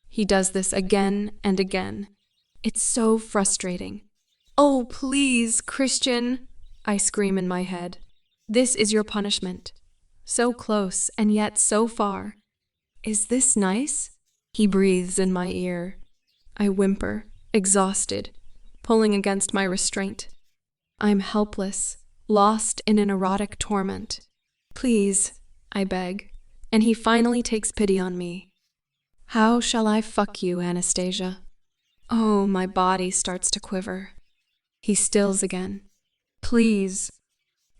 A: He does this again and again. It's so frustrating. Oh, please, Christian, I scream in my head. This is your punishment. So close and yet so far. Is this nice? He breathes in my ear. I whimper, exhausted, pulling against my restraint. I'm helpless, lost in an erotic torment. Please, I beg, and he finally takes pity on me. How shall I fuck you, Anastasia? Oh, my body starts to quiver. He stills again. Please.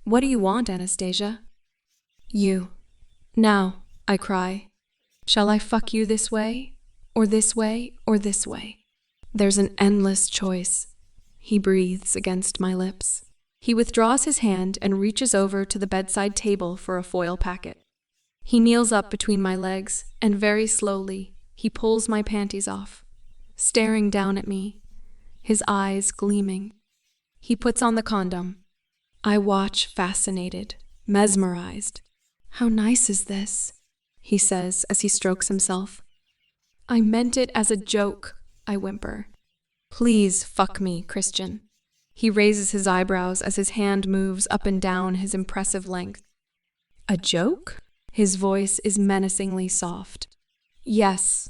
A: What do you want, Anastasia? You. Now, I cry. Shall I fuck you this way, or this way, or this way? There's an endless choice. He breathes against my lips. He withdraws his hand and reaches over to the bedside table for a foil packet. He kneels up between my legs, and very slowly, he pulls my panties off, staring down at me, his eyes gleaming. He puts on the condom. I watch fascinated, mesmerized. How nice is this? He says as he strokes himself. I meant it as a joke, I whimper. Please fuck me, Christian. He raises his eyebrows as his hand moves up and down his impressive length. A joke? His voice is menacingly soft. Yes.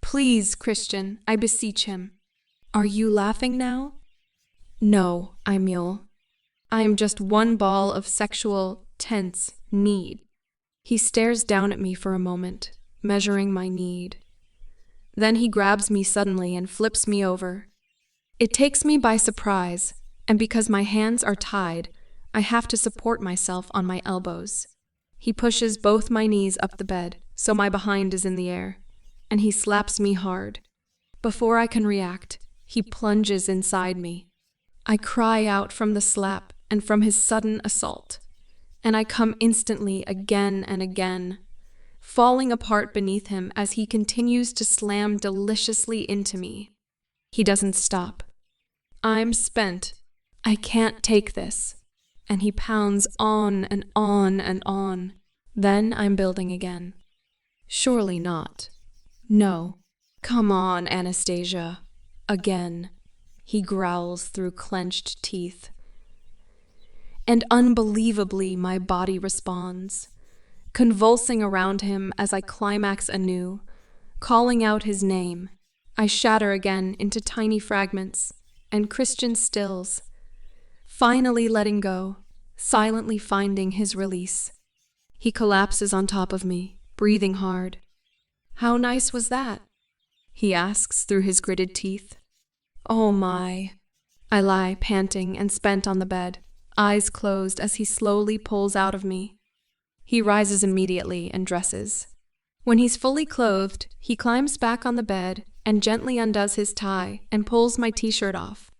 A: Please, Christian, I beseech him. Are you laughing now? No, I mule. I am just one ball of sexual, tense need. He stares down at me for a moment, measuring my need. Then he grabs me suddenly and flips me over. It takes me by surprise, and because my hands are tied, I have to support myself on my elbows. He pushes both my knees up the bed, so my behind is in the air, and he slaps me hard. Before I can react, he plunges inside me. I cry out from the slap and from his sudden assault, and I come instantly again and again, falling apart beneath him as he continues to slam deliciously into me. He doesn't stop. I'm spent. I can't take this. And he pounds on and on and on. Then I'm building again. Surely not. No. Come on, Anastasia. Again. He growls through clenched teeth. And unbelievably, my body responds. convulsing around him as I climax anew, calling out his name. I shatter again into tiny fragments and Christian stills, finally letting go, silently finding his release. He collapses on top of me, breathing hard. "How nice was that?" he asks through his gritted teeth. "Oh my." I lie, panting and spent on the bed, eyes closed as he slowly pulls out of me. He rises immediately and dresses. When he's fully clothed, he climbs back on the bed and gently undoes his tie and pulls my t-shirt off.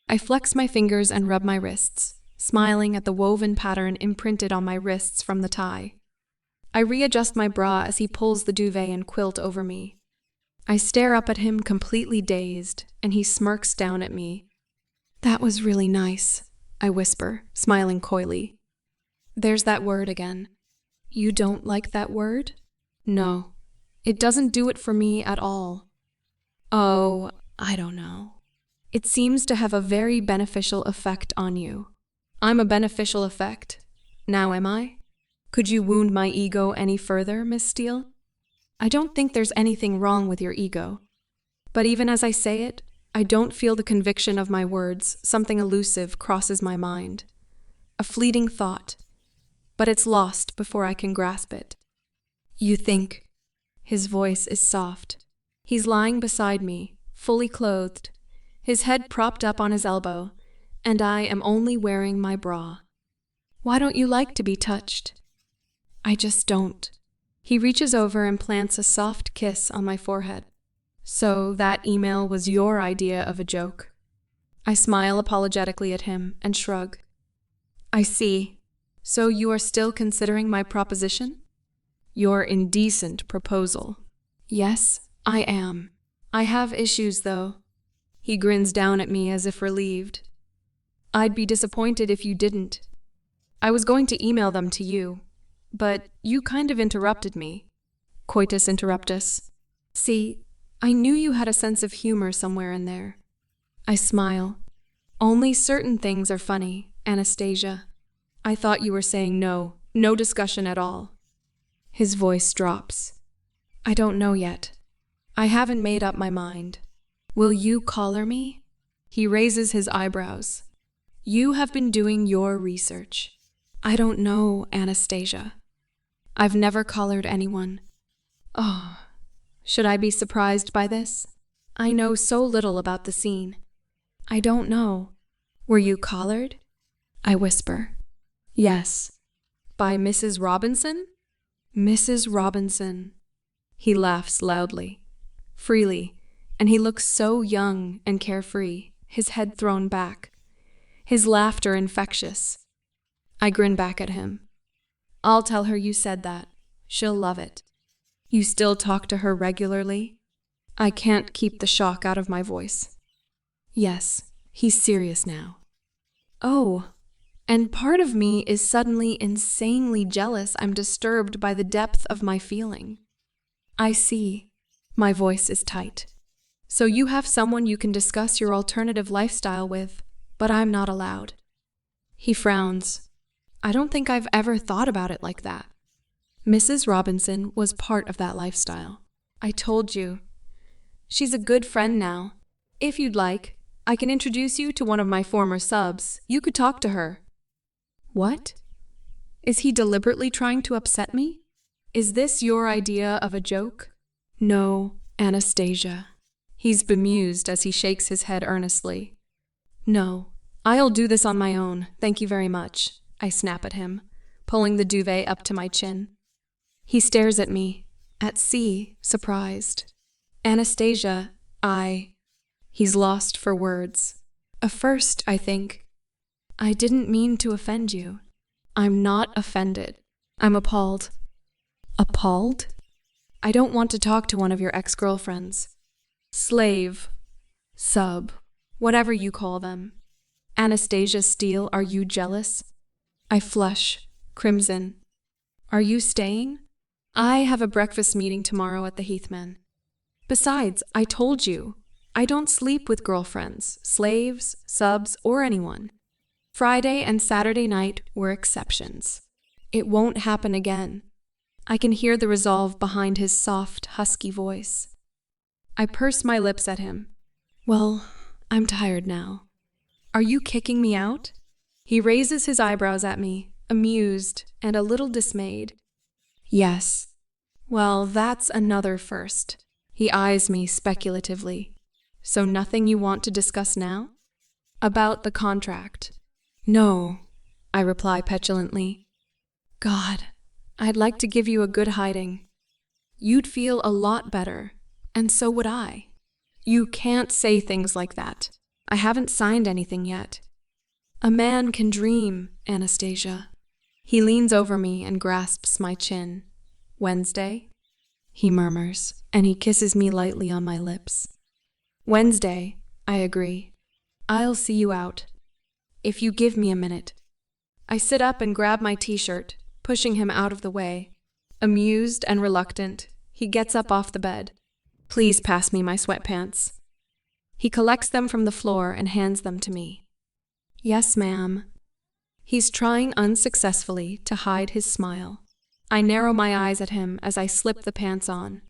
A: I flex my fingers and rub my wrists, smiling at the woven pattern imprinted on my wrists from the tie. I readjust my bra as he pulls the duvet and quilt over me. I stare up at him completely dazed, and he smirks down at me. "That was really nice," I whisper, smiling coyly. "There's that word again." "You don't like that word?" "No, it doesn't do it for me at all." "Oh, I don't know. It seems to have a very beneficial effect on you." "I'm a beneficial effect. Now am I? Could you wound my ego any further, Miss Steele?" "I don't think there's anything wrong with your ego." But even as I say it, I don't feel the conviction of my words. Something elusive crosses my mind. A fleeting thought. But it's lost before I can grasp it. "You think..." His voice is soft. He's lying beside me, fully clothed, his head propped up on his elbow, and I am only wearing my bra. "Why don't you like to be touched?" "I just don't." He reaches over and plants a soft kiss on my forehead. "So that email was your idea of a joke?" I smile apologetically at him and shrug. "I see. So you are still considering my proposition?" "Your indecent proposal." "Yes, I am. I have issues, though." He grins down at me as if relieved. "I'd be disappointed if you didn't. I was going to email them to you, but you kind of interrupted me. Coitus interruptus. See, I knew you had a sense of humor somewhere in there." I smile. "Only certain things are funny, Anastasia. I thought you were saying no discussion at all." His voice drops. "I don't know yet. I haven't made up my mind." "Will you collar me?" He raises his eyebrows. "You have been doing your research." "I don't know, Anastasia. I've never collared anyone." "Oh, should I be surprised by this? I know so little about the scene." "I don't know. Were you collared?" I whisper. "Yes." "By Mrs. Robinson?" "Mrs. Robinson." He laughs loudly, freely, and he looks so young and carefree, his head thrown back, his laughter infectious. I grin back at him. "I'll tell her you said that. She'll love it." "You still talk to her regularly?" I can't keep the shock out of my voice. "Yes, he's serious now." "Oh, and part of me is suddenly insanely jealous I'm disturbed by the depth of my feeling." "I see." My voice is tight. "So you have someone you can discuss your alternative lifestyle with, but I'm not allowed." He frowns. "I don't think I've ever thought about it like that." Mrs. Robinson was part of that lifestyle. "I told you. She's a good friend now. If you'd like, I can introduce you to one of my former subs. You could talk to her." What? Is he deliberately trying to upset me? Is this your idea of a joke? "No, Anastasia." He's bemused as he shakes his head earnestly. "No, I'll do this on my own, thank you very much," I snap at him, pulling the duvet up to my chin. He stares at me, at sea, surprised. "Anastasia, He's lost for words. A first, I think. "I didn't mean to offend you." "I'm not offended. I'm appalled." "Appalled?" "I don't want to talk to one of your ex-girlfriends. Slave, sub, whatever you call them. Anastasia Steele, are you jealous?" I flush, crimson. "Are you staying?" "I have a breakfast meeting tomorrow at the Heathman. Besides, I told you, I don't sleep with girlfriends, slaves, subs, or anyone. Friday and Saturday night were exceptions. It won't happen again." I can hear the resolve behind his soft, husky voice. I purse my lips at him. Well, I'm tired now. Are you kicking me out? He raises his eyebrows at me, amused and a little dismayed. Yes. Well, that's another first. He eyes me speculatively. So nothing you want to discuss now? About the contract. No, I reply petulantly. God, I'd like to give you a good hiding. You'd feel a lot better, and so would I. You can't say things like that. I haven't signed anything yet. A man can dream, Anastasia. He leans over me and grasps my chin. Wednesday? He murmurs, and he kisses me lightly on my lips. Wednesday, I agree. I'll see you out. If you give me a minute. I sit up and grab my t-shirt, pushing him out of the way. Amused and reluctant, he gets up off the bed. Please pass me my sweatpants. He collects them from the floor and hands them to me. Yes, ma'am. He's trying unsuccessfully to hide his smile. I narrow my eyes at him as I slip the pants on.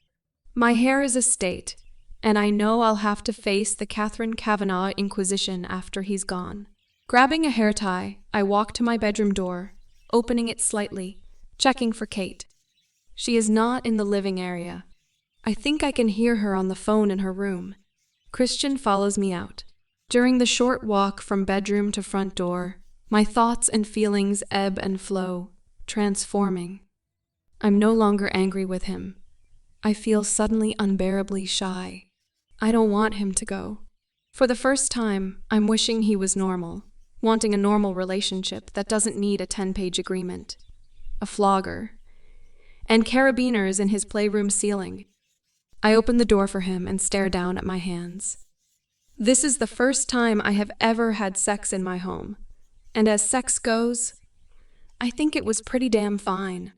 A: My hair is a state, and I know I'll have to face the Catherine Kavanagh Inquisition after he's gone. Grabbing a hair tie, I walk to my bedroom door, opening it slightly, checking for Kate. She is not in the living area. I think I can hear her on the phone in her room. Christian follows me out. During the short walk from bedroom to front door, my thoughts and feelings ebb and flow, transforming. I'm no longer angry with him. I feel suddenly unbearably shy. I don't want him to go. For the first time, I'm wishing he was normal, wanting a normal relationship that doesn't need a 10-page agreement, a flogger, and carabiners in his playroom ceiling. I open the door for him and stare down at my hands. This is the first time I have ever had sex in my home, and as sex goes, I think it was pretty damn fine.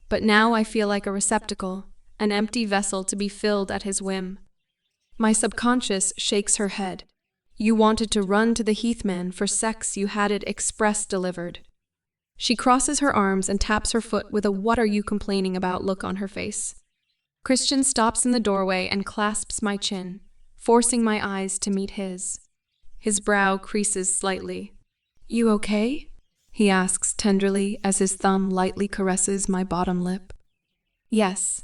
A: But now I feel like a receptacle, an empty vessel to be filled at his whim. My subconscious shakes her head. You wanted to run to the Heathman for sex, you had it express delivered. She crosses her arms and taps her foot with a "what are you complaining about" look on her face. Christian stops in the doorway and clasps my chin, forcing my eyes to meet his. His brow creases slightly. You okay? He asks tenderly as his thumb lightly caresses my bottom lip. Yes,